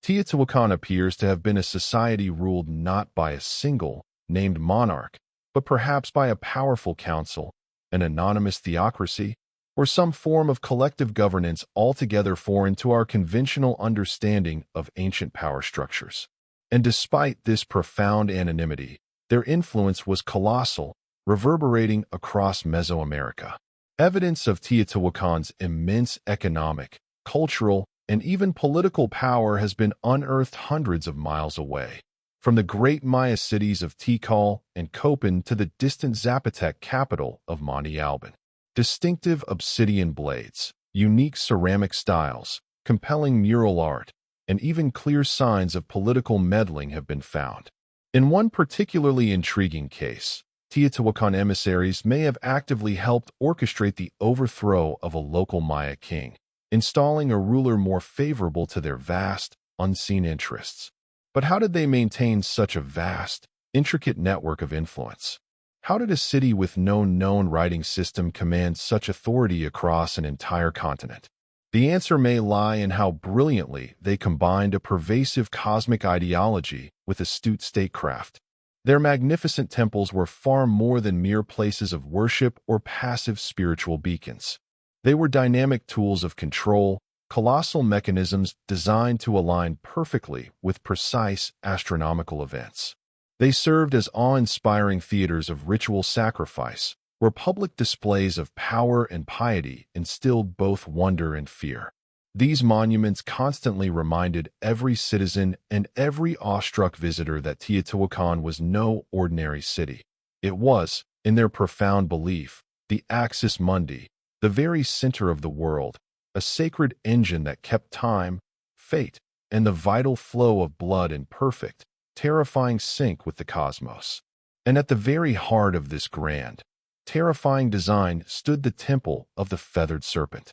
A: Teotihuacan appears to have been a society ruled not by a single, named monarch, but perhaps by a powerful council, an anonymous theocracy, or some form of collective governance altogether foreign to our conventional understanding of ancient power structures. And despite this profound anonymity, their influence was colossal, reverberating across Mesoamerica. Evidence of Teotihuacan's immense economic, cultural, and even political power has been unearthed hundreds of miles away. From the great Maya cities of Tikal and Copan to the distant Zapotec capital of Monte Alban. Distinctive obsidian blades, unique ceramic styles, compelling mural art, and even clear signs of political meddling have been found. In one particularly intriguing case, Teotihuacan emissaries may have actively helped orchestrate the overthrow of a local Maya king, installing a ruler more favorable to their vast, unseen interests. But how did they maintain such a vast, intricate network of influence? How did a city with no known writing system command such authority across an entire continent? The answer may lie in how brilliantly they combined a pervasive cosmic ideology with astute statecraft. Their magnificent temples were far more than mere places of worship or passive spiritual beacons. They were dynamic tools of control, colossal mechanisms designed to align perfectly with precise astronomical events. They served as awe-inspiring theaters of ritual sacrifice, where public displays of power and piety instilled both wonder and fear. These monuments constantly reminded every citizen and every awestruck visitor that Teotihuacan was no ordinary city. It was, in their profound belief, the axis mundi, the very center of the world, a sacred engine that kept time, fate, and the vital flow of blood in perfect, terrifying sync with the cosmos. And at the very heart of this grand, terrifying design stood the temple of the feathered serpent.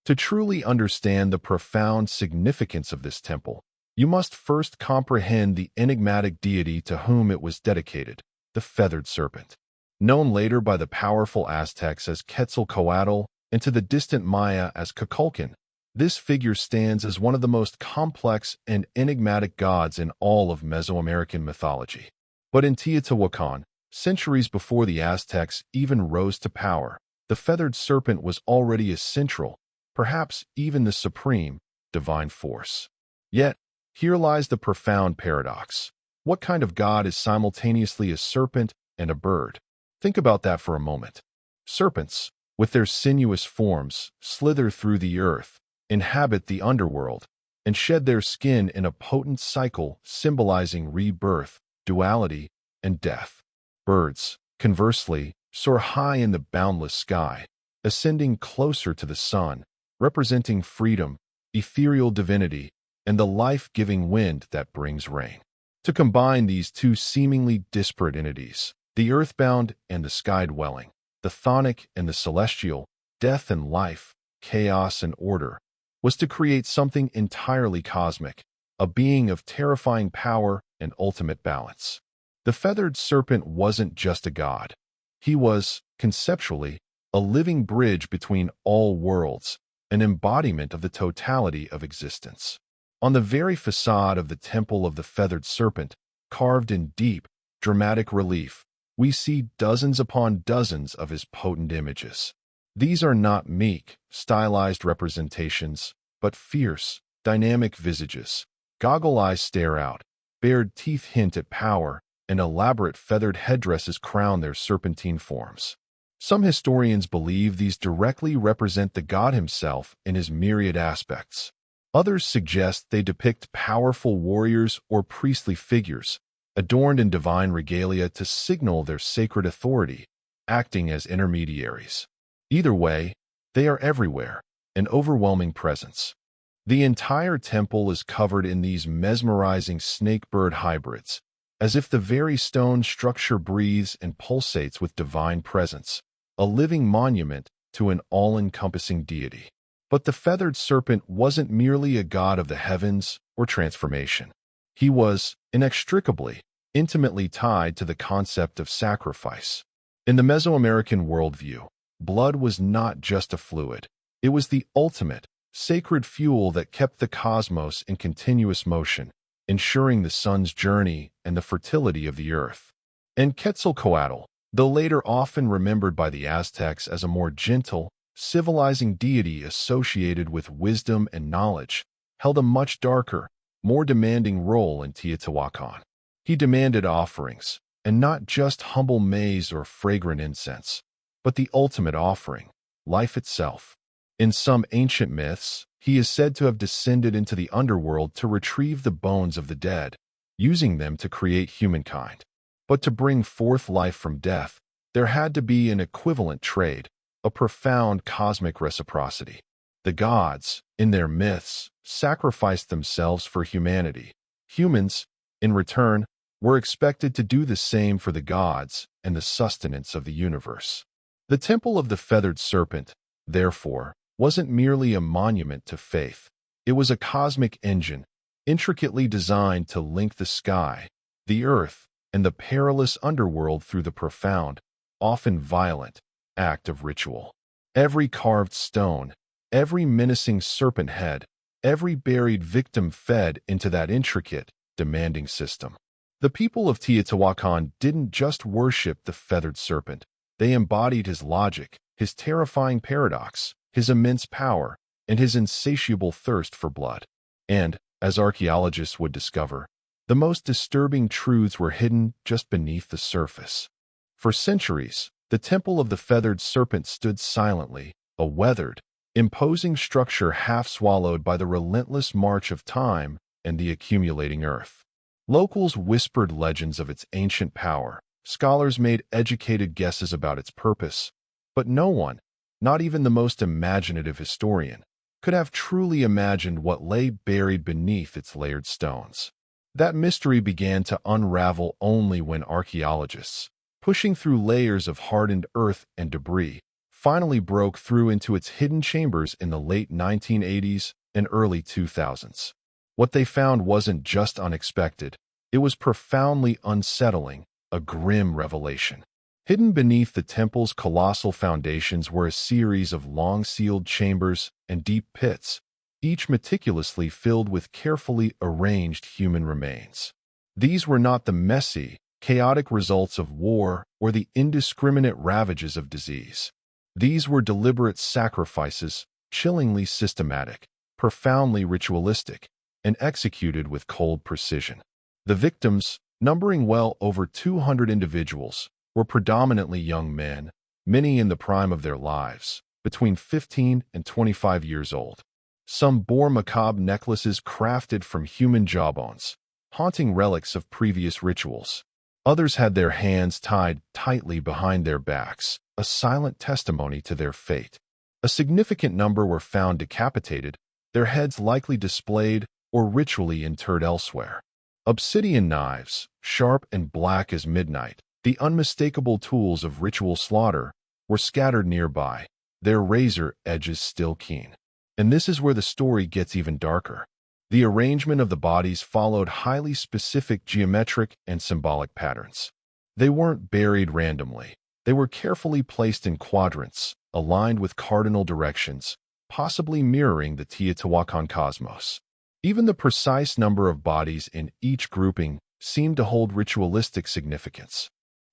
A: To truly understand the profound significance of this temple, you must first comprehend the enigmatic deity to whom it was dedicated, the feathered serpent. Known later by the powerful Aztecs as Quetzalcoatl and to the distant Maya as Kukulkan, this figure stands as one of the most complex and enigmatic gods in all of Mesoamerican mythology. But in Teotihuacan, centuries before the Aztecs even rose to power, the feathered serpent was already a central, perhaps even the supreme, divine force. Yet, here lies the profound paradox. What kind of god is simultaneously a serpent and a bird? Think about that for a moment. Serpents, with their sinuous forms, slither through the earth, inhabit the underworld, and shed their skin in a potent cycle symbolizing rebirth, duality, and death. Birds, conversely, soar high in the boundless sky, ascending closer to the sun, representing freedom, ethereal divinity, and the life-giving wind that brings rain. To combine these two seemingly disparate entities, the earthbound and the sky-dwelling, the chthonic and the celestial, death and life, chaos and order, was to create something entirely cosmic, a being of terrifying power and ultimate balance. The feathered serpent wasn't just a god. He was, conceptually, a living bridge between all worlds, an embodiment of the totality of existence. On the very facade of the Temple of the Feathered Serpent, carved in deep, dramatic relief, we see dozens upon dozens of his potent images. These are not meek, stylized representations, but fierce, dynamic visages. Goggle eyes stare out, bared teeth hint at power, and elaborate feathered headdresses crown their serpentine forms. Some historians believe these directly represent the god himself in his myriad aspects. Others suggest they depict powerful warriors or priestly figures, adorned in divine regalia to signal their sacred authority, acting as intermediaries. Either way, they are everywhere, an overwhelming presence. The entire temple is covered in these mesmerizing snake-bird hybrids, as if the very stone structure breathes and pulsates with divine presence, a living monument to an all-encompassing deity. But the feathered serpent wasn't merely a god of the heavens or transformation. He was, inextricably, intimately tied to the concept of sacrifice. In the Mesoamerican worldview, blood was not just a fluid. It was the ultimate, sacred fuel that kept the cosmos in continuous motion, ensuring the sun's journey and the fertility of the earth. And Quetzalcoatl, though later often remembered by the Aztecs as a more gentle, civilizing deity associated with wisdom and knowledge, held a much darker, more demanding role in Teotihuacan. He demanded offerings, and not just humble maize or fragrant incense, but the ultimate offering, life itself. In some ancient myths, he is said to have descended into the underworld to retrieve the bones of the dead, using them to create humankind. But to bring forth life from death, there had to be an equivalent trade, a profound cosmic reciprocity. The gods, in their myths, sacrificed themselves for humanity. Humans, in return, were expected to do the same for the gods and the sustenance of the universe. The Temple of the Feathered Serpent, therefore, wasn't merely a monument to faith. It was a cosmic engine, intricately designed to link the sky, the earth, and the perilous underworld through the profound, often violent, act of ritual. Every carved stone, every menacing serpent head, every buried victim fed into that intricate, demanding system. The people of Teotihuacan didn't just worship the feathered serpent. They embodied his logic, his terrifying paradox, his immense power, and his insatiable thirst for blood. And, as archaeologists would discover, the most disturbing truths were hidden just beneath the surface. For centuries, the Temple of the Feathered Serpent stood silently, a weathered, imposing structure half swallowed by the relentless march of time and the accumulating earth. Locals whispered legends of its ancient power. Scholars made educated guesses about its purpose. But no one, not even the most imaginative historian, could have truly imagined what lay buried beneath its layered stones. That mystery began to unravel only when archaeologists, pushing through layers of hardened earth and debris, finally broke through into its hidden chambers in the late 1980s and early 2000s. What they found wasn't just unexpected, it was profoundly unsettling, a grim revelation. Hidden beneath the temple's colossal foundations were a series of long-sealed chambers and deep pits, each meticulously filled with carefully arranged human remains. These were not the messy, chaotic results of war or the indiscriminate ravages of disease. These were deliberate sacrifices, chillingly systematic, profoundly ritualistic, and executed with cold precision. The victims, numbering well over 200 individuals, were predominantly young men, many in the prime of their lives, between 15 and 25 years old. Some bore macabre necklaces crafted from human jawbones, haunting relics of previous rituals. Others had their hands tied tightly behind their backs, a silent testimony to their fate. A significant number were found decapitated, their heads likely displayed or ritually interred elsewhere. Obsidian knives, sharp and black as midnight, the unmistakable tools of ritual slaughter, were scattered nearby, their razor edges still keen. And this is where the story gets even darker. The arrangement of the bodies followed highly specific geometric and symbolic patterns. They weren't buried randomly. They were carefully placed in quadrants, aligned with cardinal directions, possibly mirroring the Teotihuacan cosmos. Even the precise number of bodies in each grouping seemed to hold ritualistic significance.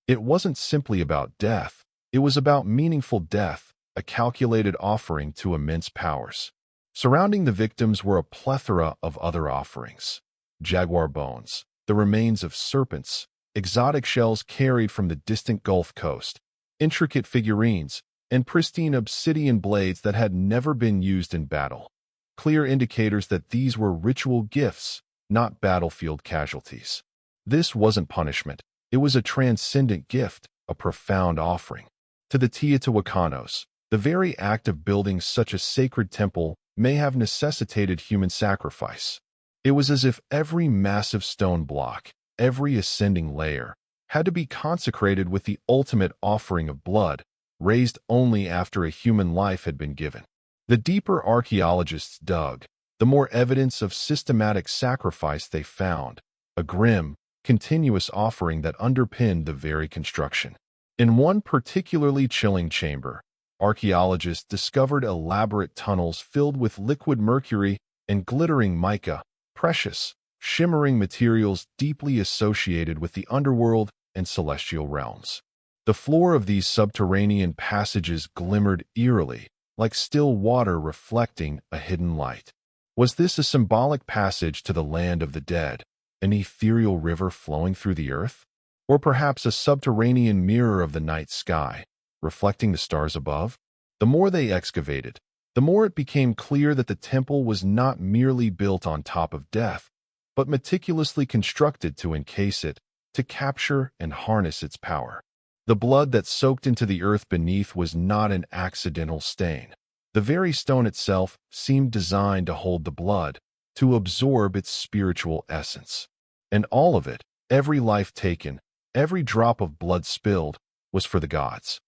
A: It wasn't simply about death, it was about meaningful death, a calculated offering to immense powers. Surrounding the victims were a plethora of other offerings. Jaguar bones, the remains of serpents, exotic shells carried from the distant Gulf Coast, intricate figurines, and pristine obsidian blades that had never been used in battle. Clear indicators that these were ritual gifts, not battlefield casualties. This wasn't punishment. It was a transcendent gift, a profound offering. To the Teotihuacanos, the very act of building such a sacred temple may have necessitated human sacrifice. It was as if every massive stone block, every ascending layer, had to be consecrated with the ultimate offering of blood, raised only after a human life had been given. The deeper archaeologists dug, the more evidence of systematic sacrifice they found, a grim, continuous offering that underpinned the very construction. In one particularly chilling chamber, archaeologists discovered elaborate tunnels filled with liquid mercury and glittering mica, precious, shimmering materials deeply associated with the underworld and celestial realms. The floor of these subterranean passages glimmered eerily, like still water reflecting a hidden light. Was this a symbolic passage to the land of the dead, an ethereal river flowing through the earth? Or perhaps a subterranean mirror of the night sky, reflecting the stars above? The more they excavated, the more it became clear that the temple was not merely built on top of death, but meticulously constructed to encase it, to capture and harness its power. The blood that soaked into the earth beneath was not an accidental stain. The very stone itself seemed designed to hold the blood, to absorb its spiritual essence. And all of it, every life taken, every drop of blood spilled, was for the gods.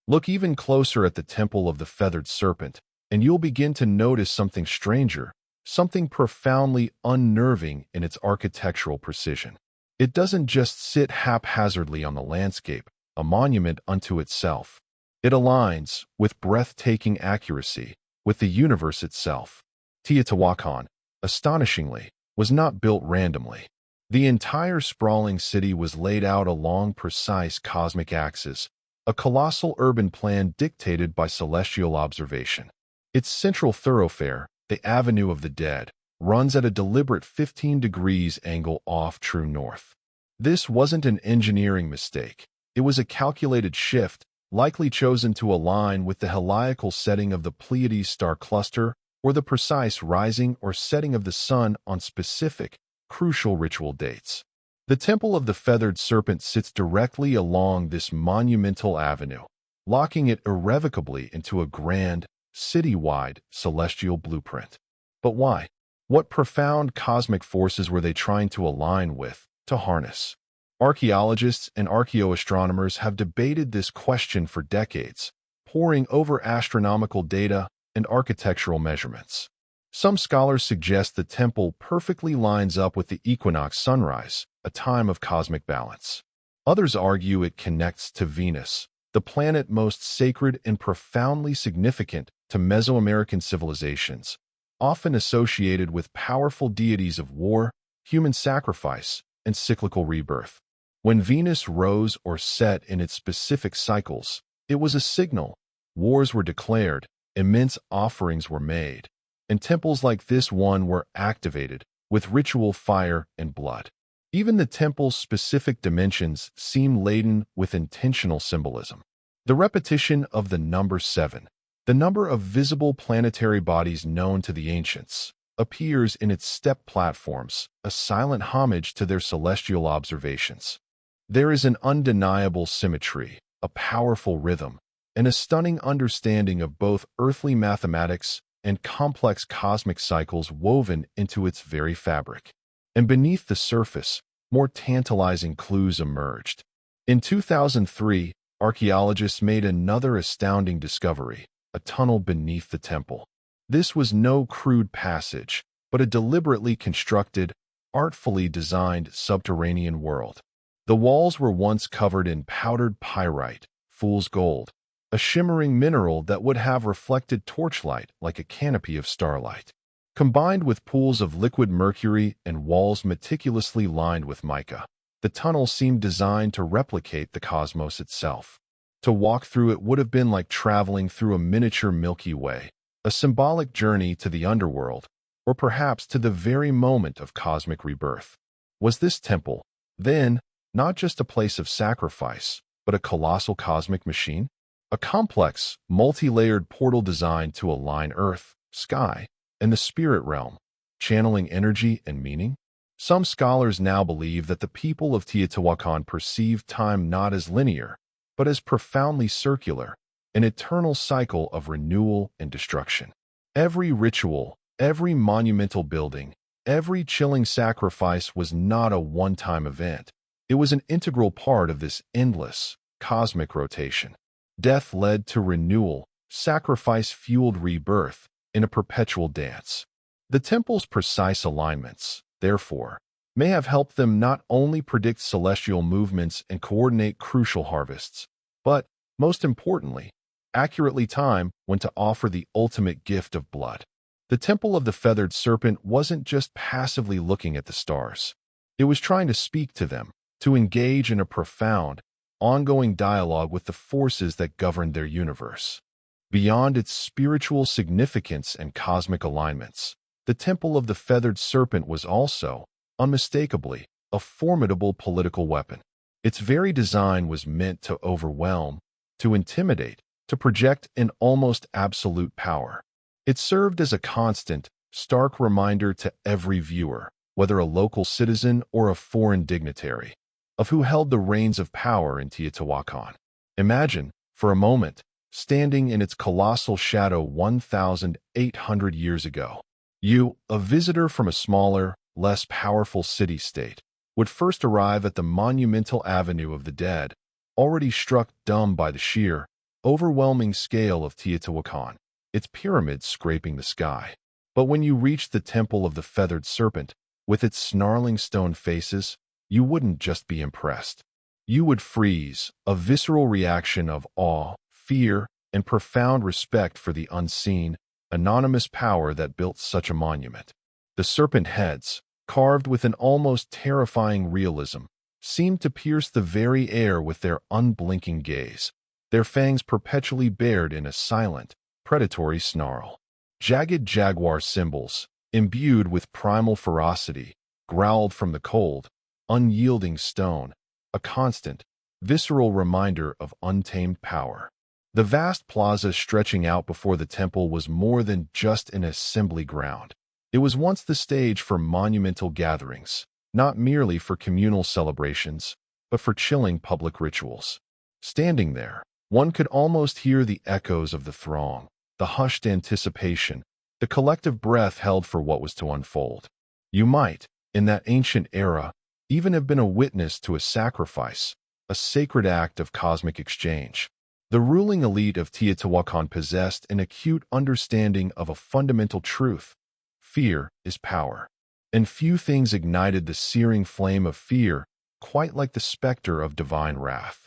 A: Look even closer at the temple of the feathered serpent, and you'll begin to notice something stranger, something profoundly unnerving in its architectural precision. It doesn't just sit haphazardly on the landscape, a monument unto itself. It aligns, with breathtaking accuracy, with the universe itself. Teotihuacan, astonishingly, was not built randomly. The entire sprawling city was laid out along precise cosmic axes, a colossal urban plan dictated by celestial observation. Its central thoroughfare, the Avenue of the Dead, runs at a deliberate 15 degrees angle off true north. This wasn't an engineering mistake. It was a calculated shift, likely chosen to align with the heliacal setting of the Pleiades star cluster or the precise rising or setting of the sun on specific, crucial ritual dates. The Temple of the Feathered Serpent sits directly along this monumental avenue, locking it irrevocably into a grand, city-wide celestial blueprint. But why? What profound cosmic forces were they trying to align with, to harness? Archaeologists and archaeoastronomers have debated this question for decades, poring over astronomical data and architectural measurements. Some scholars suggest the temple perfectly lines up with the equinox sunrise, a time of cosmic balance. Others argue it connects to Venus, the planet most sacred and profoundly significant to Mesoamerican civilizations, often associated with powerful deities of war, human sacrifice, and cyclical rebirth. When Venus rose or set in its specific cycles, it was a signal. Wars were declared, immense offerings were made, and temples like this one were activated with ritual fire and blood. Even the temple's specific dimensions seem laden with intentional symbolism. The repetition of the number 7, the number of visible planetary bodies known to the ancients, appears in its step platforms, a silent homage to their celestial observations. There is an undeniable symmetry, a powerful rhythm, and a stunning understanding of both earthly mathematics and complex cosmic cycles woven into its very fabric. And beneath the surface, more tantalizing clues emerged. In 2003, archaeologists made another astounding discovery, a tunnel beneath the temple. This was no crude passage, but a deliberately constructed, artfully designed subterranean world. The walls were once covered in powdered pyrite, fool's gold, a shimmering mineral that would have reflected torchlight like a canopy of starlight. Combined with pools of liquid mercury and walls meticulously lined with mica, the tunnel seemed designed to replicate the cosmos itself. To walk through it would have been like traveling through a miniature Milky Way, a symbolic journey to the underworld, or perhaps to the very moment of cosmic rebirth. Was this temple, then, not just a place of sacrifice, but a colossal cosmic machine? A complex, multi-layered portal designed to align earth, sky, and the spirit realm, channeling energy and meaning? Some scholars now believe that the people of Teotihuacan perceive time not as linear, but as profoundly circular, an eternal cycle of renewal and destruction. Every ritual, every monumental building, every chilling sacrifice was not a one-time event. It was an integral part of this endless, cosmic rotation. Death led to renewal, sacrifice fueled rebirth in a perpetual dance. The temple's precise alignments, therefore, may have helped them not only predict celestial movements and coordinate crucial harvests, but, most importantly, accurately time when to offer the ultimate gift of blood. The Temple of the Feathered Serpent wasn't just passively looking at the stars. It was trying to speak to them, to engage in a profound, ongoing dialogue with the forces that governed their universe. Beyond its spiritual significance and cosmic alignments, the Temple of the Feathered Serpent was also, unmistakably, a formidable political weapon. Its very design was meant to overwhelm, to intimidate, to project an almost absolute power. It served as a constant, stark reminder to every viewer, whether a local citizen or a foreign dignitary, of who held the reins of power in Teotihuacan. Imagine, for a moment, standing in its colossal shadow 1,800 years ago. You, a visitor from a smaller, less powerful city-state, would first arrive at the monumental Avenue of the Dead, already struck dumb by the sheer, overwhelming scale of Teotihuacan, its pyramids scraping the sky. But when you reached the Temple of the Feathered Serpent, with its snarling stone faces, you wouldn't just be impressed. You would freeze, a visceral reaction of awe, fear, and profound respect for the unseen, anonymous power that built such a monument. The serpent heads, carved with an almost terrifying realism, seemed to pierce the very air with their unblinking gaze, their fangs perpetually bared in a silent, predatory snarl. Jagged jaguar symbols, imbued with primal ferocity, growled from the cold, unyielding stone, a constant, visceral reminder of untamed power. The vast plaza stretching out before the temple was more than just an assembly ground. It was once the stage for monumental gatherings, not merely for communal celebrations, but for chilling public rituals. Standing there, one could almost hear the echoes of the throng, the hushed anticipation, the collective breath held for what was to unfold. You might, in that ancient era, even have been a witness to a sacrifice, a sacred act of cosmic exchange. The ruling elite of Teotihuacan possessed an acute understanding of a fundamental truth: fear is power. And few things ignited the searing flame of fear quite like the specter of divine wrath.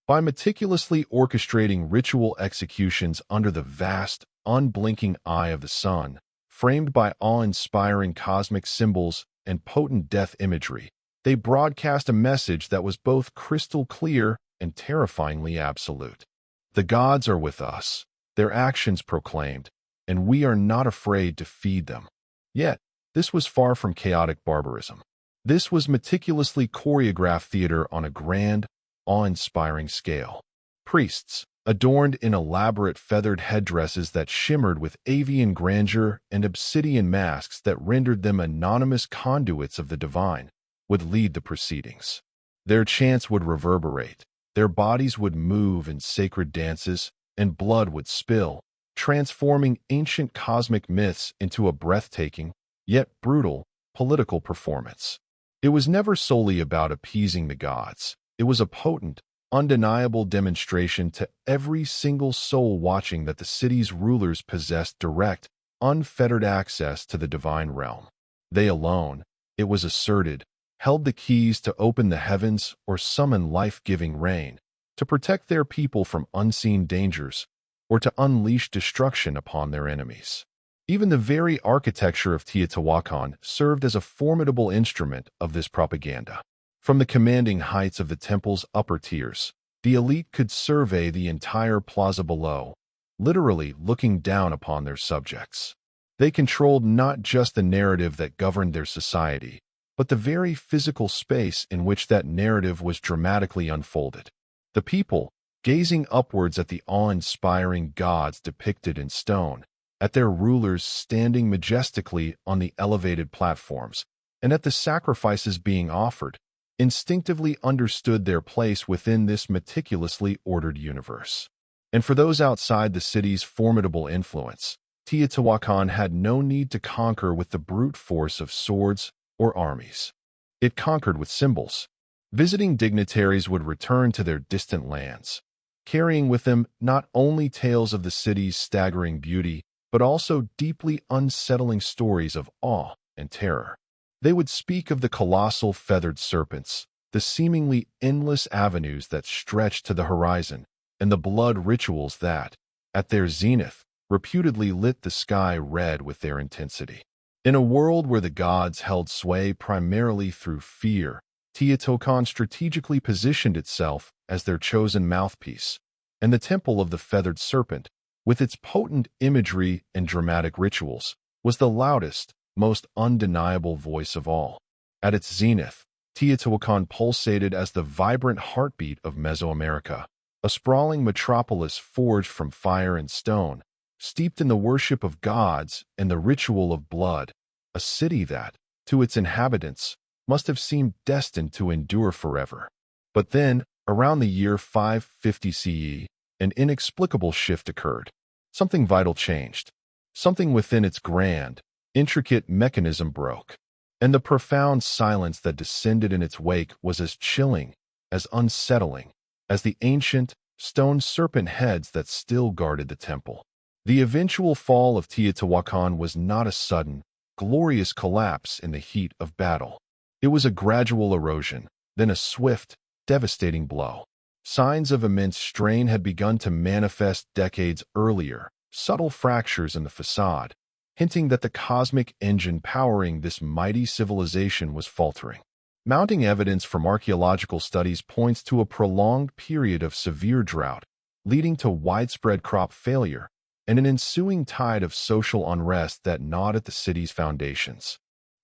A: By meticulously orchestrating ritual executions under the vast, unblinking eye of the sun, framed by awe-inspiring cosmic symbols and potent death imagery, they broadcast a message that was both crystal clear and terrifyingly absolute. The gods are with us, their actions proclaimed, and we are not afraid to feed them. Yet, this was far from chaotic barbarism. This was meticulously choreographed theater on a grand, awe-inspiring scale. Priests, adorned in elaborate feathered headdresses that shimmered with avian grandeur and obsidian masks that rendered them anonymous conduits of the divine, would lead the proceedings. Their chants would reverberate, their bodies would move in sacred dances, and blood would spill, transforming ancient cosmic myths into a breathtaking, yet brutal, political performance. It was never solely about appeasing the gods. It was a potent, undeniable demonstration to every single soul watching that the city's rulers possessed direct, unfettered access to the divine realm. They alone, it was asserted, held the keys to open the heavens or summon life-giving rain, to protect their people from unseen dangers, or to unleash destruction upon their enemies. Even the very architecture of Teotihuacan served as a formidable instrument of this propaganda. From the commanding heights of the temple's upper tiers, the elite could survey the entire plaza below, literally looking down upon their subjects. They controlled not just the narrative that governed their society, but the very physical space in which that narrative was dramatically unfolded. The people, gazing upwards at the awe-inspiring gods depicted in stone, at their rulers standing majestically on the elevated platforms, and at the sacrifices being offered, instinctively understood their place within this meticulously ordered universe. And for those outside the city's formidable influence, Teotihuacan had no need to conquer with the brute force of swords or armies. It conquered with symbols. Visiting dignitaries would return to their distant lands, carrying with them not only tales of the city's staggering beauty, but also deeply unsettling stories of awe and terror. They would speak of the colossal feathered serpents, the seemingly endless avenues that stretched to the horizon, and the blood rituals that, at their zenith, reputedly lit the sky red with their intensity. In a world where the gods held sway primarily through fear, Teotihuacan strategically positioned itself as their chosen mouthpiece, and the Temple of the Feathered Serpent, with its potent imagery and dramatic rituals, was the loudest, most undeniable voice of all. At its zenith, Teotihuacan pulsated as the vibrant heartbeat of Mesoamerica, a sprawling metropolis forged from fire and stone, steeped in the worship of gods and the ritual of blood, a city that, to its inhabitants, must have seemed destined to endure forever. But then, around the year 550 CE, an inexplicable shift occurred. Something vital changed. Something within its grand, intricate mechanism broke. And the profound silence that descended in its wake was as chilling, as unsettling, as the ancient, stone serpent heads that still guarded the temple. The eventual fall of Teotihuacan was not a sudden, glorious collapse in the heat of battle. It was a gradual erosion, then a swift, devastating blow. Signs of immense strain had begun to manifest decades earlier, subtle fractures in the facade, hinting that the cosmic engine powering this mighty civilization was faltering. Mounting evidence from archaeological studies points to a prolonged period of severe drought, leading to widespread crop failure and an ensuing tide of social unrest that gnawed at the city's foundations.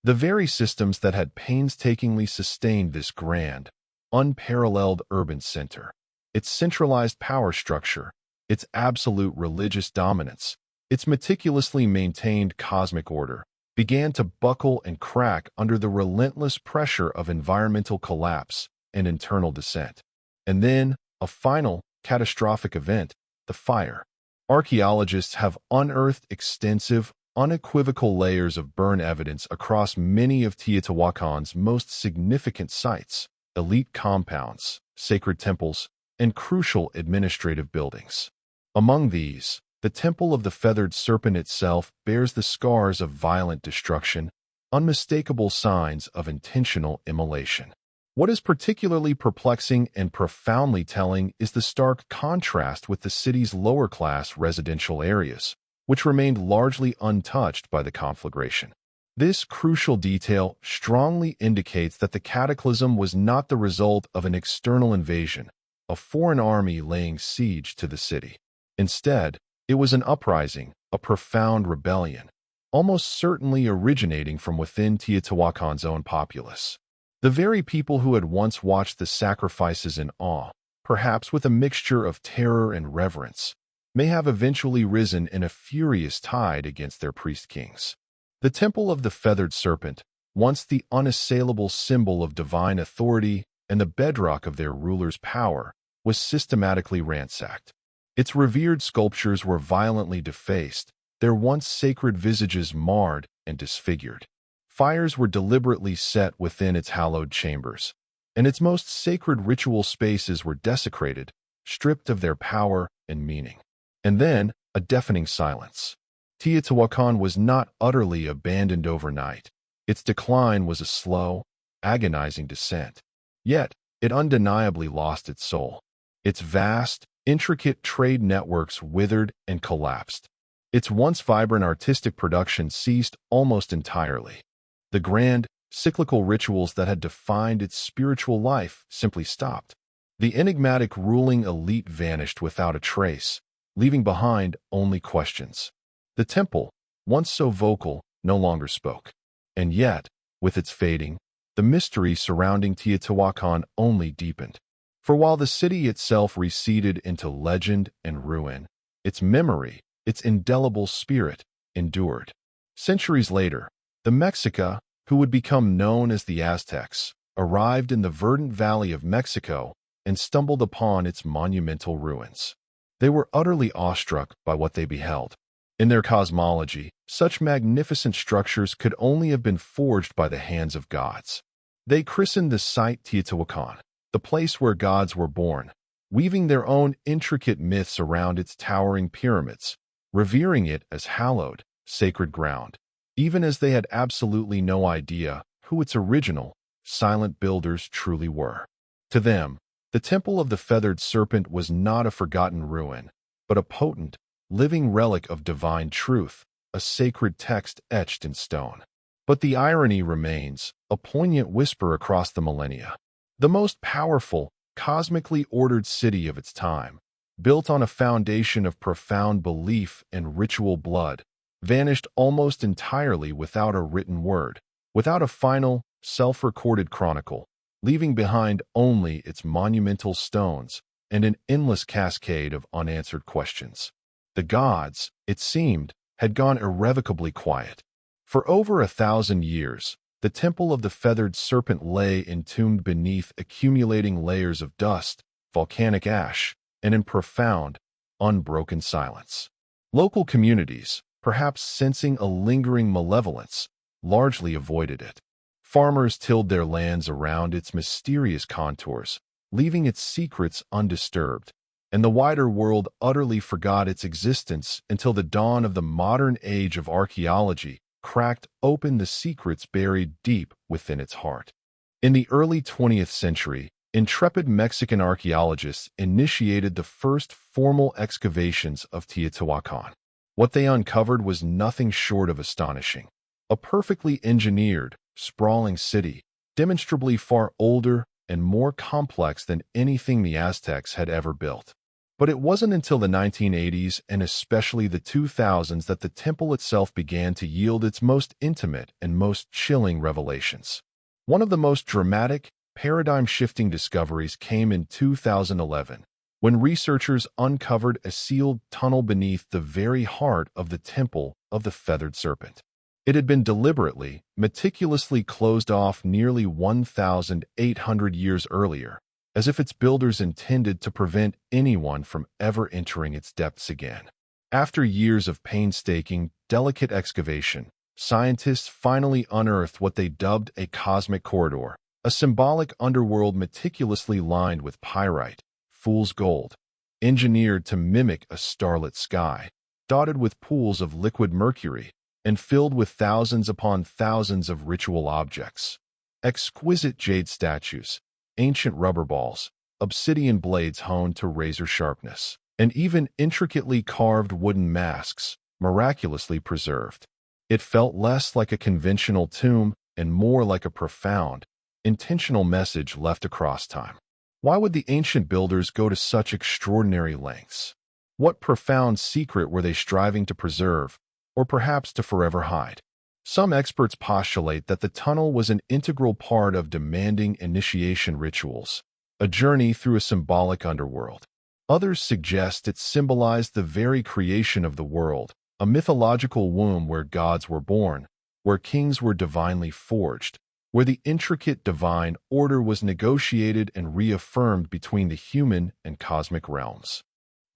A: The very systems that had painstakingly sustained this grand, unparalleled urban center, its centralized power structure, its absolute religious dominance, its meticulously maintained cosmic order, began to buckle and crack under the relentless pressure of environmental collapse and internal dissent. And then, a final, catastrophic event, the fire. Archaeologists have unearthed extensive, unequivocal layers of burn evidence across many of Teotihuacan's most significant sites, elite compounds, sacred temples, and crucial administrative buildings. Among these, the Temple of the Feathered Serpent itself bears the scars of violent destruction, unmistakable signs of intentional immolation. What is particularly perplexing and profoundly telling is the stark contrast with the city's lower-class residential areas, which remained largely untouched by the conflagration. This crucial detail strongly indicates that the cataclysm was not the result of an external invasion, a foreign army laying siege to the city. Instead, it was an uprising, a profound rebellion, almost certainly originating from within Teotihuacan's own populace. The very people who had once watched the sacrifices in awe, perhaps with a mixture of terror and reverence, may have eventually risen in a furious tide against their priest-kings. The Temple of the Feathered Serpent, once the unassailable symbol of divine authority and the bedrock of their ruler's power, was systematically ransacked. Its revered sculptures were violently defaced, their once sacred visages marred and disfigured. Fires were deliberately set within its hallowed chambers, and its most sacred ritual spaces were desecrated, stripped of their power and meaning. And then, a deafening silence. Teotihuacan was not utterly abandoned overnight. Its decline was a slow, agonizing descent. Yet, it undeniably lost its soul. Its vast, intricate trade networks withered and collapsed. Its once vibrant artistic production ceased almost entirely. The grand, cyclical rituals that had defined its spiritual life simply stopped. The enigmatic ruling elite vanished without a trace, leaving behind only questions. The temple, once so vocal, no longer spoke. And yet, with its fading, the mystery surrounding Teotihuacan only deepened. For while the city itself receded into legend and ruin, its memory, its indelible spirit, endured. Centuries later, the Mexica, who would become known as the Aztecs, arrived in the verdant valley of Mexico and stumbled upon its monumental ruins. They were utterly awestruck by what they beheld. In their cosmology, such magnificent structures could only have been forged by the hands of gods. They christened the site Teotihuacan, the place where gods were born, weaving their own intricate myths around its towering pyramids, revering it as hallowed, sacred ground, even as they had absolutely no idea who its original, silent builders truly were. To them, the Temple of the Feathered Serpent was not a forgotten ruin, but a potent, living relic of divine truth, a sacred text etched in stone. But the irony remains, a poignant whisper across the millennia. The most powerful, cosmically ordered city of its time, built on a foundation of profound belief and ritual blood, vanished almost entirely without a written word, without a final, self-recorded chronicle, leaving behind only its monumental stones and an endless cascade of unanswered questions. The gods, it seemed, had gone irrevocably quiet. For over 1,000 years, the Temple of the Feathered Serpent lay entombed beneath accumulating layers of dust, volcanic ash, and in profound, unbroken silence. Local communities, perhaps sensing a lingering malevolence, largely avoided it. Farmers tilled their lands around its mysterious contours, leaving its secrets undisturbed, and the wider world utterly forgot its existence until the dawn of the modern age of archaeology cracked open the secrets buried deep within its heart. In the early 20th century, intrepid Mexican archaeologists initiated the first formal excavations of Teotihuacan. What they uncovered was nothing short of astonishing. A perfectly engineered, sprawling city, demonstrably far older and more complex than anything the Aztecs had ever built. But it wasn't until the 1980s and especially the 2000s that the temple itself began to yield its most intimate and most chilling revelations. One of the most dramatic, paradigm-shifting discoveries came in 2011, when researchers uncovered a sealed tunnel beneath the very heart of the Temple of the Feathered Serpent. It had been deliberately, meticulously closed off nearly 1,800 years earlier, as if its builders intended to prevent anyone from ever entering its depths again. After years of painstaking, delicate excavation, scientists finally unearthed what they dubbed a cosmic corridor, a symbolic underworld meticulously lined with pyrite, fool's gold, engineered to mimic a starlit sky, dotted with pools of liquid mercury, and filled with thousands upon thousands of ritual objects. Exquisite jade statues, ancient rubber balls, obsidian blades honed to razor sharpness, and even intricately carved wooden masks, miraculously preserved. It felt less like a conventional tomb and more like a profound, intentional message left across time. Why would the ancient builders go to such extraordinary lengths? What profound secret were they striving to preserve, or perhaps to forever hide? Some experts postulate that the tunnel was an integral part of demanding initiation rituals, a journey through a symbolic underworld. Others suggest it symbolized the very creation of the world, a mythological womb where gods were born, where kings were divinely forged, where the intricate divine order was negotiated and reaffirmed between the human and cosmic realms.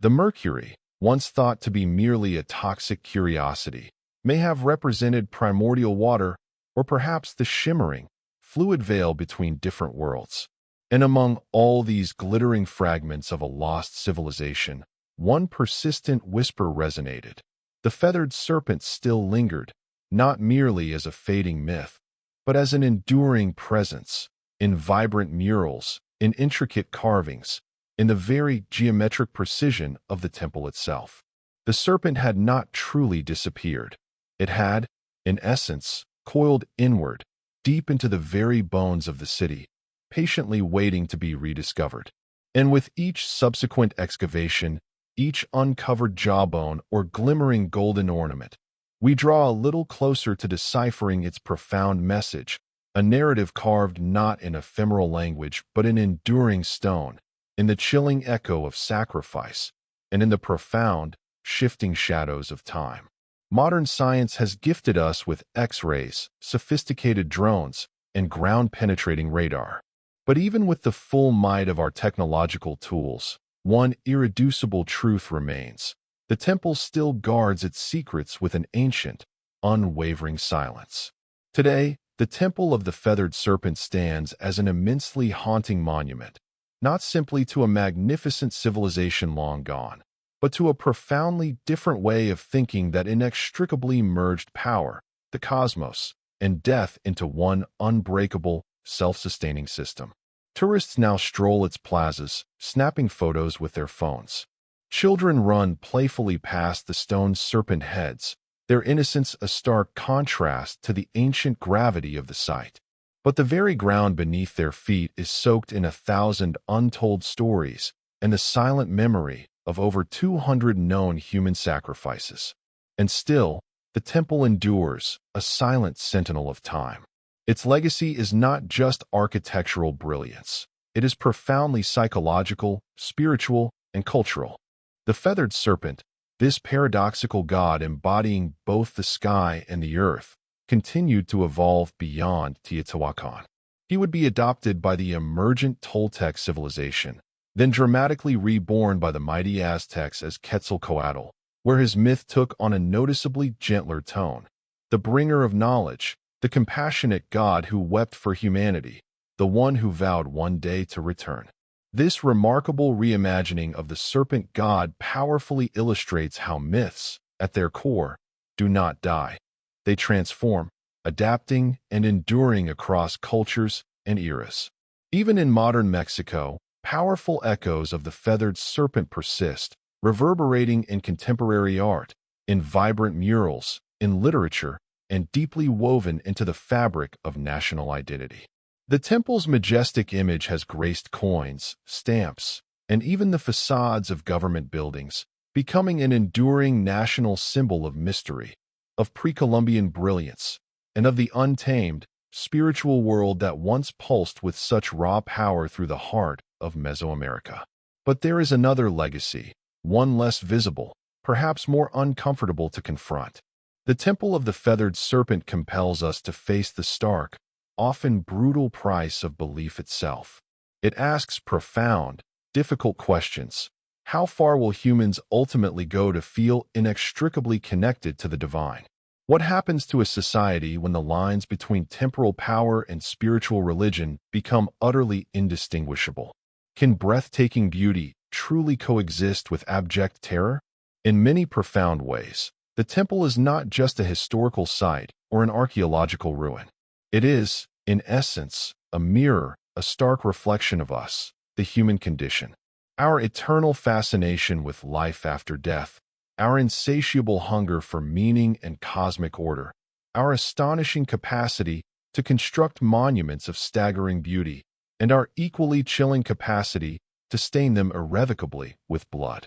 A: The mercury, once thought to be merely a toxic curiosity, may have represented primordial water or perhaps the shimmering, fluid veil between different worlds. And among all these glittering fragments of a lost civilization, one persistent whisper resonated. The feathered serpent still lingered, not merely as a fading myth, but as an enduring presence, in vibrant murals, in intricate carvings, in the very geometric precision of the temple itself. The serpent had not truly disappeared. It had, in essence, coiled inward, deep into the very bones of the city, patiently waiting to be rediscovered. And with each subsequent excavation, each uncovered jawbone or glimmering golden ornament, we draw a little closer to deciphering its profound message, a narrative carved not in ephemeral language but in enduring stone, in the chilling echo of sacrifice, and in the profound, shifting shadows of time. Modern science has gifted us with X-rays, sophisticated drones, and ground-penetrating radar. But even with the full might of our technological tools, one irreducible truth remains. The temple still guards its secrets with an ancient, unwavering silence. Today, the Temple of the Feathered Serpent stands as an immensely haunting monument, not simply to a magnificent civilization long gone, but to a profoundly different way of thinking that inextricably merged power, the cosmos, and death into one unbreakable, self-sustaining system. Tourists now stroll its plazas, snapping photos with their phones. Children run playfully past the stone serpent heads, their innocence a stark contrast to the ancient gravity of the site. But the very ground beneath their feet is soaked in 1,000 untold stories and the silent memory of over 200 known human sacrifices. And still, the temple endures, a silent sentinel of time. Its legacy is not just architectural brilliance. It is profoundly psychological, spiritual, and cultural. The feathered serpent, this paradoxical god embodying both the sky and the earth, continued to evolve beyond Teotihuacan. He would be adopted by the emergent Toltec civilization, then dramatically reborn by the mighty Aztecs as Quetzalcoatl, where his myth took on a noticeably gentler tone. The bringer of knowledge, the compassionate God who wept for humanity, the one who vowed one day to return. This remarkable reimagining of the serpent god powerfully illustrates how myths, at their core, do not die. They transform, adapting and enduring across cultures and eras. Even in modern Mexico, powerful echoes of the feathered serpent persist, reverberating in contemporary art, in vibrant murals, in literature, and deeply woven into the fabric of national identity. The temple's majestic image has graced coins, stamps, and even the facades of government buildings, becoming an enduring national symbol of mystery, of pre-Columbian brilliance, and of the untamed, spiritual world that once pulsed with such raw power through the heart of Mesoamerica. But there is another legacy, one less visible, perhaps more uncomfortable to confront. The Temple of the Feathered Serpent compels us to face the stark, often brutal price of belief itself. It asks profound, difficult questions. How far will humans ultimately go to feel inextricably connected to the divine? What happens to a society when the lines between temporal power and spiritual religion become utterly indistinguishable? Can breathtaking beauty truly coexist with abject terror? In many profound ways, the temple is not just a historical site or an archaeological ruin. It is, in essence, a mirror, a stark reflection of us, the human condition. Our eternal fascination with life after death, our insatiable hunger for meaning and cosmic order, our astonishing capacity to construct monuments of staggering beauty, and our equally chilling capacity to stain them irrevocably with blood.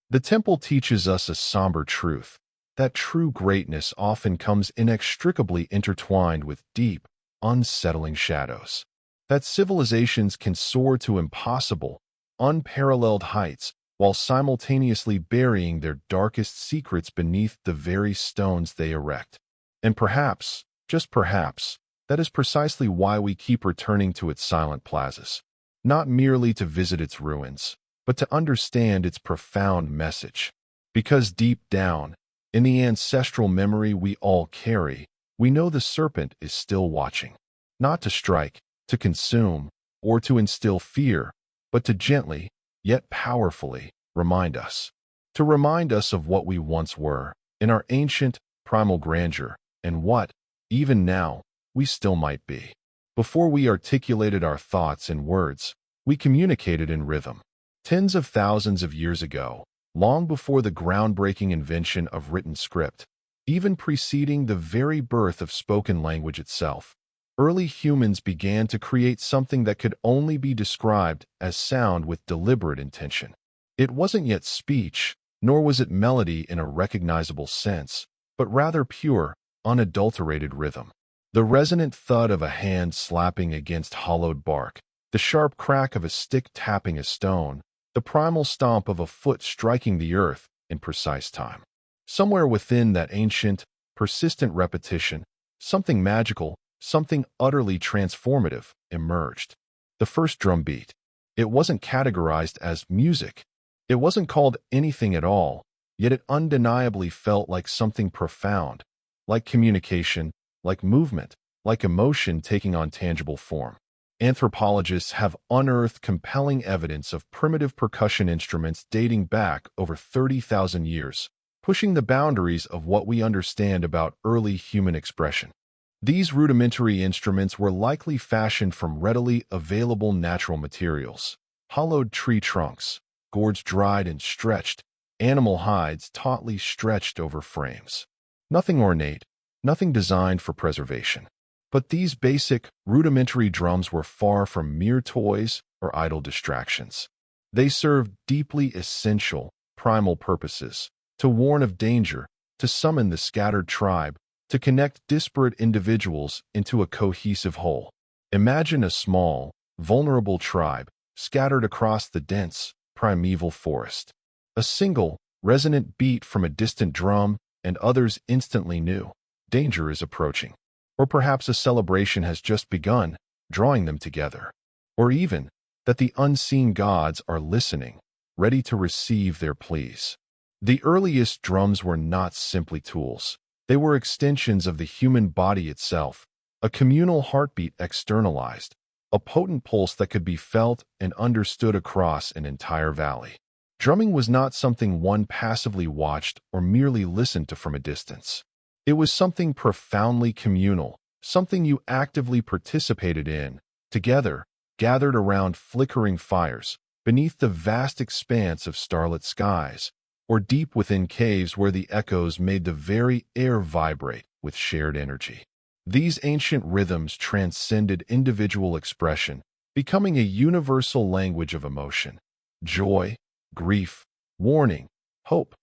A: The temple teaches us a somber truth, that true greatness often comes inextricably intertwined with deep, unsettling shadows. That civilizations can soar to impossible, unparalleled heights while simultaneously burying their darkest secrets beneath the very stones they erect. And perhaps, just perhaps, that is precisely why we keep returning to its silent plazas. Not merely to visit its ruins, but to understand its profound message. Because deep down, in the ancestral memory we all carry, we know the serpent is still watching. Not to strike, to consume, or to instill fear, but to gently, yet powerfully, remind us. To remind us of what we once were, in our ancient, primal grandeur, and what, even now, we still might be. Before we articulated our thoughts in words, we communicated in rhythm. Tens of thousands of years ago, long before the groundbreaking invention of written script, even preceding the very birth of spoken language itself, early humans began to create something that could only be described as sound with deliberate intention. It wasn't yet speech, nor was it melody in a recognizable sense, but rather pure, unadulterated rhythm. The resonant thud of a hand slapping against hollowed bark, the sharp crack of a stick tapping a stone, the primal stomp of a foot striking the earth in precise time. Somewhere within that ancient, persistent repetition, something magical, something utterly transformative, emerged. The first drum beat. It wasn't categorized as music. It wasn't called anything at all, yet it undeniably felt like something profound, like communication, like movement, like emotion taking on tangible form. Anthropologists have unearthed compelling evidence of primitive percussion instruments dating back over 30,000 years, pushing the boundaries of what we understand about early human expression. These rudimentary instruments were likely fashioned from readily available natural materials: hollowed tree trunks, gourds dried and stretched, animal hides tautly stretched over frames. Nothing ornate, nothing designed for preservation. But these basic, rudimentary drums were far from mere toys or idle distractions. They served deeply essential, primal purposes: to warn of danger, to summon the scattered tribe, to connect disparate individuals into a cohesive whole. Imagine a small, vulnerable tribe scattered across the dense, primeval forest. A single, resonant beat from a distant drum, and others instantly knew danger is approaching. Or perhaps a celebration has just begun, drawing them together. Or even, that the unseen gods are listening, ready to receive their pleas. The earliest drums were not simply tools. They were extensions of the human body itself, a communal heartbeat externalized, a potent pulse that could be felt and understood across an entire valley. Drumming was not something one passively watched or merely listened to from a distance. It was something profoundly communal, something you actively participated in, together, gathered around flickering fires, beneath the vast expanse of starlit skies, or deep within caves where the echoes made the very air vibrate with shared energy. These ancient rhythms transcended individual expression, becoming a universal language of emotion. Joy, grief, warning, hope,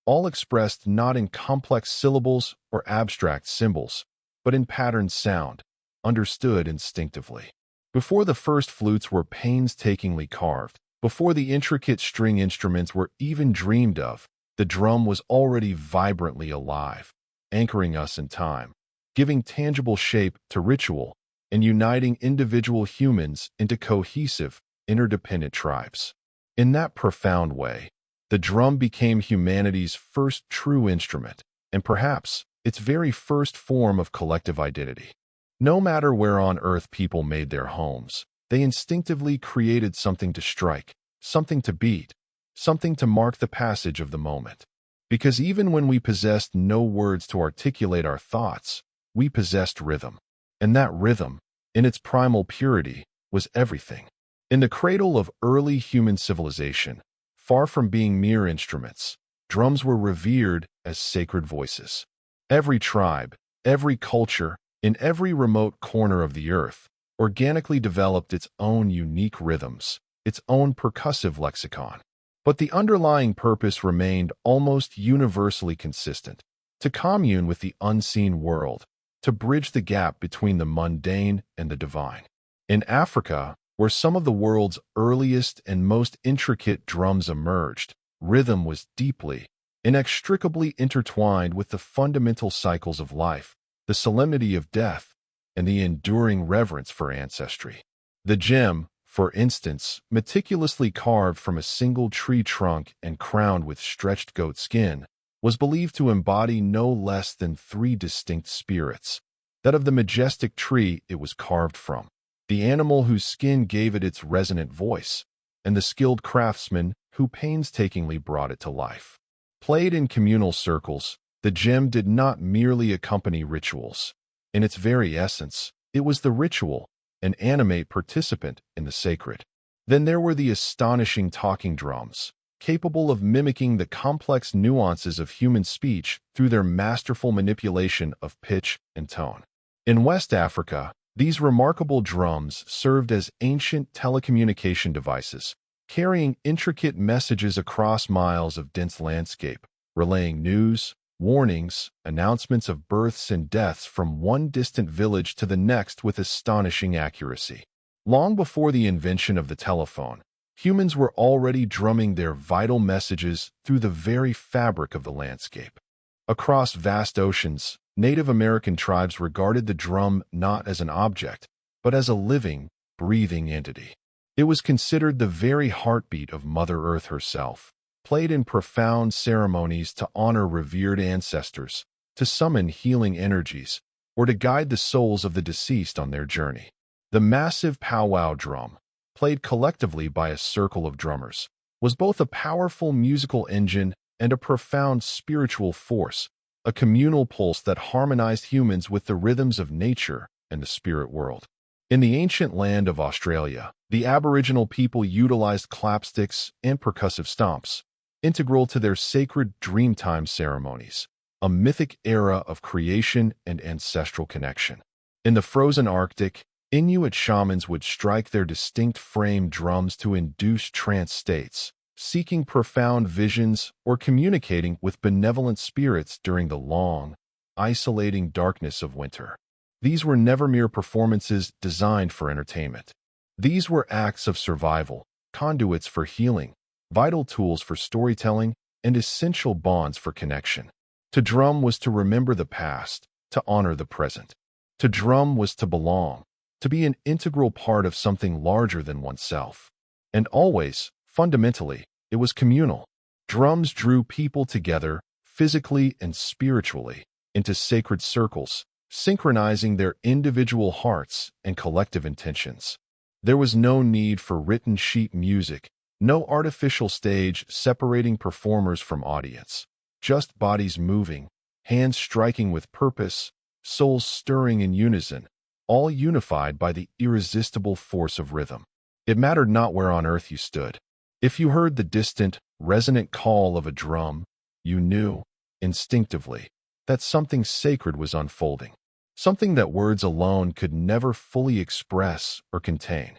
A: all expressed not in complex syllables or abstract symbols, but in patterned sound, understood instinctively. Before the first flutes were painstakingly carved, before the intricate string instruments were even dreamed of, the drum was already vibrantly alive, anchoring us in time, giving tangible shape to ritual, and uniting individual humans into cohesive, interdependent tribes. In that profound way, the drum became humanity's first true instrument, and perhaps its very first form of collective identity. No matter where on earth people made their homes, they instinctively created something to strike, something to beat, something to mark the passage of the moment. Because even when we possessed no words to articulate our thoughts, we possessed rhythm. And that rhythm, in its primal purity, was everything. In the cradle of early human civilization, far from being mere instruments, drums were revered as sacred voices. Every tribe, every culture, in every remote corner of the earth, organically developed its own unique rhythms, its own percussive lexicon. But the underlying purpose remained almost universally consistent: to commune with the unseen world, to bridge the gap between the mundane and the divine. In Africa, where some of the world's earliest and most intricate drums emerged, rhythm was deeply, inextricably intertwined with the fundamental cycles of life, the solemnity of death, and the enduring reverence for ancestry. The gem, for instance, meticulously carved from a single tree trunk and crowned with stretched goat skin, was believed to embody no less than three distinct spirits: that of the majestic tree it was carved from, the animal whose skin gave it its resonant voice, and the skilled craftsman who painstakingly brought it to life. Played in communal circles, the gem did not merely accompany rituals. In its very essence, it was the ritual, an animate participant in the sacred. Then there were the astonishing talking drums, capable of mimicking the complex nuances of human speech through their masterful manipulation of pitch and tone. In West Africa, these remarkable drums served as ancient telecommunication devices, carrying intricate messages across miles of dense landscape, relaying news, warnings, announcements of births and deaths from one distant village to the next with astonishing accuracy. Long before the invention of the telephone, humans were already drumming their vital messages through the very fabric of the landscape. Across vast oceans, Native American tribes regarded the drum not as an object, but as a living, breathing entity. It was considered the very heartbeat of Mother Earth herself, played in profound ceremonies to honor revered ancestors, to summon healing energies, or to guide the souls of the deceased on their journey. The massive powwow drum, played collectively by a circle of drummers, was both a powerful musical engine and a profound spiritual force, a communal pulse that harmonized humans with the rhythms of nature and the spirit world. In the ancient land of Australia, the Aboriginal people utilized clapsticks and percussive stomps, integral to their sacred Dreamtime ceremonies, a mythic era of creation and ancestral connection. In the frozen Arctic, Inuit shamans would strike their distinct frame drums to induce trance states, seeking profound visions or communicating with benevolent spirits during the long, isolating darkness of winter. These were never mere performances designed for entertainment. These were acts of survival, conduits for healing, vital tools for storytelling, and essential bonds for connection. To drum was to remember the past, to honor the present. To drum was to belong, to be an integral part of something larger than oneself. And always, fundamentally, it was communal. Drums drew people together, physically and spiritually, into sacred circles, synchronizing their individual hearts and collective intentions. There was no need for written sheet music, no artificial stage separating performers from audience. Just bodies moving, hands striking with purpose, souls stirring in unison, all unified by the irresistible force of rhythm. It mattered not where on earth you stood. If you heard the distant, resonant call of a drum, you knew, instinctively, that something sacred was unfolding, something that words alone could never fully express or contain.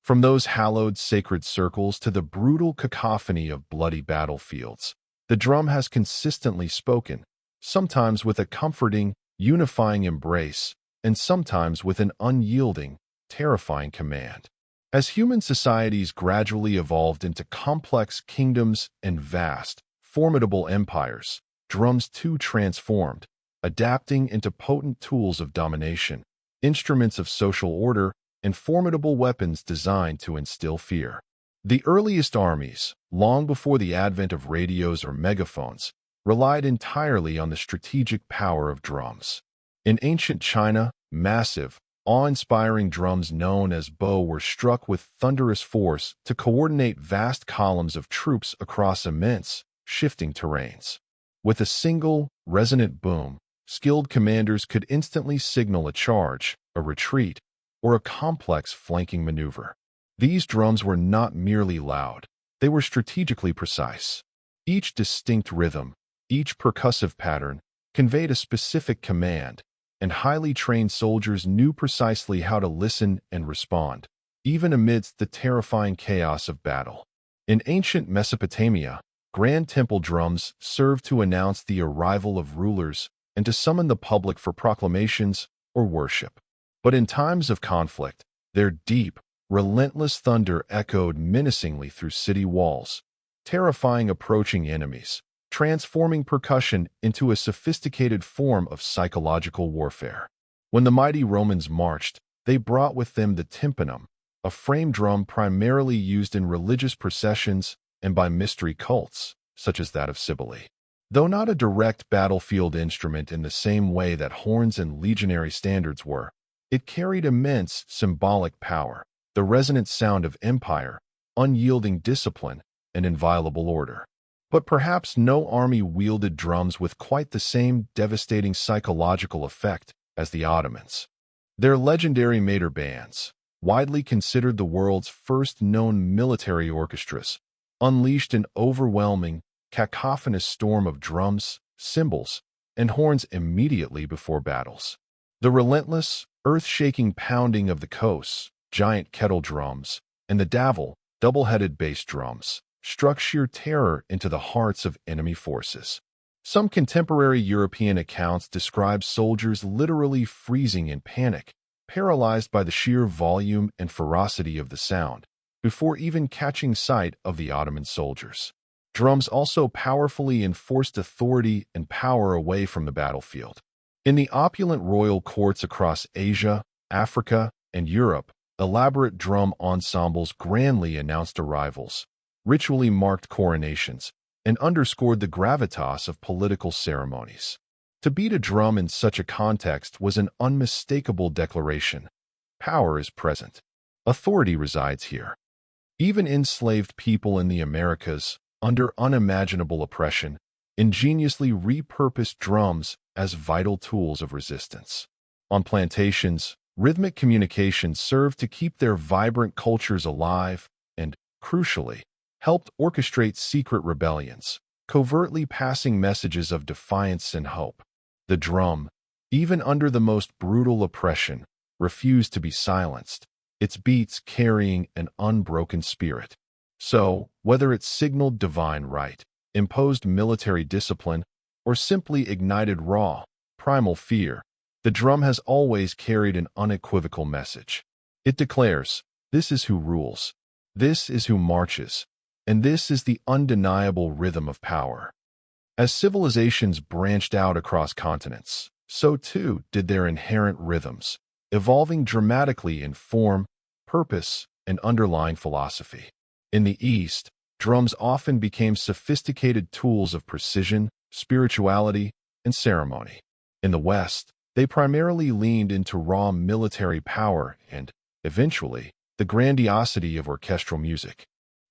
A: From those hallowed sacred circles to the brutal cacophony of bloody battlefields, the drum has consistently spoken, sometimes with a comforting, unifying embrace, and sometimes with an unyielding, terrifying command. As human societies gradually evolved into complex kingdoms and vast, formidable empires, drums too transformed, adapting into potent tools of domination, instruments of social order, and formidable weapons designed to instill fear. The earliest armies, long before the advent of radios or megaphones, relied entirely on the strategic power of drums. In ancient China, massive, awe-inspiring drums known as bo were struck with thunderous force to coordinate vast columns of troops across immense, shifting terrains. With a single, resonant boom, skilled commanders could instantly signal a charge, a retreat, or a complex flanking maneuver. These drums were not merely loud, they were strategically precise. Each distinct rhythm, each percussive pattern, conveyed a specific command, and highly trained soldiers knew precisely how to listen and respond, even amidst the terrifying chaos of battle. In ancient Mesopotamia, grand temple drums served to announce the arrival of rulers and to summon the public for proclamations or worship. But in times of conflict, their deep, relentless thunder echoed menacingly through city walls, terrifying approaching enemies, transforming percussion into a sophisticated form of psychological warfare. When the mighty Romans marched, they brought with them the tympanum, a frame drum primarily used in religious processions and by mystery cults, such as that of Cybele. Though not a direct battlefield instrument in the same way that horns and legionary standards were, it carried immense symbolic power, the resonant sound of empire, unyielding discipline, and inviolable order. But perhaps no army wielded drums with quite the same devastating psychological effect as the Ottomans. Their legendary Mater bands, widely considered the world's first known military orchestras, unleashed an overwhelming, cacophonous storm of drums, cymbals, and horns immediately before battles. The relentless, earth-shaking pounding of the kos, giant kettle drums, and the davul, double-headed bass drums, struck sheer terror into the hearts of enemy forces. Some contemporary European accounts describe soldiers literally freezing in panic, paralyzed by the sheer volume and ferocity of the sound, before even catching sight of the Ottoman soldiers. Drums also powerfully enforced authority and power away from the battlefield. In the opulent royal courts across Asia, Africa, and Europe, elaborate drum ensembles grandly announced arrivals, ritually marked coronations, and underscored the gravitas of political ceremonies. To beat a drum in such a context was an unmistakable declaration. Power is present. Authority resides here. Even enslaved people in the Americas, under unimaginable oppression, ingeniously repurposed drums as vital tools of resistance. On plantations, rhythmic communication served to keep their vibrant cultures alive and, crucially, helped orchestrate secret rebellions, covertly passing messages of defiance and hope. The drum, even under the most brutal oppression, refused to be silenced, its beats carrying an unbroken spirit. So, whether it signaled divine right, imposed military discipline, or simply ignited raw, primal fear, the drum has always carried an unequivocal message. It declares, this is who rules, this is who marches, and this is the undeniable rhythm of power. As civilizations branched out across continents, so too did their inherent rhythms, evolving dramatically in form, purpose, and underlying philosophy. In the East, drums often became sophisticated tools of precision, spirituality, and ceremony. In the West, they primarily leaned into raw military power and, eventually, the grandiosity of orchestral music.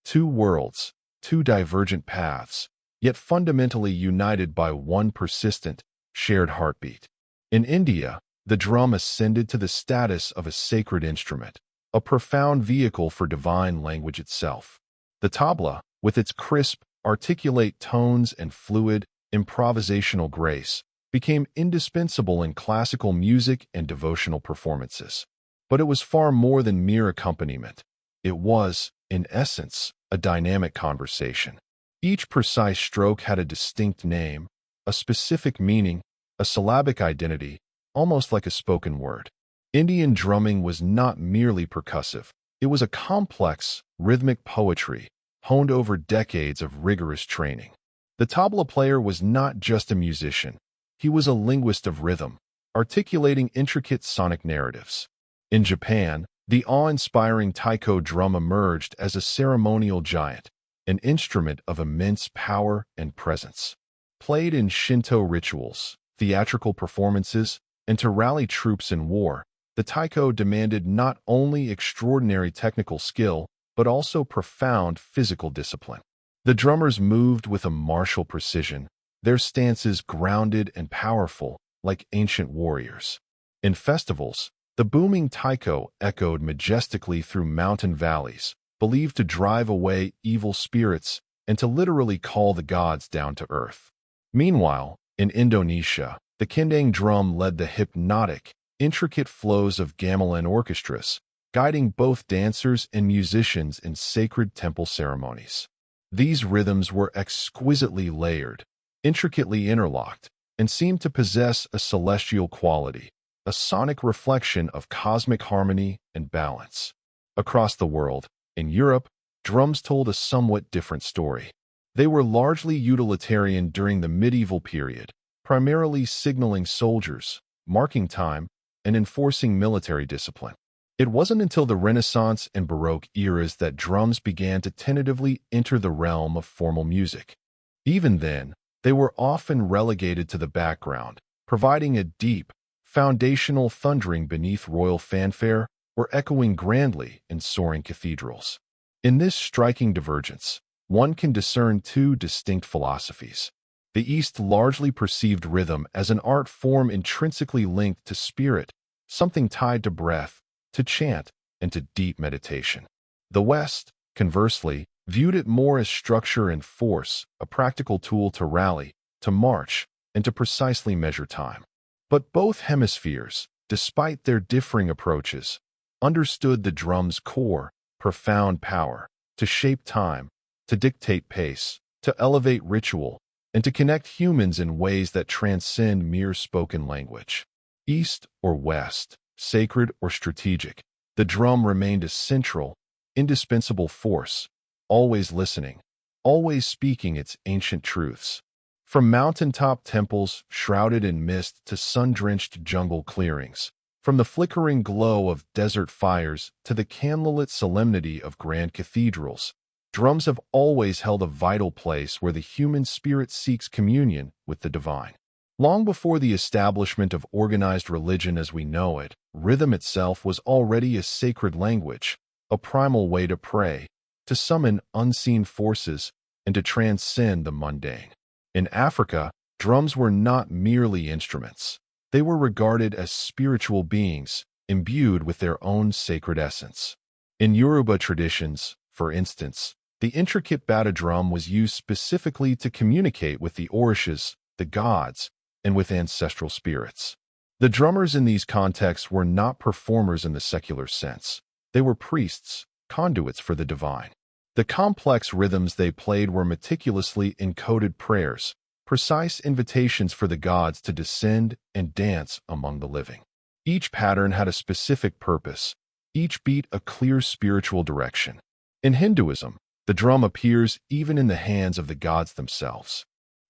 A: Two worlds, two divergent paths, yet fundamentally united by one persistent, shared heartbeat. In India, the drum ascended to the status of a sacred instrument, a profound vehicle for divine language itself. The tabla, with its crisp, articulate tones and fluid, improvisational grace, became indispensable in classical music and devotional performances. But it was far more than mere accompaniment. It was, in essence, a dynamic conversation. Each precise stroke had a distinct name, a specific meaning, a syllabic identity, almost like a spoken word. Indian drumming was not merely percussive. It was a complex, rhythmic poetry, honed over decades of rigorous training. The tabla player was not just a musician. He was a linguist of rhythm, articulating intricate sonic narratives. In Japan, the awe-inspiring taiko drum emerged as a ceremonial giant, an instrument of immense power and presence. Played in Shinto rituals, theatrical performances, and to rally troops in war, the taiko demanded not only extraordinary technical skill, but also profound physical discipline. The drummers moved with a martial precision, their stances grounded and powerful, like ancient warriors. In festivals, the booming taiko echoed majestically through mountain valleys, believed to drive away evil spirits and to literally call the gods down to earth. Meanwhile, in Indonesia, the kendang drum led the hypnotic, intricate flows of gamelan orchestras, guiding both dancers and musicians in sacred temple ceremonies. These rhythms were exquisitely layered, intricately interlocked, and seemed to possess a celestial quality, a sonic reflection of cosmic harmony and balance. Across the world, in Europe, drums told a somewhat different story. They were largely utilitarian during the medieval period, primarily signaling soldiers, marking time, and enforcing military discipline. It wasn't until the Renaissance and Baroque eras that drums began to tentatively enter the realm of formal music. Even then, they were often relegated to the background, providing a deep, foundational thundering beneath royal fanfare or echoing grandly in soaring cathedrals. In this striking divergence, one can discern two distinct philosophies. The East largely perceived rhythm as an art form intrinsically linked to spirit, something tied to breath, to chant, and to deep meditation. The West, conversely, viewed it more as structure and force, a practical tool to rally, to march, and to precisely measure time. But both hemispheres, despite their differing approaches, understood the drum's core, profound power, to shape time, to dictate pace, to elevate ritual, and to connect humans in ways that transcend mere spoken language. East or West, sacred or strategic, the drum remained a central, indispensable force, always listening, always speaking its ancient truths. From mountaintop temples shrouded in mist to sun-drenched jungle clearings, from the flickering glow of desert fires to the candlelit solemnity of grand cathedrals, drums have always held a vital place where the human spirit seeks communion with the divine. Long before the establishment of organized religion as we know it, rhythm itself was already a sacred language, a primal way to pray, to summon unseen forces, and to transcend the mundane. In Africa, drums were not merely instruments. They were regarded as spiritual beings, imbued with their own sacred essence. In Yoruba traditions, for instance, the intricate bata drum was used specifically to communicate with the orishas, the gods, and with ancestral spirits. The drummers in these contexts were not performers in the secular sense. They were priests, conduits for the divine. The complex rhythms they played were meticulously encoded prayers, precise invitations for the gods to descend and dance among the living. Each pattern had a specific purpose, each beat a clear spiritual direction. In Hinduism, the drum appears even in the hands of the gods themselves.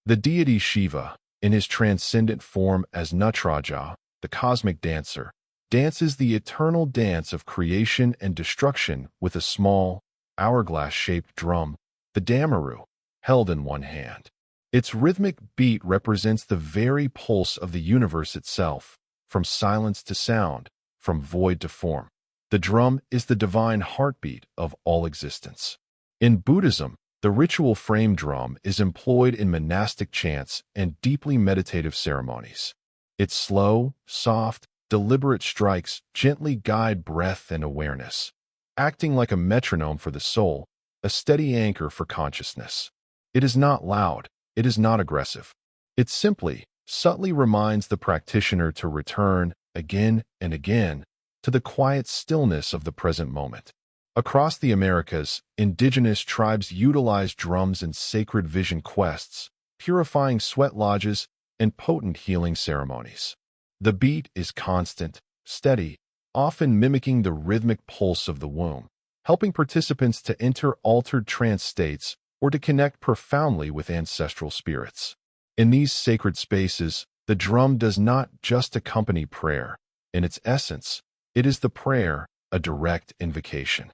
A: The deity Shiva, in his transcendent form as Natraja, the cosmic dancer, dances the eternal dance of creation and destruction with a small, hourglass-shaped drum, the damaru, held in one hand. Its rhythmic beat represents the very pulse of the universe itself, from silence to sound, from void to form. The drum is the divine heartbeat of all existence. In Buddhism, the ritual frame drum is employed in monastic chants and deeply meditative ceremonies. Its slow, soft, deliberate strikes gently guide breath and awareness, acting like a metronome for the soul, a steady anchor for consciousness. It is not loud, it is not aggressive. It simply, subtly reminds the practitioner to return, again and again, to the quiet stillness of the present moment. Across the Americas, indigenous tribes utilize drums in sacred vision quests, purifying sweat lodges, and potent healing ceremonies. The beat is constant, steady, often mimicking the rhythmic pulse of the womb, helping participants to enter altered trance states or to connect profoundly with ancestral spirits. In these sacred spaces, the drum does not just accompany prayer. In its essence, it is the prayer, a direct invocation.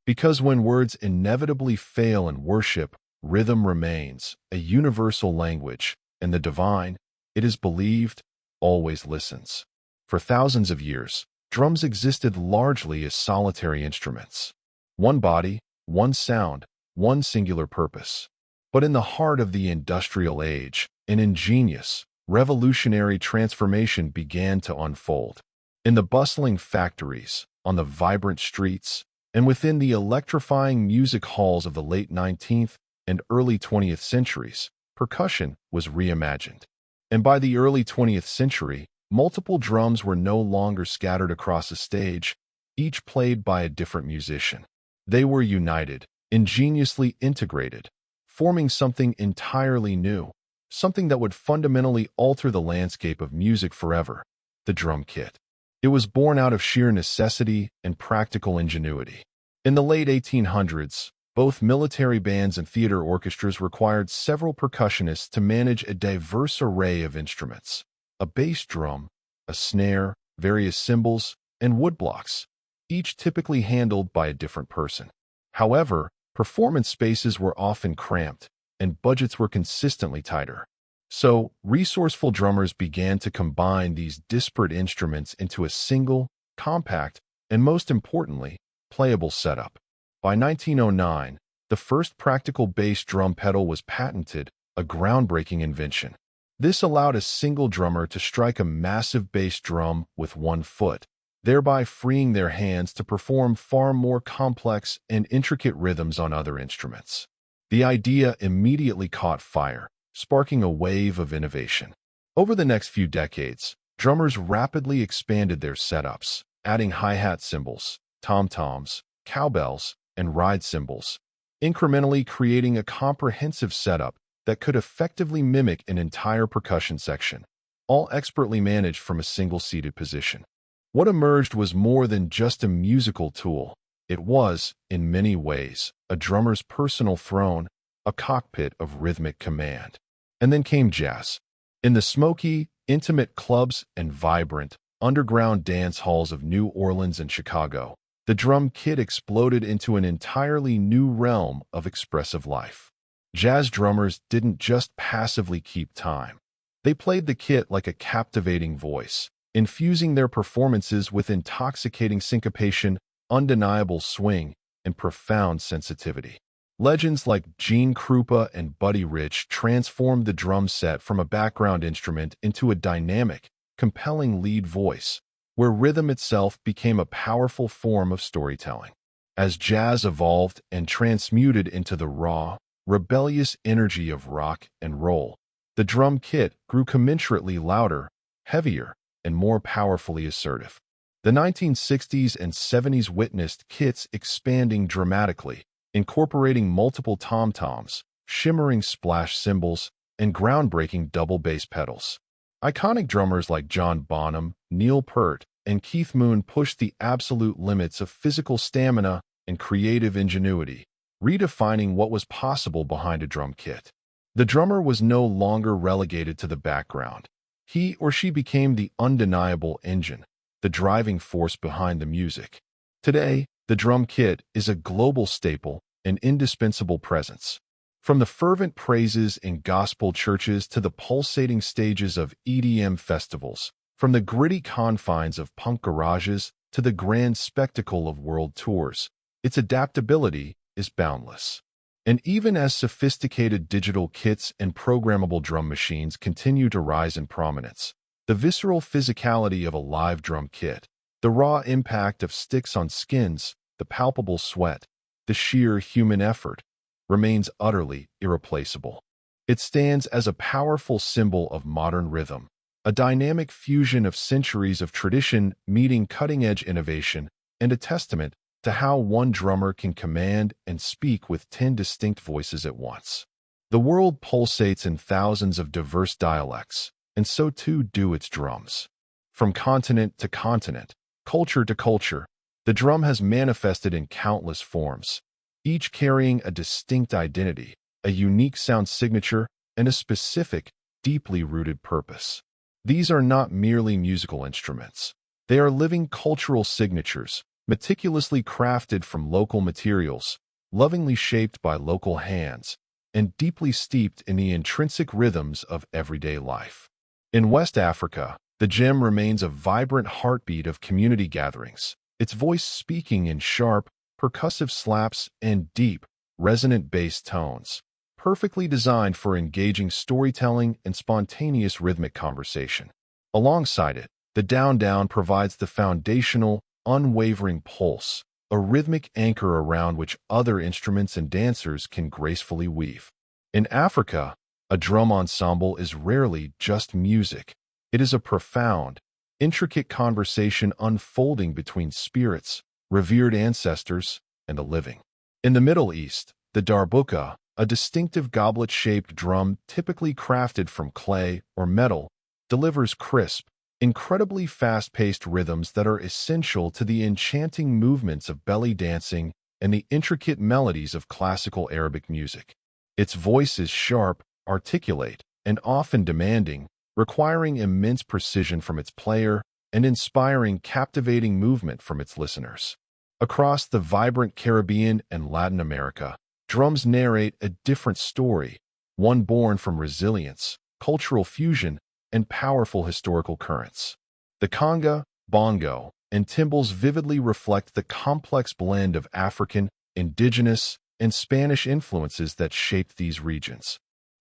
A: Because when words inevitably fail in worship, rhythm remains, a universal language, and the divine, it is believed, always listens. For thousands of years, drums existed largely as solitary instruments. One body, one sound, one singular purpose. But in the heart of the industrial age, an ingenious, revolutionary transformation began to unfold. In the bustling factories, on the vibrant streets, and within the electrifying music halls of the late 19th and early 20th centuries, percussion was reimagined. And by the early 20th century, multiple drums were no longer scattered across a stage, each played by a different musician. They were united, ingeniously integrated, forming something entirely new, something that would fundamentally alter the landscape of music forever, the drum kit. It was born out of sheer necessity and practical ingenuity. In the late 1800s, both military bands and theater orchestras required several percussionists to manage a diverse array of instruments: a bass drum, a snare, various cymbals, and woodblocks, each typically handled by a different person. However, performance spaces were often cramped, and budgets were consistently tighter. So, resourceful drummers began to combine these disparate instruments into a single, compact, and most importantly, playable setup. By 1909, the first practical bass drum pedal was patented, a groundbreaking invention. This allowed a single drummer to strike a massive bass drum with one foot, thereby freeing their hands to perform far more complex and intricate rhythms on other instruments. The idea immediately caught fire, sparking a wave of innovation. Over the next few decades, drummers rapidly expanded their setups, adding hi-hat cymbals, tom-toms, cowbells, and ride cymbals, incrementally creating a comprehensive setup that could effectively mimic an entire percussion section, all expertly managed from a single seated position. What emerged was more than just a musical tool. It was, in many ways, a drummer's personal throne, a cockpit of rhythmic command. And then came jazz. In the smoky, intimate clubs and vibrant, underground dance halls of New Orleans and Chicago, the drum kit exploded into an entirely new realm of expressive life. Jazz drummers didn't just passively keep time. They played the kit like a captivating voice, infusing their performances with intoxicating syncopation, undeniable swing, and profound sensitivity. Legends like Gene Krupa and Buddy Rich transformed the drum set from a background instrument into a dynamic, compelling lead voice, where rhythm itself became a powerful form of storytelling. As jazz evolved and transmuted into the raw, rebellious energy of rock and roll, the drum kit grew commensurately louder, heavier, and more powerfully assertive. The 1960s and 70s witnessed kits expanding dramatically, incorporating multiple tom-toms, shimmering splash cymbals, and groundbreaking double bass pedals. Iconic drummers like John Bonham, Neil Peart, and Keith Moon pushed the absolute limits of physical stamina and creative ingenuity, redefining what was possible behind a drum kit. The drummer was no longer relegated to the background. He or she became the undeniable engine, the driving force behind the music. Today, the drum kit is a global staple, an indispensable presence. From the fervent praises in gospel churches to the pulsating stages of EDM festivals, from the gritty confines of punk garages to the grand spectacle of world tours, its adaptability is boundless. And even as sophisticated digital kits and programmable drum machines continue to rise in prominence, the visceral physicality of a live drum kit, the raw impact of sticks on skins, the palpable sweat, the sheer human effort, remains utterly irreplaceable. It stands as a powerful symbol of modern rhythm, a dynamic fusion of centuries of tradition meeting cutting-edge innovation, and a testament to how one drummer can command and speak with 10 distinct voices at once. The world pulsates in thousands of diverse dialects, and so too do its drums. From continent to continent, culture to culture, the drum has manifested in countless forms, each carrying a distinct identity, a unique sound signature, and a specific, deeply rooted purpose. These are not merely musical instruments. They are living cultural signatures, meticulously crafted from local materials, lovingly shaped by local hands, and deeply steeped in the intrinsic rhythms of everyday life. In West Africa, the djem remains a vibrant heartbeat of community gatherings, its voice speaking in sharp, percussive slaps and deep, resonant bass tones, perfectly designed for engaging storytelling and spontaneous rhythmic conversation. Alongside it, the down-down provides the foundational, unwavering pulse, a rhythmic anchor around which other instruments and dancers can gracefully weave. In Africa, a drum ensemble is rarely just music. It is a profound, intricate conversation unfolding between spirits, revered ancestors, and the living. In the Middle East, the darbuka, a distinctive goblet-shaped drum typically crafted from clay or metal, delivers crisp, incredibly fast-paced rhythms that are essential to the enchanting movements of belly dancing and the intricate melodies of classical Arabic music. Its voice is sharp, articulate, and often demanding, requiring immense precision from its player and inspiring captivating movement from its listeners. Across the vibrant Caribbean and Latin America, drums narrate a different story, one born from resilience, cultural fusion, and powerful historical currents. The conga, bongo, and timbales vividly reflect the complex blend of African, indigenous, and Spanish influences that shaped these regions.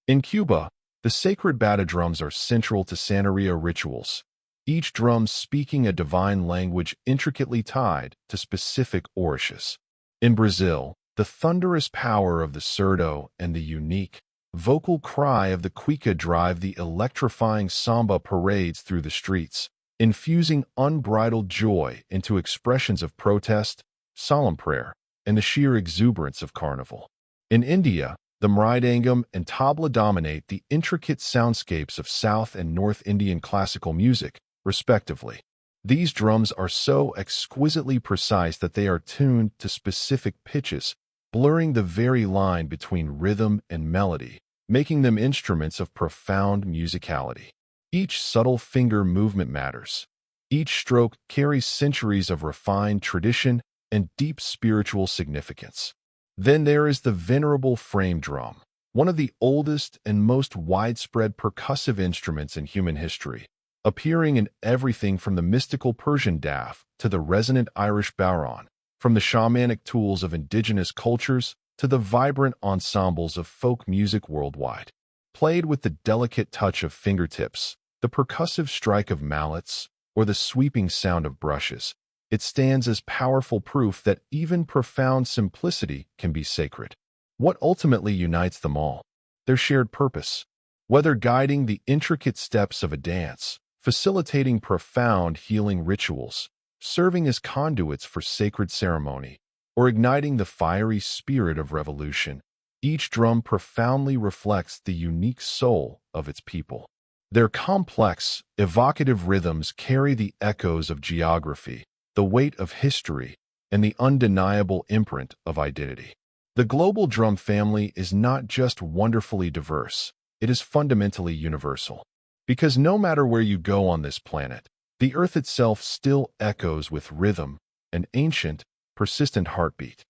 A: In Cuba, the sacred bata drums are central to Santeria rituals, each drum speaking a divine language intricately tied to specific orishas. In Brazil, the thunderous power of the surdo and the unique, vocal cry of the cuica drive the electrifying samba parades through the streets, infusing unbridled joy into expressions of protest, solemn prayer, and the sheer exuberance of carnival. In India, the mridangam and tabla dominate the intricate soundscapes of South and North Indian classical music, respectively. These drums are so exquisitely precise that they are tuned to specific pitches, blurring the very line between rhythm and melody, making them instruments of profound musicality. Each subtle finger movement matters. Each stroke carries centuries of refined tradition and deep spiritual significance. Then there is the venerable frame drum, one of the oldest and most widespread percussive instruments in human history, appearing in everything from the mystical Persian daf to the resonant Irish bodhrán, from the shamanic tools of indigenous cultures to the vibrant ensembles of folk music worldwide. Played with the delicate touch of fingertips, the percussive strike of mallets, or the sweeping sound of brushes, it stands as powerful proof that even profound simplicity can be sacred. What ultimately unites them all? Their shared purpose. Whether guiding the intricate steps of a dance, facilitating profound healing rituals, serving as conduits for sacred ceremony, or igniting the fiery spirit of revolution, each drum profoundly reflects the unique soul of its people. Their complex, evocative rhythms carry the echoes of geography, the weight of history, and the undeniable imprint of identity. The global drum family is not just wonderfully diverse, it is fundamentally universal. Because no matter where you go on this planet, The earth itself still echoes with rhythm, an ancient, persistent heartbeat.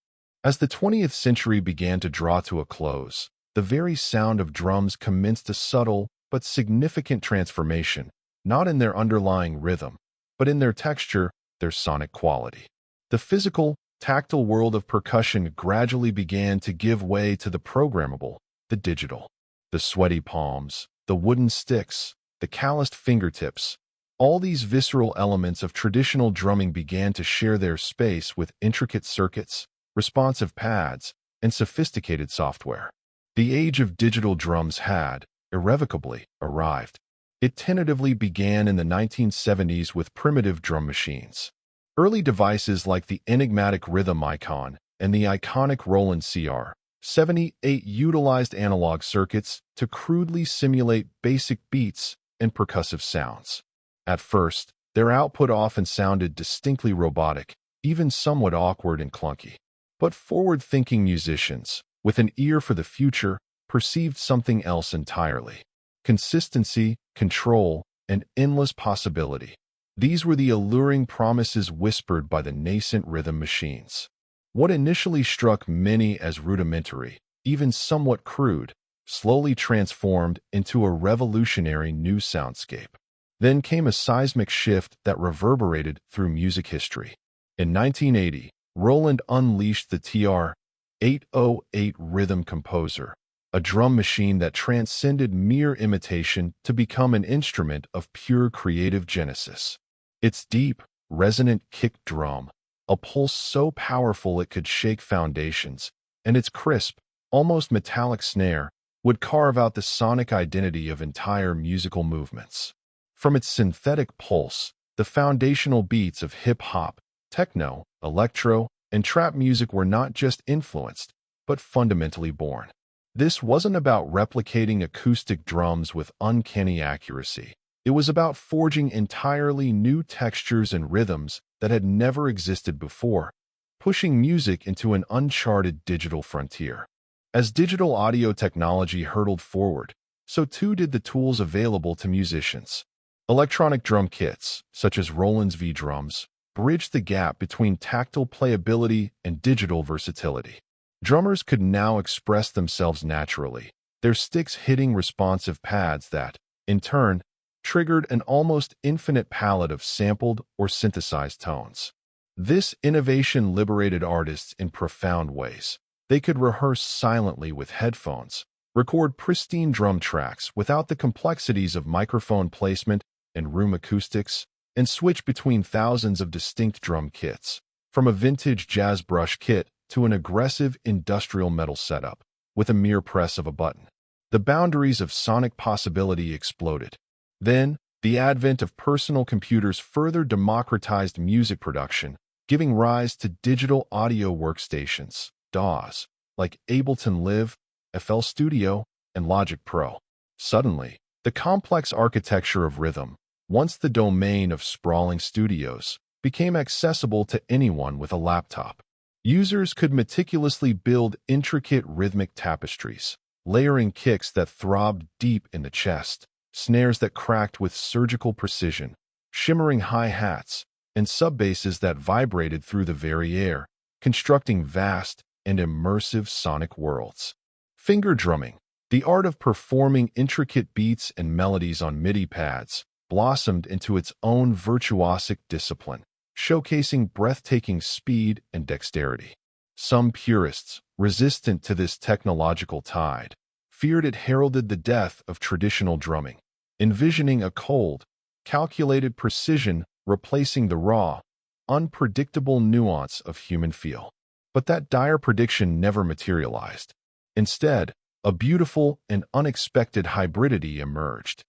A: As the 20th century began to draw to a close, the very sound of drums commenced a subtle but significant transformation, not in their underlying rhythm, but in their texture, their sonic quality. The physical, tactile world of percussion gradually began to give way to the programmable, the digital. The sweaty palms, the wooden sticks, the calloused fingertips, all these visceral elements of traditional drumming began to share their space with intricate circuits, responsive pads, and sophisticated software. The age of digital drums had, irrevocably, arrived. It tentatively began in the 1970s with primitive drum machines. Early devices like the enigmatic Rhythm Icon and the iconic Roland CR-78 utilized analog circuits to crudely simulate basic beats and percussive sounds. At first, their output often sounded distinctly robotic, even somewhat awkward and clunky. But forward-thinking musicians, with an ear for the future, perceived something else entirely. Consistency, control, and endless possibility. These were the alluring promises whispered by the nascent rhythm machines. What initially struck many as rudimentary, even somewhat crude, slowly transformed into a revolutionary new soundscape. Then came a seismic shift that reverberated through music history. In 1980, Roland unleashed the TR-808 Rhythm Composer, a drum machine that transcended mere imitation to become an instrument of pure creative genesis. Its deep, resonant kick drum, a pulse so powerful it could shake foundations, and its crisp, almost metallic snare would carve out the sonic identity of entire musical movements. From its synthetic pulse, the foundational beats of hip-hop, techno, electro, and trap music were not just influenced, but fundamentally born. This wasn't about replicating acoustic drums with uncanny accuracy. It was about forging entirely new textures and rhythms that had never existed before, pushing music into an uncharted digital frontier. As digital audio technology hurtled forward, so too did the tools available to musicians. Electronic drum kits, such as Roland's V-drums, bridged the gap between tactile playability and digital versatility. Drummers could now express themselves naturally, their sticks hitting responsive pads that, in turn, triggered an almost infinite palette of sampled or synthesized tones. This innovation liberated artists in profound ways. They could rehearse silently with headphones, record pristine drum tracks without the complexities of microphone placement and room acoustics, and switch between thousands of distinct drum kits, from a vintage jazz brush kit to an aggressive industrial metal setup, with a mere press of a button. The boundaries of sonic possibility exploded. Then, the advent of personal computers further democratized music production, giving rise to digital audio workstations, DAWs, like Ableton Live, FL Studio, and Logic Pro. Suddenly, the complex architecture of rhythm, once the domain of sprawling studios, became accessible to anyone with a laptop. Users could meticulously build intricate rhythmic tapestries, layering kicks that throbbed deep in the chest, snares that cracked with surgical precision, shimmering hi-hats, and subbasses that vibrated through the very air, constructing vast and immersive sonic worlds. Finger drumming, the art of performing intricate beats and melodies on MIDI pads, blossomed into its own virtuosic discipline, showcasing breathtaking speed and dexterity. Some purists, resistant to this technological tide, feared it heralded the death of traditional drumming, envisioning a cold, calculated precision replacing the raw, unpredictable nuance of human feel. But that dire prediction never materialized. Instead, a beautiful and unexpected hybridity emerged.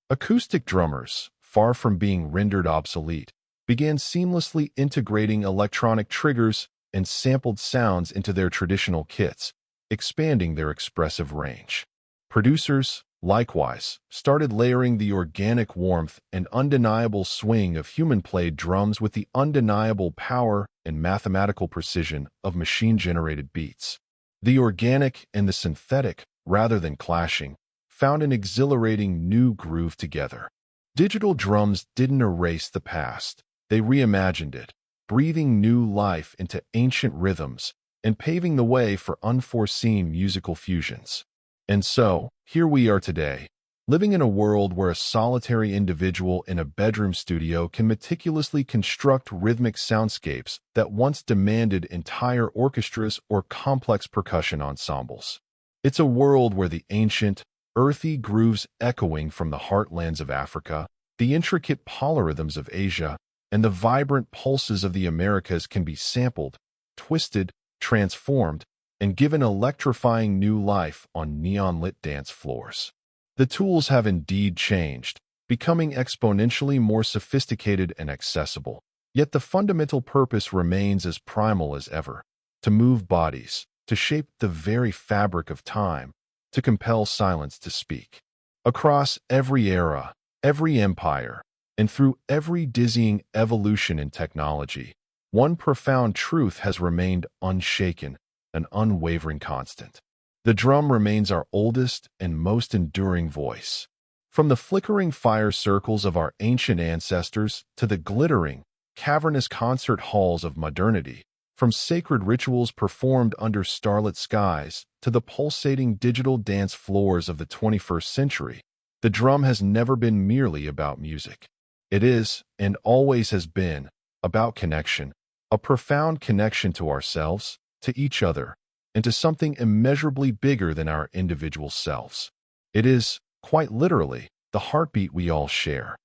A: Acoustic drummers, far from being rendered obsolete, began seamlessly integrating electronic triggers and sampled sounds into their traditional kits, expanding their expressive range. Producers, likewise, started layering the organic warmth and undeniable swing of human-played drums with the undeniable power and mathematical precision of machine-generated beats. The organic and the synthetic, rather than clashing, found an exhilarating new groove together. Digital drums didn't erase the past. They reimagined it, breathing new life into ancient rhythms and paving the way for unforeseen musical fusions. And so, here we are today, living in a world where a solitary individual in a bedroom studio can meticulously construct rhythmic soundscapes that once demanded entire orchestras or complex percussion ensembles. It's a world where the ancient, earthy grooves echoing from the heartlands of Africa, the intricate polyrhythms of Asia, and the vibrant pulses of the Americas can be sampled, twisted, transformed, and given electrifying new life on neon-lit dance floors. The tools have indeed changed, becoming exponentially more sophisticated and accessible, yet the fundamental purpose remains as primal as ever: to move bodies, to shape the very fabric of time, to compel silence to speak. Across every era, every empire, and through every dizzying evolution in technology, one profound truth has remained unshaken, an unwavering constant. The drum remains our oldest and most enduring voice. From the flickering fire circles of our ancient ancestors to the glittering, cavernous concert halls of modernity, from sacred rituals performed under starlit skies to the pulsating digital dance floors of the 21st century, the drum has never been merely about music. It is, and always has been, about connection, a profound connection to ourselves, to each other, and to something immeasurably bigger than our individual selves. It is, quite literally, the heartbeat we all share.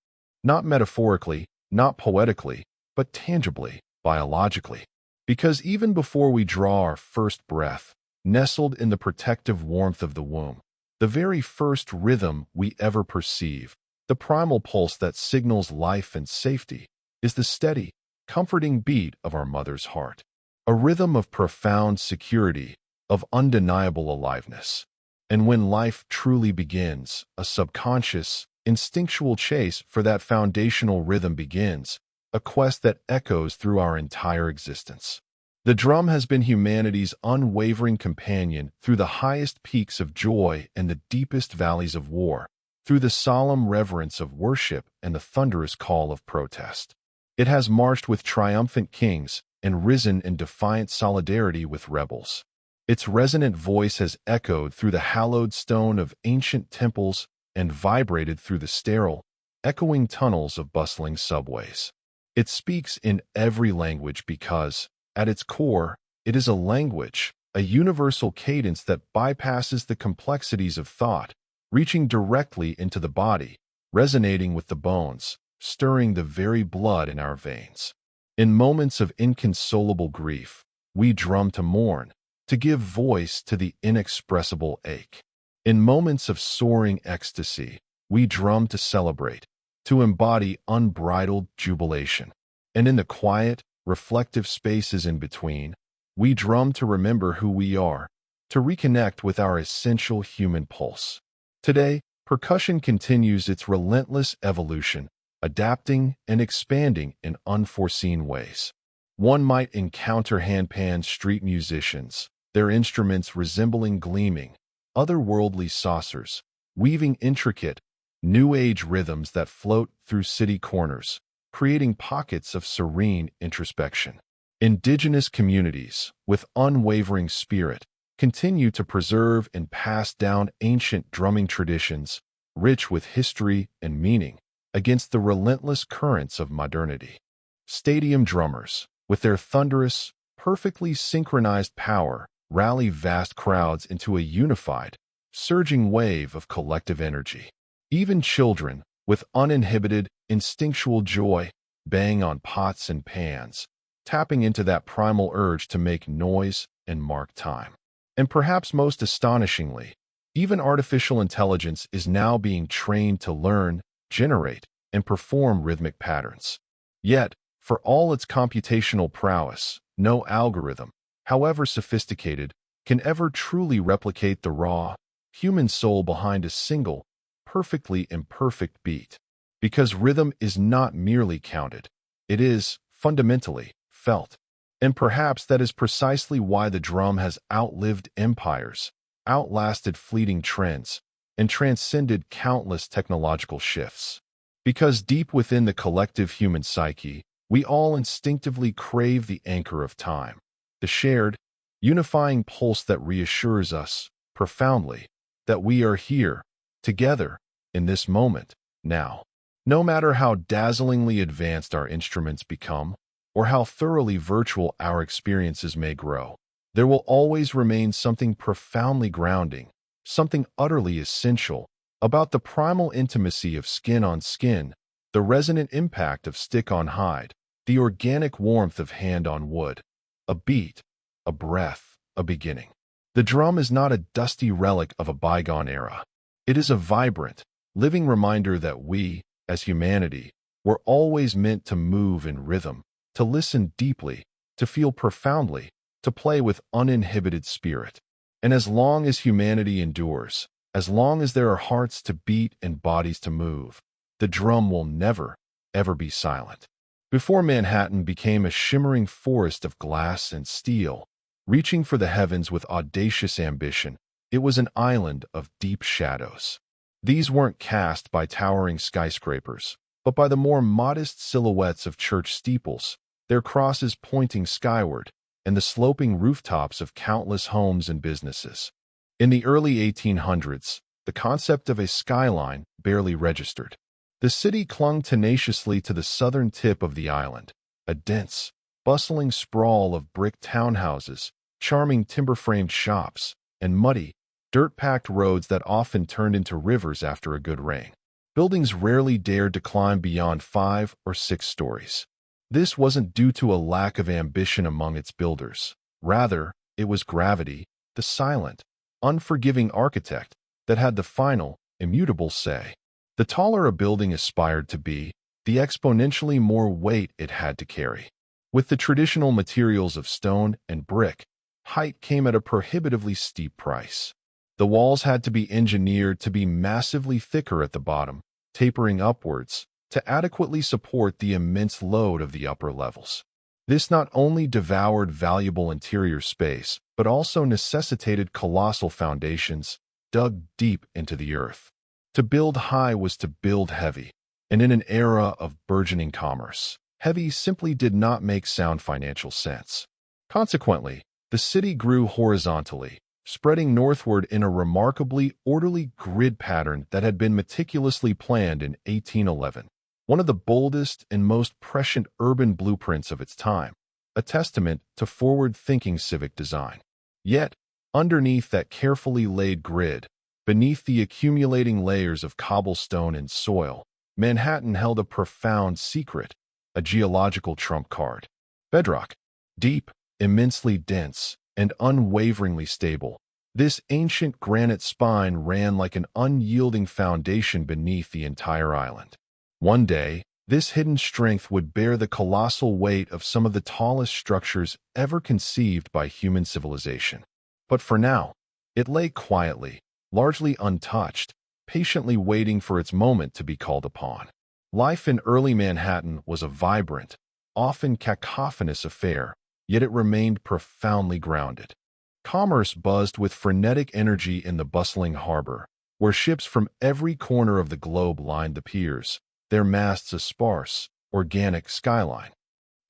A: Not metaphorically, not poetically, but tangibly, biologically. Because even before we draw our first breath, nestled in the protective warmth of the womb, the very first rhythm we ever perceive, the primal pulse that signals life and safety, is the steady, comforting beat of our mother's heart. A rhythm of profound security, of undeniable aliveness. And when life truly begins, a subconscious, instinctual chase for that foundational rhythm begins, a quest that echoes through our entire existence. The drum has been humanity's unwavering companion through the highest peaks of joy and the deepest valleys of war, through the solemn reverence of worship and the thunderous call of protest. It has marched with triumphant kings and risen in defiant solidarity with rebels. Its resonant voice has echoed through the hallowed stone of ancient temples and vibrated through the sterile, echoing tunnels of bustling subways. It speaks in every language because, at its core, it is a language, a universal cadence that bypasses the complexities of thought, reaching directly into the body, resonating with the bones, stirring the very blood in our veins. In moments of inconsolable grief, we drum to mourn, to give voice to the inexpressible ache. In moments of soaring ecstasy, we drum to celebrate, to embody unbridled jubilation. And in the quiet, reflective spaces in between, we drum to remember who we are, to reconnect with our essential human pulse. Today, percussion continues its relentless evolution, adapting and expanding in unforeseen ways. One might encounter handpan street musicians, their instruments resembling gleaming, otherworldly saucers, weaving intricate, new-age rhythms that float through city corners, creating pockets of serene introspection. Indigenous communities, with unwavering spirit, continue to preserve and pass down ancient drumming traditions, rich with history and meaning, against the relentless currents of modernity. Stadium drummers, with their thunderous, perfectly synchronized power, rally vast crowds into a unified, surging wave of collective energy. Even children, with uninhibited, instinctual joy, bang on pots and pans, tapping into that primal urge to make noise and mark time. And perhaps most astonishingly, even artificial intelligence is now being trained to learn, generate, and perform rhythmic patterns. Yet, for all its computational prowess, no algorithm, however sophisticated, can ever truly replicate the raw, human soul behind a single, perfectly imperfect beat. Because rhythm is not merely counted, it is, fundamentally, felt. And perhaps that is precisely why the drum has outlived empires, outlasted fleeting trends, and transcended countless technological shifts. Because deep within the collective human psyche, we all instinctively crave the anchor of time, the shared, unifying pulse that reassures us, profoundly, that we are here, together, in this moment, now. No matter how dazzlingly advanced our instruments become, or how thoroughly virtual our experiences may grow, there will always remain something profoundly grounding, something utterly essential, about the primal intimacy of skin on skin, the resonant impact of stick on hide, the organic warmth of hand on wood. A beat, a breath, a beginning. The drum is not a dusty relic of a bygone era. It is a vibrant, living reminder that we, as humanity, were always meant to move in rhythm, to listen deeply, to feel profoundly, to play with uninhibited spirit. And as long as humanity endures, as long as there are hearts to beat and bodies to move, the drum will never, ever be silent. Before Manhattan became a shimmering forest of glass and steel, reaching for the heavens with audacious ambition, it was an island of deep shadows. These weren't cast by towering skyscrapers, but by the more modest silhouettes of church steeples, their crosses pointing skyward, and the sloping rooftops of countless homes and businesses. In the early 1800s, the concept of a skyline barely registered. The city clung tenaciously to the southern tip of the island, a dense, bustling sprawl of brick townhouses, charming timber-framed shops, and muddy, dirt-packed roads that often turned into rivers after a good rain. Buildings rarely dared to climb beyond 5 or 6 stories. This wasn't due to a lack of ambition among its builders. Rather, it was gravity, the silent, unforgiving architect, that had the final, immutable say. The taller a building aspired to be, the exponentially more weight it had to carry. With the traditional materials of stone and brick, height came at a prohibitively steep price. The walls had to be engineered to be massively thicker at the bottom, tapering upwards, to adequately support the immense load of the upper levels. This not only devoured valuable interior space, but also necessitated colossal foundations, dug deep into the earth. To build high was to build heavy, and in an era of burgeoning commerce, heavy simply did not make sound financial sense. Consequently, the city grew horizontally, spreading northward in a remarkably orderly grid pattern that had been meticulously planned in 1811, one of the boldest and most prescient urban blueprints of its time, a testament to forward-thinking civic design. Yet, underneath that carefully laid grid, beneath the accumulating layers of cobblestone and soil, Manhattan held a profound secret, a geological trump card. Bedrock. Deep, immensely dense, and unwaveringly stable, this ancient granite spine ran like an unyielding foundation beneath the entire island. One day, this hidden strength would bear the colossal weight of some of the tallest structures ever conceived by human civilization. But for now, it lay quietly, largely untouched, patiently waiting for its moment to be called upon. Life in early Manhattan was a vibrant, often cacophonous affair, yet it remained profoundly grounded. Commerce buzzed with frenetic energy in the bustling harbor, where ships from every corner of the globe lined the piers, their masts a sparse, organic skyline.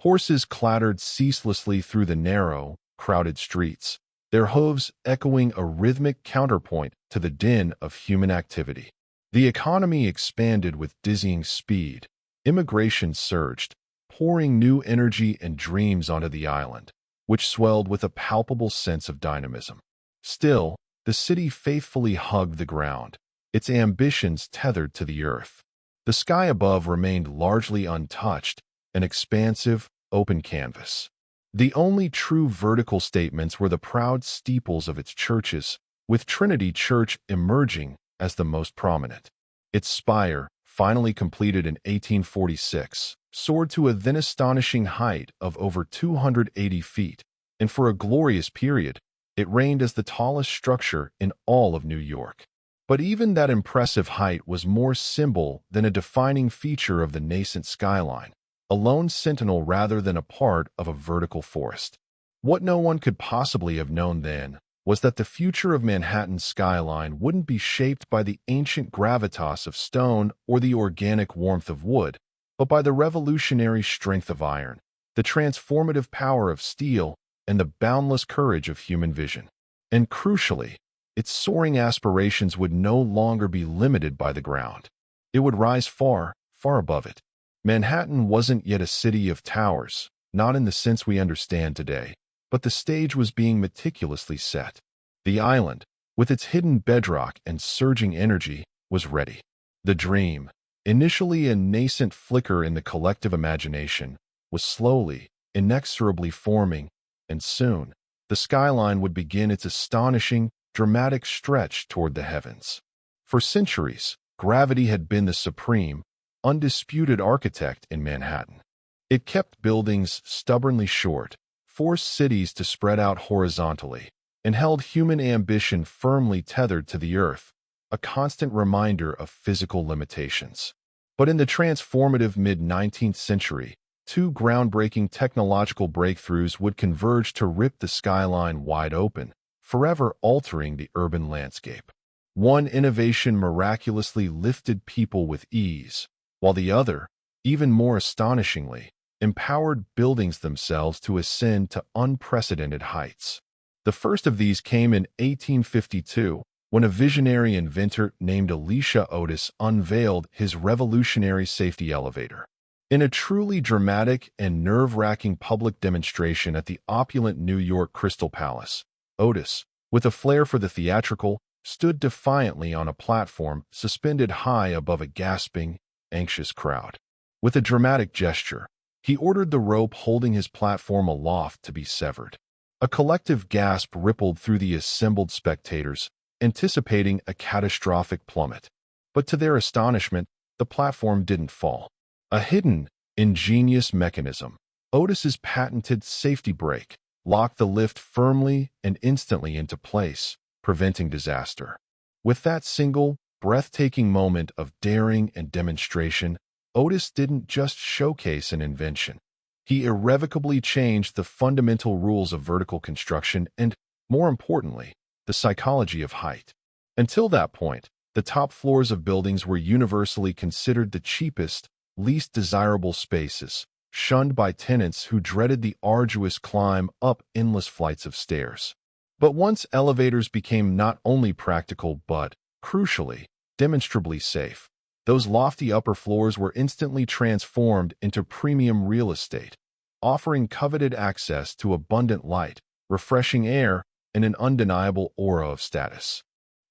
A: Horses clattered ceaselessly through the narrow, crowded streets, their hooves echoing a rhythmic counterpoint to the din of human activity. The economy expanded with dizzying speed. Immigration surged, pouring new energy and dreams onto the island, which swelled with a palpable sense of dynamism. Still, the city faithfully hugged the ground, its ambitions tethered to the earth. The sky above remained largely untouched, an expansive, open canvas. The only true vertical statements were the proud steeples of its churches, with Trinity Church emerging as the most prominent. Its spire, finally completed in 1846, soared to a then astonishing height of over 280 feet, and for a glorious period, it reigned as the tallest structure in all of New York. But even that impressive height was more symbol than a defining feature of the nascent skyline, a lone sentinel rather than a part of a vertical forest. What no one could possibly have known then was that the future of Manhattan's skyline wouldn't be shaped by the ancient gravitas of stone or the organic warmth of wood, but by the revolutionary strength of iron, the transformative power of steel, and the boundless courage of human vision. And crucially, its soaring aspirations would no longer be limited by the ground. It would rise far, far above it. Manhattan wasn't yet a city of towers, not in the sense we understand today, but the stage was being meticulously set. The island, with its hidden bedrock and surging energy, was ready. The dream, initially a nascent flicker in the collective imagination, was slowly, inexorably forming, and soon, the skyline would begin its astonishing, dramatic stretch toward the heavens. For centuries, gravity had been the supreme, undisputed architect in Manhattan. It kept buildings stubbornly short, forced cities to spread out horizontally, and held human ambition firmly tethered to the earth, a constant reminder of physical limitations. But in the transformative mid-19th century, two groundbreaking technological breakthroughs would converge to rip the skyline wide open, forever altering the urban landscape. One innovation miraculously lifted people with ease, while the other, even more astonishingly, empowered buildings themselves to ascend to unprecedented heights. The first of these came in 1852, when a visionary inventor named Elisha Otis unveiled his revolutionary safety elevator. In a truly dramatic and nerve-wracking public demonstration at the opulent New York Crystal Palace, Otis, with a flair for the theatrical, stood defiantly on a platform suspended high above a gasping, anxious crowd. With a dramatic gesture, he ordered the rope holding his platform aloft to be severed. A collective gasp rippled through the assembled spectators, anticipating a catastrophic plummet. But to their astonishment, the platform didn't fall. A hidden, ingenious mechanism, Otis's patented safety brake, locked the lift firmly and instantly into place, preventing disaster. With that single, breathtaking moment of daring and demonstration, Otis didn't just showcase an invention. He irrevocably changed the fundamental rules of vertical construction and, more importantly, the psychology of height. Until that point, the top floors of buildings were universally considered the cheapest, least desirable spaces, shunned by tenants who dreaded the arduous climb up endless flights of stairs. But once elevators became not only practical but, crucially, demonstrably safe, those lofty upper floors were instantly transformed into premium real estate, offering coveted access to abundant light, refreshing air, and an undeniable aura of status.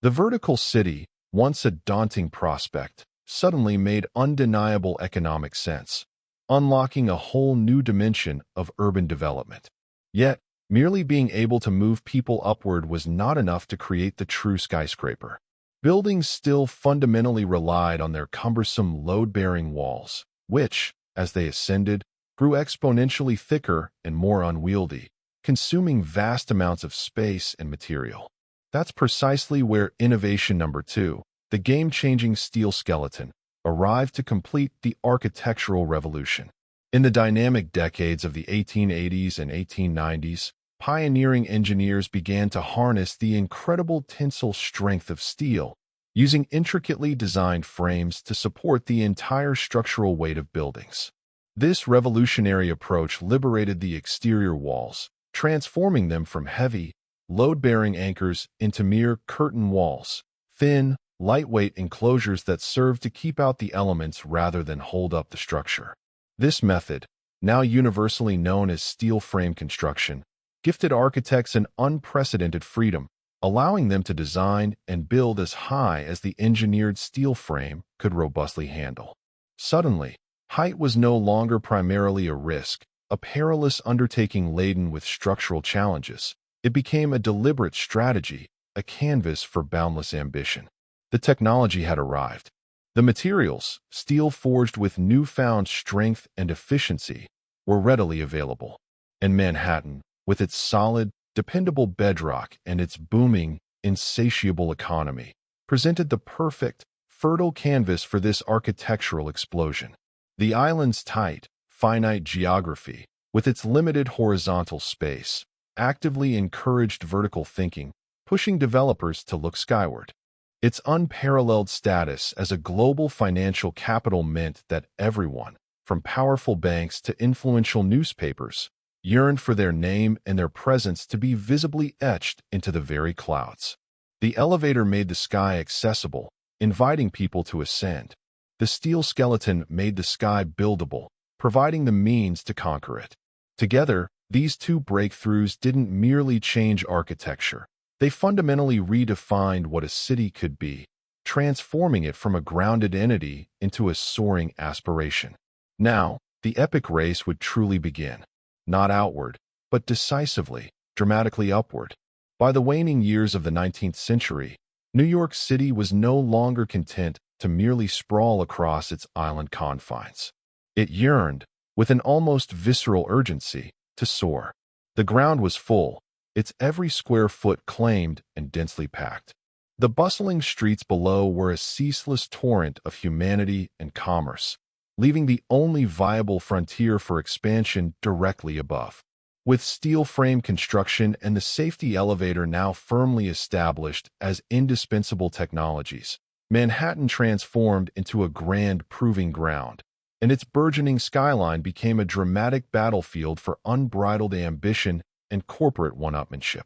A: The vertical city, once a daunting prospect, suddenly made undeniable economic sense, unlocking a whole new dimension of urban development. Yet, merely being able to move people upward was not enough to create the true skyscraper. Buildings still fundamentally relied on their cumbersome load-bearing walls, which, as they ascended, grew exponentially thicker and more unwieldy, consuming vast amounts of space and material. That's precisely where innovation number 2, the game-changing steel skeleton, arrived to complete the architectural revolution. In the dynamic decades of the 1880s and 1890s, pioneering engineers began to harness the incredible tensile strength of steel, using intricately designed frames to support the entire structural weight of buildings. This revolutionary approach liberated the exterior walls, transforming them from heavy, load-bearing anchors into mere curtain walls, thin, lightweight enclosures that served to keep out the elements rather than hold up the structure. This method, now universally known as steel frame construction, gifted architects an unprecedented freedom, allowing them to design and build as high as the engineered steel frame could robustly handle. Suddenly, height was no longer primarily a risk, a perilous undertaking laden with structural challenges. It became a deliberate strategy, a canvas for boundless ambition. The technology had arrived. The materials, steel forged with newfound strength and efficiency, were readily available. And Manhattan, with its solid, dependable bedrock and its booming, insatiable economy, presented the perfect, fertile canvas for this architectural explosion. The island's tight, finite geography, with its limited horizontal space, actively encouraged vertical thinking, pushing developers to look skyward. Its unparalleled status as a global financial capital meant that everyone, from powerful banks to influential newspapers, yearned for their name and their presence to be visibly etched into the very clouds. The elevator made the sky accessible, inviting people to ascend. The steel skeleton made the sky buildable, providing the means to conquer it. Together, these two breakthroughs didn't merely change architecture. They fundamentally redefined what a city could be, transforming it from a grounded entity into a soaring aspiration. Now, the epic race would truly begin. Not outward, but decisively, dramatically upward. By the waning years of the 19th century, New York City was no longer content to merely sprawl across its island confines. It yearned, with an almost visceral urgency, to soar. The ground was full, its every square foot claimed and densely packed. The bustling streets below were a ceaseless torrent of humanity and commerce, leaving the only viable frontier for expansion directly above. With steel frame construction and the safety elevator now firmly established as indispensable technologies, Manhattan transformed into a grand proving ground, and its burgeoning skyline became a dramatic battlefield for unbridled ambition and corporate one-upmanship.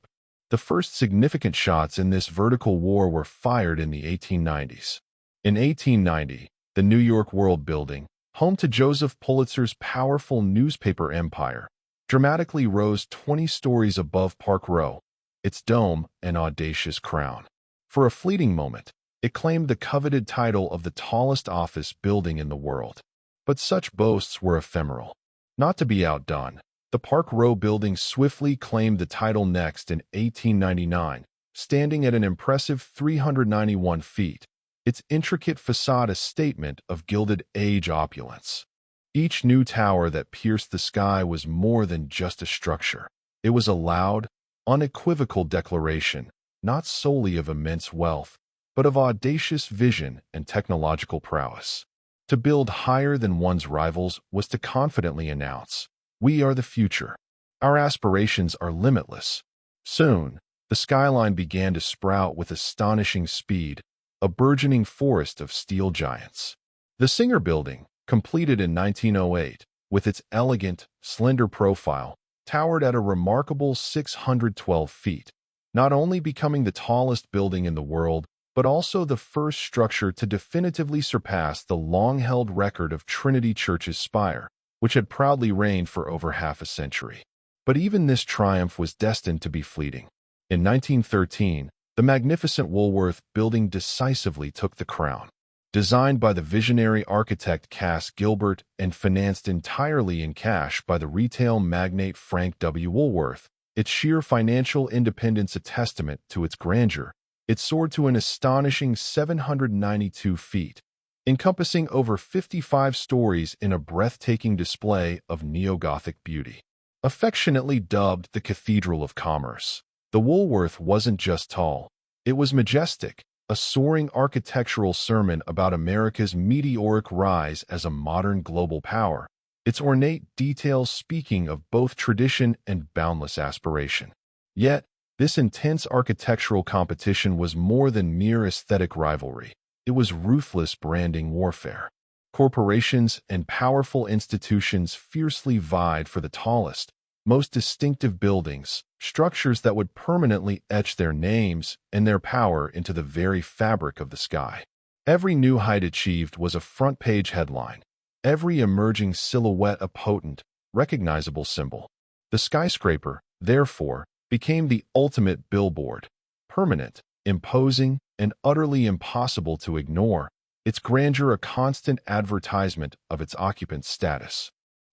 A: The first significant shots in this vertical war were fired in the 1890s. In 1890, the New York World Building, home to Joseph Pulitzer's powerful newspaper empire, dramatically rose 20 stories above Park Row, its dome an audacious crown. For a fleeting moment, it claimed the coveted title of the tallest office building in the world. But such boasts were ephemeral. Not to be outdone, the Park Row building swiftly claimed the title next in 1899, standing at an impressive 391 feet, its intricate facade a statement of Gilded Age opulence. Each new tower that pierced the sky was more than just a structure. It was a loud, unequivocal declaration, not solely of immense wealth, but of audacious vision and technological prowess. To build higher than one's rivals was to confidently announce, "We are the future. Our aspirations are limitless." Soon, the skyline began to sprout with astonishing speed, a burgeoning forest of steel giants. The Singer Building, completed in 1908, with its elegant, slender profile, towered at a remarkable 612 feet, not only becoming the tallest building in the world, but also the first structure to definitively surpass the long-held record of Trinity Church's spire, which had proudly reigned for over half a century. But even this triumph was destined to be fleeting. In 1913, the magnificent Woolworth Building decisively took the crown. Designed by the visionary architect Cass Gilbert and financed entirely in cash by the retail magnate Frank W. Woolworth, its sheer financial independence a testament to its grandeur, it soared to an astonishing 792 feet, encompassing over 55 stories in a breathtaking display of neo-Gothic beauty. Affectionately dubbed the Cathedral of Commerce, the Woolworth wasn't just tall, it was majestic, a soaring architectural sermon about America's meteoric rise as a modern global power, its ornate details speaking of both tradition and boundless aspiration. Yet, this intense architectural competition was more than mere aesthetic rivalry. It was ruthless branding warfare. Corporations and powerful institutions fiercely vied for the tallest, most distinctive buildings, structures that would permanently etch their names and their power into the very fabric of the sky. Every new height achieved was a front-page headline, every emerging silhouette a potent, recognizable symbol. The skyscraper, therefore, became the ultimate billboard, permanent, imposing, and utterly impossible to ignore, its grandeur a constant advertisement of its occupant's status.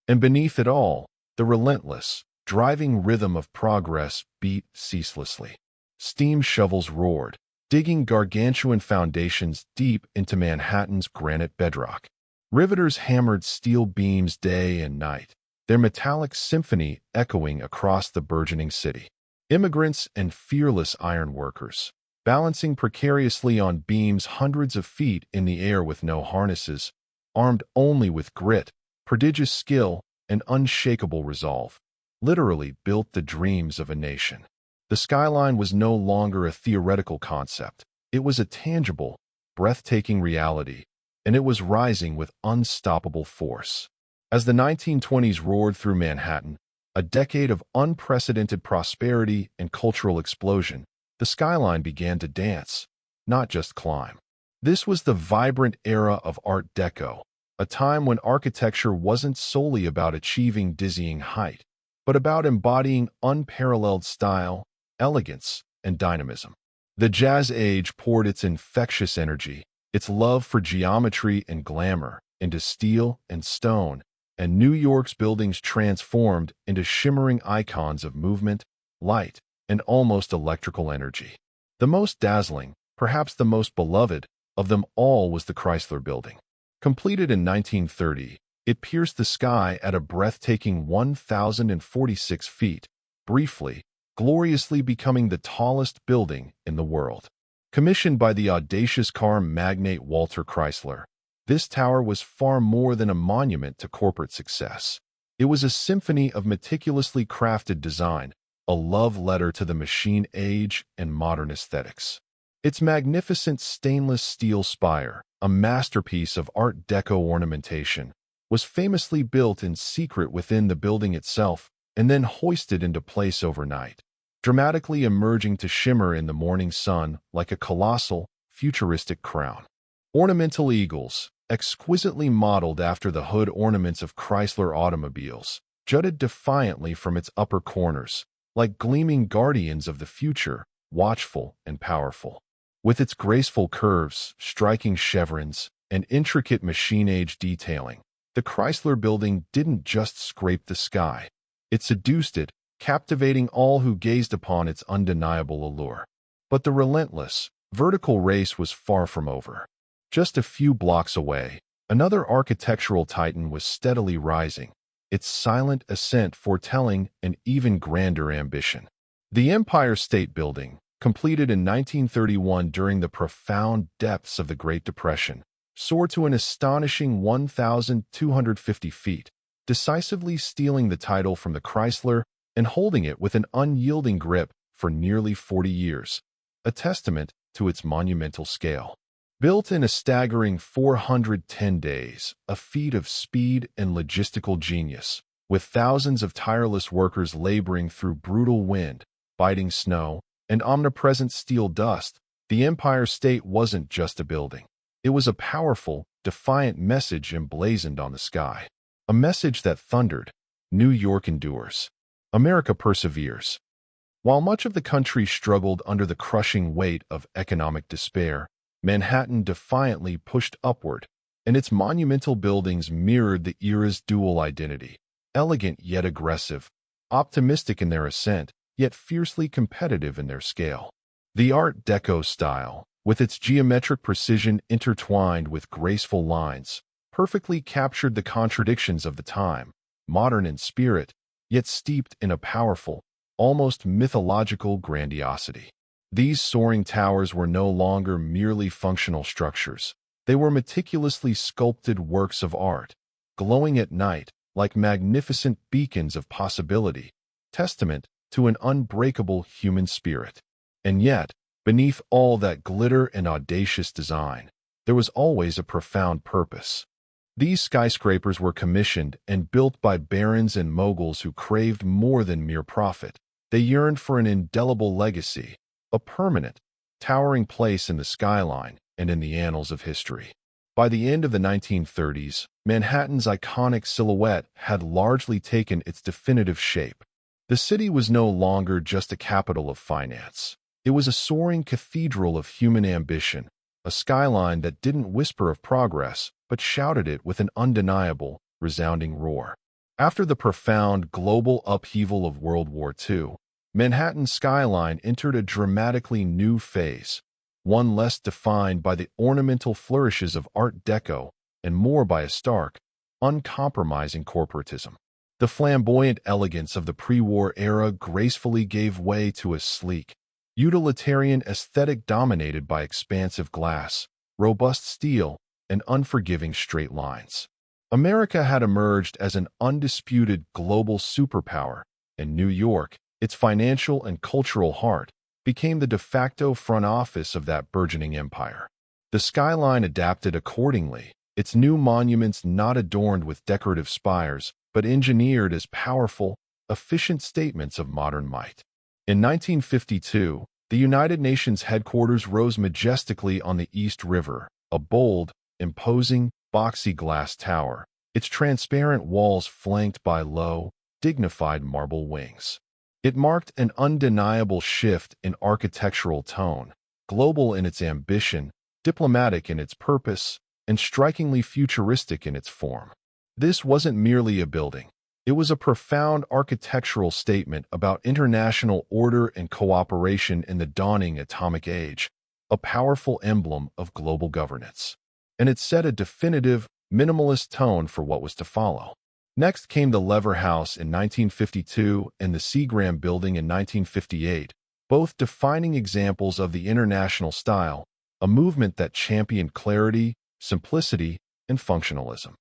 A: And beneath it all, the relentless, driving rhythm of progress beat ceaselessly. Steam shovels roared, digging gargantuan foundations deep into Manhattan's granite bedrock. Riveters hammered steel beams day and night, their metallic symphony echoing across the burgeoning city. Immigrants and fearless ironworkers, balancing precariously on beams hundreds of feet in the air with no harnesses, armed only with grit, prodigious skill, and unshakable resolve, literally built the dreams of a nation. The skyline was no longer a theoretical concept. It was a tangible, breathtaking reality, and it was rising with unstoppable force. As the 1920s roared through Manhattan, a decade of unprecedented prosperity and cultural explosion, the skyline began to dance, not just climb. This was the vibrant era of Art Deco, a time when architecture wasn't solely about achieving dizzying height, but about embodying unparalleled style, elegance, and dynamism. The Jazz Age poured its infectious energy, its love for geometry and glamour, into steel and stone, and New York's buildings transformed into shimmering icons of movement, light, and almost electrical energy. The most dazzling, perhaps the most beloved, of them all was the Chrysler Building. Completed in 1930, it pierced the sky at a breathtaking 1,046 feet, briefly, gloriously becoming the tallest building in the world. Commissioned by the audacious car magnate Walter Chrysler, this tower was far more than a monument to corporate success. It was a symphony of meticulously crafted design, a love letter to the machine age and modern aesthetics. Its magnificent stainless steel spire, a masterpiece of Art Deco ornamentation, was famously built in secret within the building itself and then hoisted into place overnight, dramatically emerging to shimmer in the morning sun like a colossal, futuristic crown. Ornamental eagles, exquisitely modeled after the hood ornaments of Chrysler automobiles, jutted defiantly from its upper corners, like gleaming guardians of the future, watchful and powerful. With its graceful curves, striking chevrons, and intricate machine-age detailing, the Chrysler Building didn't just scrape the sky. It seduced it, captivating all who gazed upon its undeniable allure. But the relentless, vertical race was far from over. Just a few blocks away, another architectural titan was steadily rising, its silent ascent foretelling an even grander ambition. The Empire State Building, completed in 1931 during the profound depths of the Great Depression, soared to an astonishing 1,250 feet, decisively stealing the title from the Chrysler and holding it with an unyielding grip for nearly 40 years, a testament to its monumental scale. Built in a staggering 410 days, a feat of speed and logistical genius, with thousands of tireless workers laboring through brutal wind, biting snow, and omnipresent steel dust, the Empire State wasn't just a building. It was a powerful, defiant message emblazoned on the sky. A message that thundered, New York endures. America perseveres. While much of the country struggled under the crushing weight of economic despair, Manhattan defiantly pushed upward, and its monumental buildings mirrored the era's dual identity, elegant yet aggressive, optimistic in their ascent, yet fiercely competitive in their scale. The Art Deco style, with its geometric precision intertwined with graceful lines, perfectly captured the contradictions of the time, modern in spirit, yet steeped in a powerful, almost mythological grandiosity. These soaring towers were no longer merely functional structures. They were meticulously sculpted works of art, glowing at night like magnificent beacons of possibility, testament to an unbreakable human spirit. And yet, beneath all that glitter and audacious design, there was always a profound purpose. These skyscrapers were commissioned and built by barons and moguls who craved more than mere profit. They yearned for an indelible legacy, a permanent, towering place in the skyline and in the annals of history. By the end of the 1930s, Manhattan's iconic silhouette had largely taken its definitive shape. The city was no longer just a capital of finance. It was a soaring cathedral of human ambition, a skyline that didn't whisper of progress, but shouted it with an undeniable, resounding roar. After the profound global upheaval of World War II, Manhattan's skyline entered a dramatically new phase, one less defined by the ornamental flourishes of Art Deco and more by a stark, uncompromising corporatism. The flamboyant elegance of the pre-war era gracefully gave way to a sleek, utilitarian aesthetic dominated by expansive glass, robust steel, and unforgiving straight lines. America had emerged as an undisputed global superpower, and New York, its financial and cultural heart, became the de facto front office of that burgeoning empire. The skyline adapted accordingly, its new monuments not adorned with decorative spires, but engineered as powerful, efficient statements of modern might. In 1952, the United Nations headquarters rose majestically on the East River, a bold, imposing, boxy glass tower, its transparent walls flanked by low, dignified marble wings. It marked an undeniable shift in architectural tone, global in its ambition, diplomatic in its purpose, and strikingly futuristic in its form. This wasn't merely a building. It was a profound architectural statement about international order and cooperation in the dawning atomic age, a powerful emblem of global governance. And it set a definitive, minimalist tone for what was to follow. Next came the Lever House in 1952 and the Seagram Building in 1958, both defining examples of the international style, a movement that championed clarity, simplicity, and functionalism.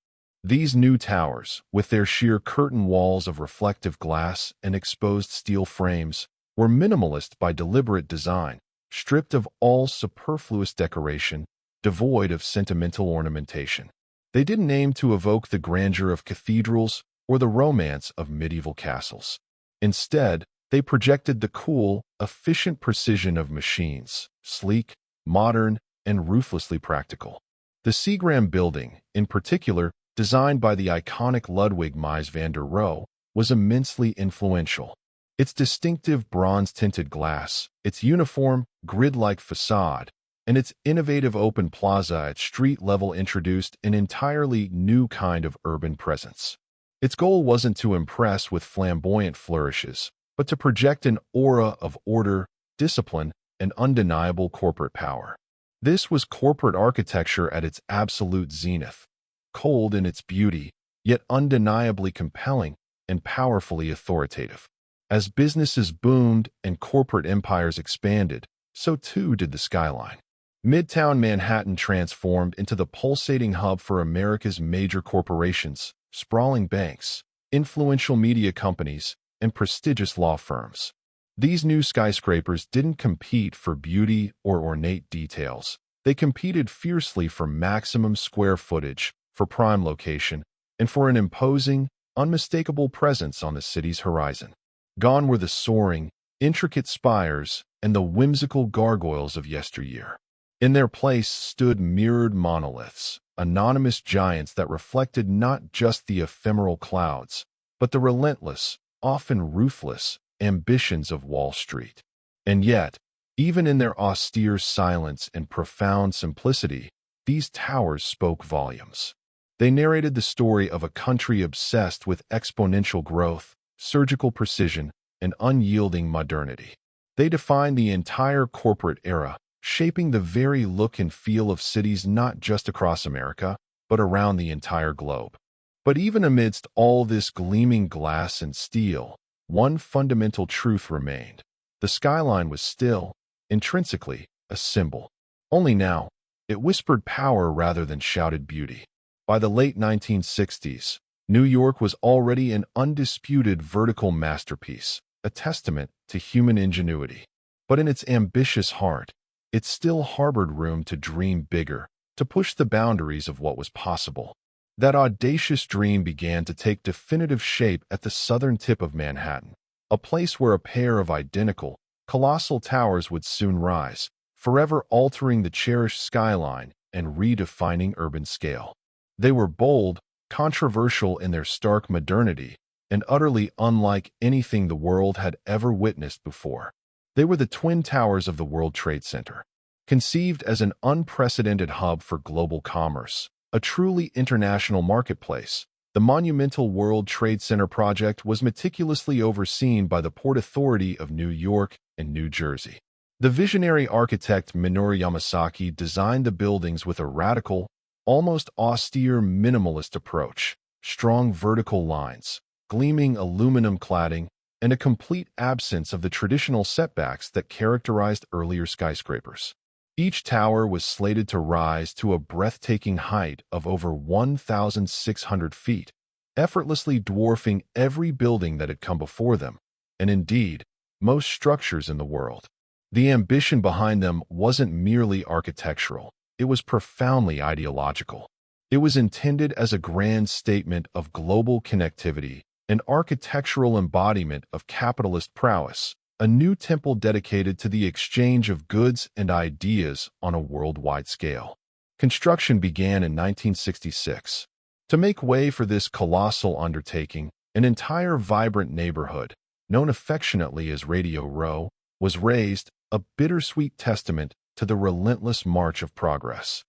A: These new towers, with their sheer curtain walls of reflective glass and exposed steel frames, were minimalist by deliberate design, stripped of all superfluous decoration, devoid of sentimental ornamentation. They didn't aim to evoke the grandeur of cathedrals or the romance of medieval castles. Instead, they projected the cool, efficient precision of machines, sleek, modern, and ruthlessly practical. The Seagram Building, in particular, designed by the iconic Ludwig Mies van der Rohe, was immensely influential. Its distinctive bronze-tinted glass, its uniform, grid-like facade, and its innovative open plaza at street level introduced an entirely new kind of urban presence. Its goal wasn't to impress with flamboyant flourishes, but to project an aura of order, discipline, and undeniable corporate power. This was corporate architecture at its absolute zenith, cold in its beauty, yet undeniably compelling and powerfully authoritative. As businesses boomed and corporate empires expanded, so too did the skyline. Midtown Manhattan transformed into the pulsating hub for America's major corporations, sprawling banks, influential media companies, and prestigious law firms. These new skyscrapers didn't compete for beauty or ornate details. They competed fiercely for maximum square footage, for prime location, and for an imposing, unmistakable presence on the city's horizon. Gone were the soaring, intricate spires and the whimsical gargoyles of yesteryear. In their place stood mirrored monoliths, anonymous giants that reflected not just the ephemeral clouds, but the relentless, often ruthless, ambitions of Wall Street. And yet, even in their austere silence and profound simplicity, these towers spoke volumes. They narrated the story of a country obsessed with exponential growth, surgical precision, and unyielding modernity. They defined the entire corporate era, shaping the very look and feel of cities not just across America, but around the entire globe. But even amidst all this gleaming glass and steel, one fundamental truth remained. The skyline was still, intrinsically, a symbol. Only now, it whispered power rather than shouted beauty. By the late 1960s, New York was already an undisputed vertical masterpiece, a testament to human ingenuity. But in its ambitious heart, it still harbored room to dream bigger, to push the boundaries of what was possible. That audacious dream began to take definitive shape at the southern tip of Manhattan, a place where a pair of identical, colossal towers would soon rise, forever altering the cherished skyline and redefining urban scale. They were bold, controversial in their stark modernity, and utterly unlike anything the world had ever witnessed before. They were the Twin Towers of the World Trade Center. Conceived as an unprecedented hub for global commerce, a truly international marketplace, the monumental World Trade Center project was meticulously overseen by the Port Authority of New York and New Jersey. The visionary architect Minoru Yamasaki designed the buildings with a radical, almost austere minimalist approach, strong vertical lines, gleaming aluminum cladding, and a complete absence of the traditional setbacks that characterized earlier skyscrapers. Each tower was slated to rise to a breathtaking height of over 1,600 feet, effortlessly dwarfing every building that had come before them, and indeed, most structures in the world. The ambition behind them wasn't merely architectural, it was profoundly ideological. It was intended as a grand statement of global connectivity, an architectural embodiment of capitalist prowess, a new temple dedicated to the exchange of goods and ideas on a worldwide scale. Construction began in 1966. To make way for this colossal undertaking, an entire vibrant neighborhood, known affectionately as Radio Row, was raised, a bittersweet testament to the relentless march of progress.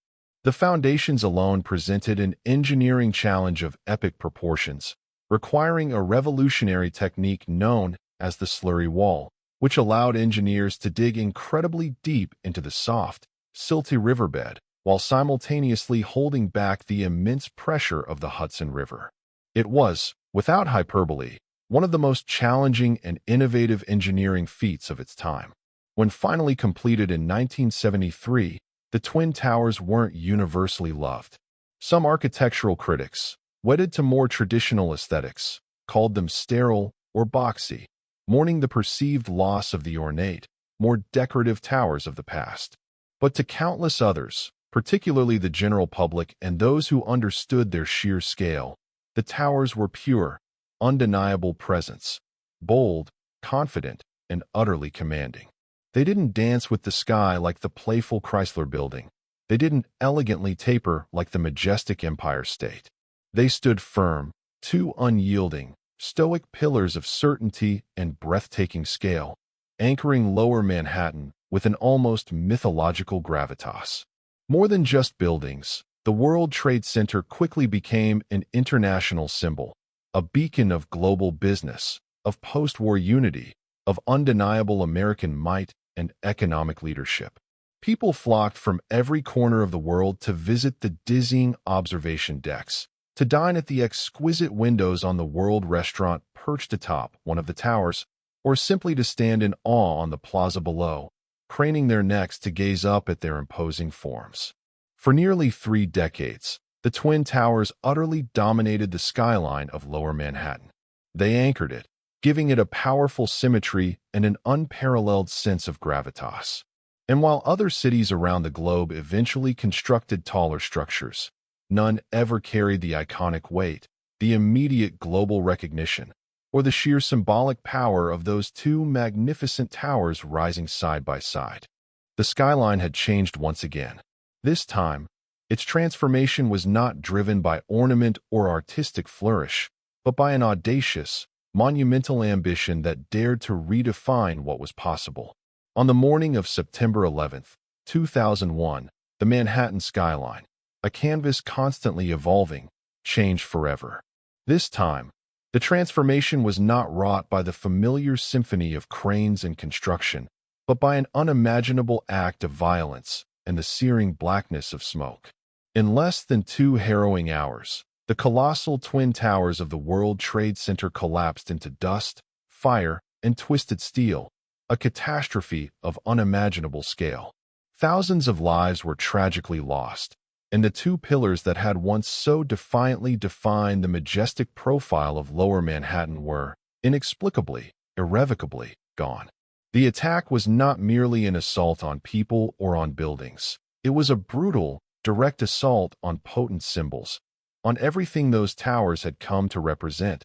A: The foundations alone presented an engineering challenge of epic proportions, requiring a revolutionary technique known as the slurry wall, which allowed engineers to dig incredibly deep into the soft, silty riverbed, while simultaneously holding back the immense pressure of the Hudson River. It was, without hyperbole, one of the most challenging and innovative engineering feats of its time. When finally completed in 1973, the Twin Towers weren't universally loved. Some architectural critics, wedded to more traditional aesthetics, called them sterile or boxy, mourning the perceived loss of the ornate, more decorative towers of the past. But to countless others, particularly the general public and those who understood their sheer scale, the towers were pure, undeniable presence, bold, confident, and utterly commanding. They didn't dance with the sky like the playful Chrysler Building. They didn't elegantly taper like the majestic Empire State. They stood firm, two unyielding, stoic pillars of certainty and breathtaking scale, anchoring Lower Manhattan with an almost mythological gravitas. More than just buildings, the World Trade Center quickly became an international symbol, a beacon of global business, of post-war unity, of undeniable American might and economic leadership. People flocked from every corner of the world to visit the dizzying observation decks, to dine at the exquisite windows on the World Restaurant perched atop one of the towers, or simply to stand in awe on the plaza below, craning their necks to gaze up at their imposing forms. For nearly 3 decades, the Twin Towers utterly dominated the skyline of Lower Manhattan. They anchored it, giving it a powerful symmetry and an unparalleled sense of gravitas. And while other cities around the globe eventually constructed taller structures, none ever carried the iconic weight, the immediate global recognition, or the sheer symbolic power of those two magnificent towers rising side by side. The skyline had changed once again. This time, its transformation was not driven by ornament or artistic flourish, but by an audacious, monumental ambition that dared to redefine what was possible. On the morning of September 11, 2001, the Manhattan skyline, a canvas constantly evolving, changed forever. This time, the transformation was not wrought by the familiar symphony of cranes and construction, but by an unimaginable act of violence and the searing blackness of smoke. In less than 2 harrowing hours, the colossal twin towers of the World Trade Center collapsed into dust, fire, and twisted steel, a catastrophe of unimaginable scale. Thousands of lives were tragically lost, and the two pillars that had once so defiantly defined the majestic profile of Lower Manhattan were, inexplicably, irrevocably, gone. The attack was not merely an assault on people or on buildings. It was a brutal, direct assault on potent symbols, on everything those towers had come to represent: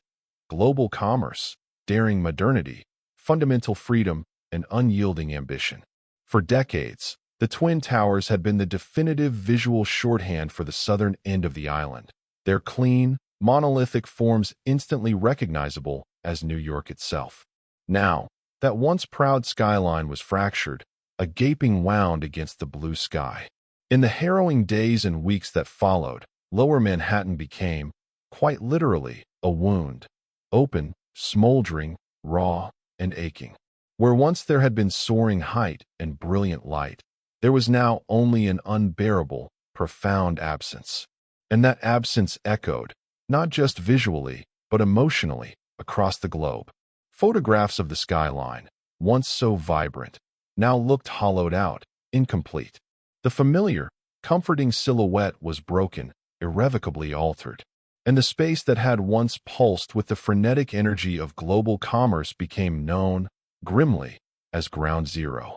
A: global commerce, daring modernity, fundamental freedom, and unyielding ambition. For decades, the Twin Towers had been the definitive visual shorthand for the southern end of the island, their clean, monolithic forms instantly recognizable as New York itself. Now, that once proud skyline was fractured, a gaping wound against the blue sky. In the harrowing days and weeks that followed, Lower Manhattan became, quite literally, a wound, open, smoldering, raw, and aching. Where once there had been soaring height and brilliant light, there was now only an unbearable, profound absence. And that absence echoed, not just visually, but emotionally, across the globe. Photographs of the skyline, once so vibrant, now looked hollowed out, incomplete. The familiar, comforting silhouette was broken, irrevocably altered. and the space that had once pulsed with the frenetic energy of global commerce became known, grimly, as Ground Zero.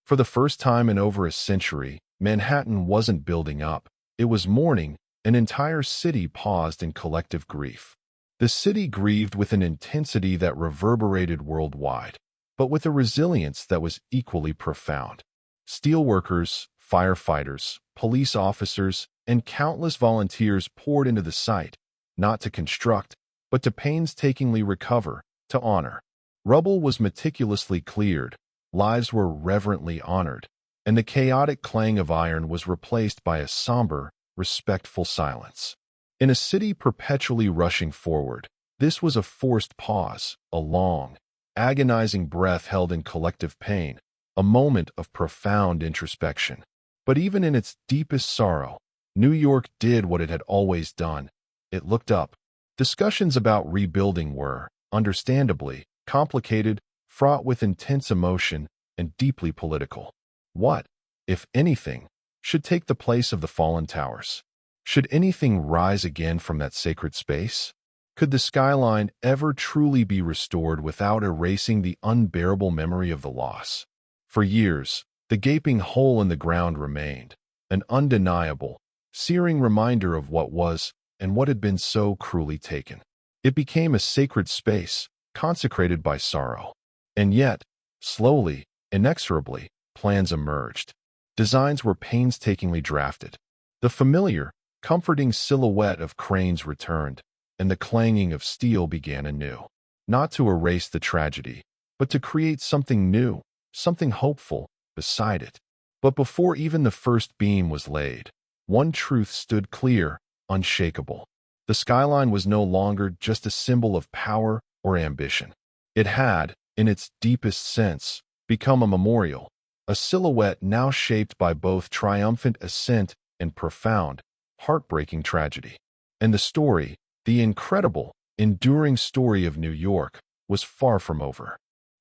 A: For the first time in over a century, Manhattan wasn't building up. It was mourning. An entire city paused in collective grief. The city grieved with an intensity that reverberated worldwide, but with a resilience that was equally profound. Steelworkers, firefighters, police officers, and countless volunteers poured into the site, not to construct, but to painstakingly recover, to honor. Rubble was meticulously cleared, lives were reverently honored, and the chaotic clang of iron was replaced by a somber, respectful silence. In a city perpetually rushing forward, this was a forced pause, a long, agonizing breath held in collective pain, a moment of profound introspection. But even in its deepest sorrow, New York did what it had always done. It looked up. Discussions about rebuilding were, understandably, complicated, fraught with intense emotion, and deeply political. What, if anything, should take the place of the fallen towers? Should anything rise again from that sacred space? Could the skyline ever truly be restored without erasing the unbearable memory of the loss? For years, the gaping hole in the ground remained, an undeniable, searing reminder of what was and what had been so cruelly taken. It became a sacred space, consecrated by sorrow. And yet, slowly, inexorably, plans emerged. Designs were painstakingly drafted. The familiar, comforting silhouette of cranes returned, and the clanging of steel began anew. Not to erase the tragedy, but to create something new, something hopeful, beside it. But before even the first beam was laid, one truth stood clear, unshakable. The skyline was no longer just a symbol of power or ambition. It had, in its deepest sense, become a memorial, a silhouette now shaped by both triumphant ascent and profound, heartbreaking tragedy. And the story, the incredible, enduring story of New York, was far from over.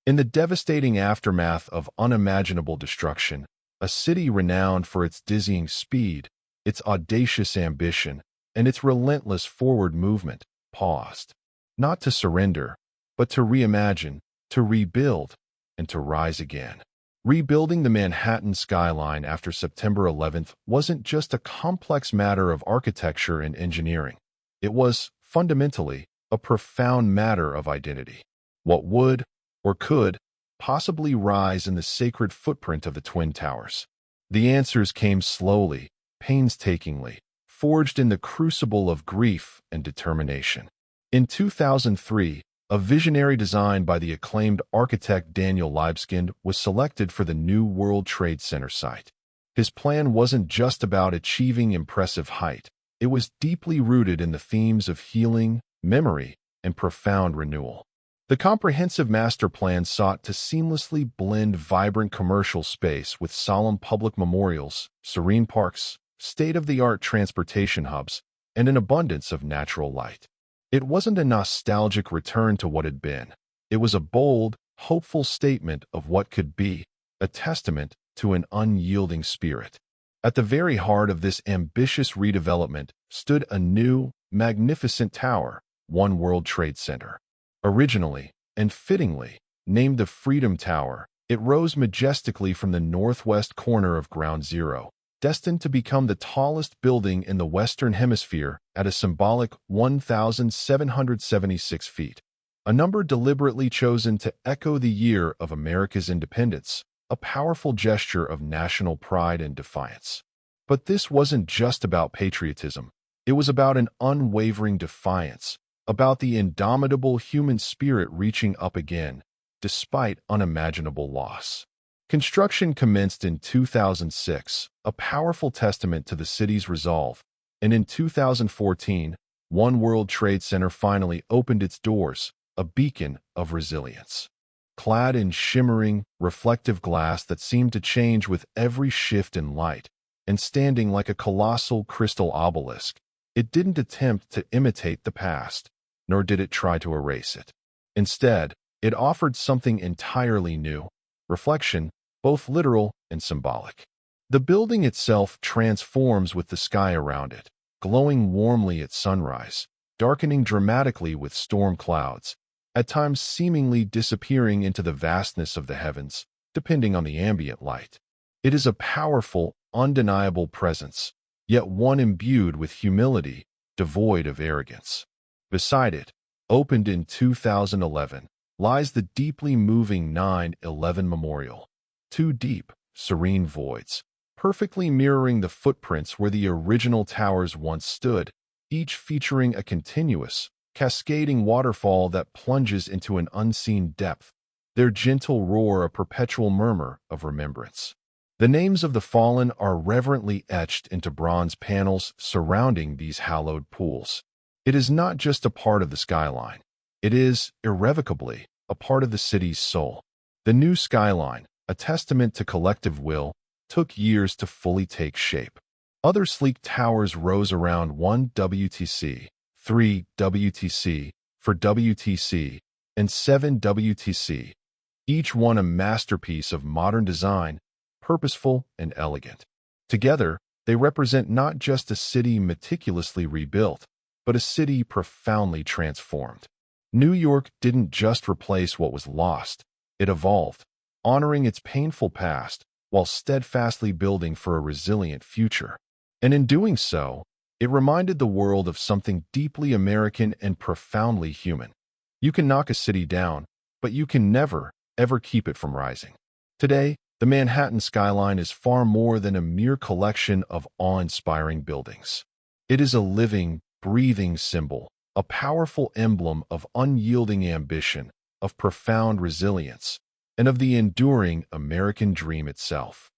A: In the devastating aftermath of unimaginable destruction, a city renowned for its dizzying speed, its audacious ambition, and its relentless forward movement, paused. Not to surrender, but to reimagine, to rebuild, and to rise again. Rebuilding the Manhattan skyline after September 11th wasn't just a complex matter of architecture and engineering. It was, fundamentally, a profound matter of identity. What would, or could, possibly rise in the sacred footprint of the Twin Towers? The answers came slowly, painstakingly, forged in the crucible of grief and determination. In 2003, a visionary design by the acclaimed architect Daniel Libeskind was selected for the new World Trade Center site. His plan wasn't just about achieving impressive height. It was deeply rooted in the themes of healing, memory, and profound renewal. The comprehensive master plan sought to seamlessly blend vibrant commercial space with solemn public memorials, serene parks, state-of-the-art transportation hubs, and an abundance of natural light. It wasn't a nostalgic return to what had been. It was a bold, hopeful statement of what could be, a testament to an unyielding spirit. At the very heart of this ambitious redevelopment stood a new, magnificent tower, One World Trade Center. Originally, and fittingly, named the Freedom Tower, it rose majestically from the northwest corner of Ground Zero, destined to become the tallest building in the Western Hemisphere at a symbolic 1,776 feet, a number deliberately chosen to echo the year of America's independence, a powerful gesture of national pride and defiance. But this wasn't just about patriotism. It was about an unwavering defiance, about the indomitable human spirit reaching up again, despite unimaginable loss. Construction commenced in 2006, a powerful testament to the city's resolve, and in 2014, One World Trade Center finally opened its doors, a beacon of resilience. Clad in shimmering, reflective glass that seemed to change with every shift in light, and standing like a colossal crystal obelisk, it didn't attempt to imitate the past, nor did it try to erase it. Instead, it offered something entirely new, reflection, both literal and symbolic. The building itself transforms with the sky around it, glowing warmly at sunrise, darkening dramatically with storm clouds, at times seemingly disappearing into the vastness of the heavens, depending on the ambient light. It is a powerful, undeniable presence, yet one imbued with humility, devoid of arrogance. Beside it, opened in 2011, lies the deeply moving 9/11 Memorial. Two deep, serene voids, perfectly mirroring the footprints where the original towers once stood, each featuring a continuous, cascading waterfall that plunges into an unseen depth, their gentle roar a perpetual murmur of remembrance. The names of the fallen are reverently etched into bronze panels surrounding these hallowed pools. It is not just a part of the skyline. It is, irrevocably, a part of the city's soul. The new skyline, a testament to collective will, took years to fully take shape. Other sleek towers rose around 1 WTC, 3 WTC, 4 WTC, and 7 WTC, each one a masterpiece of modern design, purposeful and elegant. Together, they represent not just a city meticulously rebuilt, but a city profoundly transformed. New York didn't just replace what was lost, it evolved, honoring its painful past while steadfastly building for a resilient future. And in doing so, it reminded the world of something deeply American and profoundly human. You can knock a city down, but you can never, ever keep it from rising. Today, the Manhattan skyline is far more than a mere collection of awe-inspiring buildings. It is a living, breathing symbol, a powerful emblem of unyielding ambition, of profound resilience, and of the enduring American dream itself.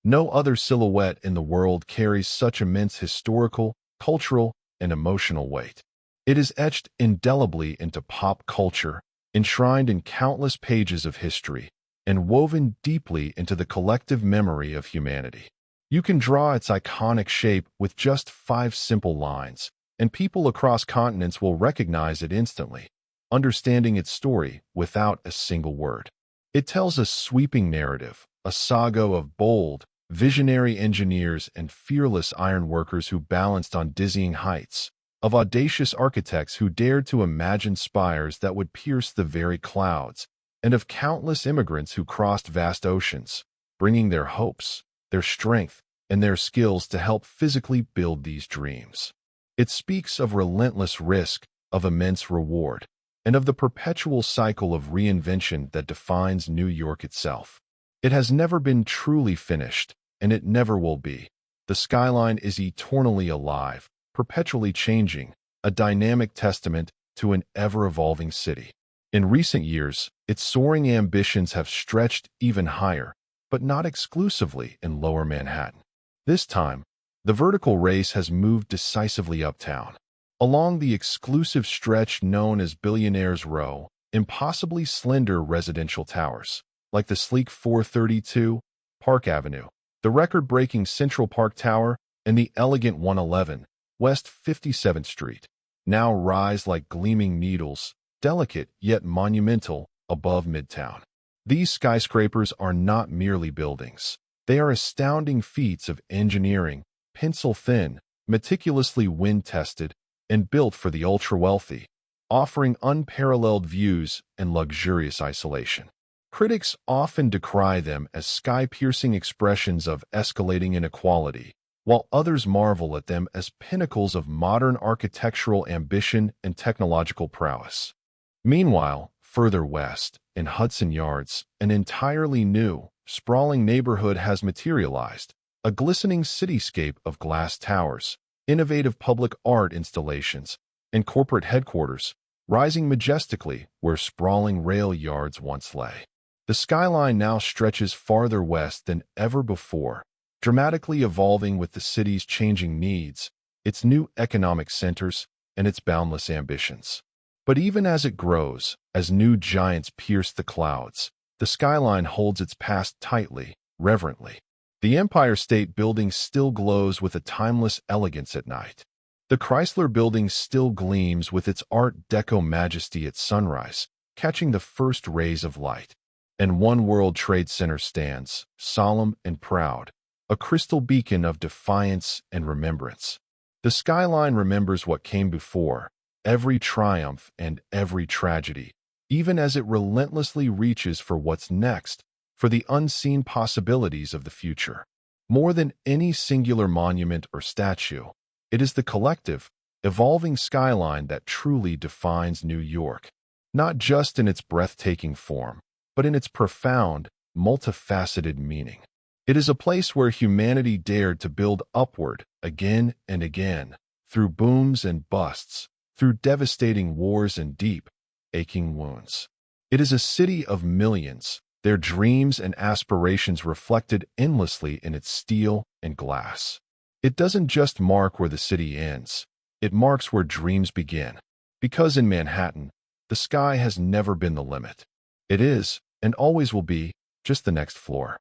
A: No other silhouette in the world carries such immense historical, cultural, and emotional weight. It is etched indelibly into pop culture, enshrined in countless pages of history, and woven deeply into the collective memory of humanity. You can draw its iconic shape with just 5 simple lines, and people across continents will recognize it instantly, understanding its story without a single word. It tells a sweeping narrative, a saga of bold, visionary engineers and fearless ironworkers who balanced on dizzying heights, of audacious architects who dared to imagine spires that would pierce the very clouds, and of countless immigrants who crossed vast oceans, bringing their hopes, their strength, and their skills to help physically build these dreams. It speaks of relentless risk, of immense reward, and of the perpetual cycle of reinvention that defines New York itself. It has never been truly finished, and it never will be. The skyline is eternally alive, perpetually changing, a dynamic testament to an ever-evolving city. In recent years, its soaring ambitions have stretched even higher, but not exclusively in Lower Manhattan. This time, the vertical race has moved decisively uptown. Along the exclusive stretch known as Billionaire's Row, impossibly slender residential towers, like the sleek 432 Park Avenue, the record-breaking Central Park Tower, and the elegant 111 West 57th Street, now rise like gleaming needles, delicate yet monumental, above Midtown. These skyscrapers are not merely buildings. They are astounding feats of engineering, pencil-thin, meticulously wind-tested, and built for the ultra-wealthy, offering unparalleled views and luxurious isolation. Critics often decry them as sky-piercing expressions of escalating inequality, while others marvel at them as pinnacles of modern architectural ambition and technological prowess. Meanwhile, further west, in Hudson Yards, an entirely new, sprawling neighborhood has materialized, a glistening cityscape of glass towers, innovative public art installations, and corporate headquarters, rising majestically where sprawling rail yards once lay. The skyline now stretches farther west than ever before, dramatically evolving with the city's changing needs, its new economic centers, and its boundless ambitions. But even as it grows, as new giants pierce the clouds, the skyline holds its past tightly, reverently. The Empire State Building still glows with a timeless elegance at night. The Chrysler Building still gleams with its Art Deco majesty at sunrise, catching the first rays of light. And One World Trade Center stands, solemn and proud, a crystal beacon of defiance and remembrance. The skyline remembers what came before, every triumph and every tragedy, even as it relentlessly reaches for what's next, for the unseen possibilities of the future. More than any singular monument or statue, it is the collective, evolving skyline that truly defines New York, not just in its breathtaking form, but in its profound, multifaceted meaning. It is a place where humanity dared to build upward again and again, through booms and busts, through devastating wars and deep, aching wounds. It is a city of millions, their dreams and aspirations reflected endlessly in its steel and glass. It doesn't just mark where the city ends, it marks where dreams begin. Because in Manhattan, the sky has never been the limit. It is, and always will be, just the next floor.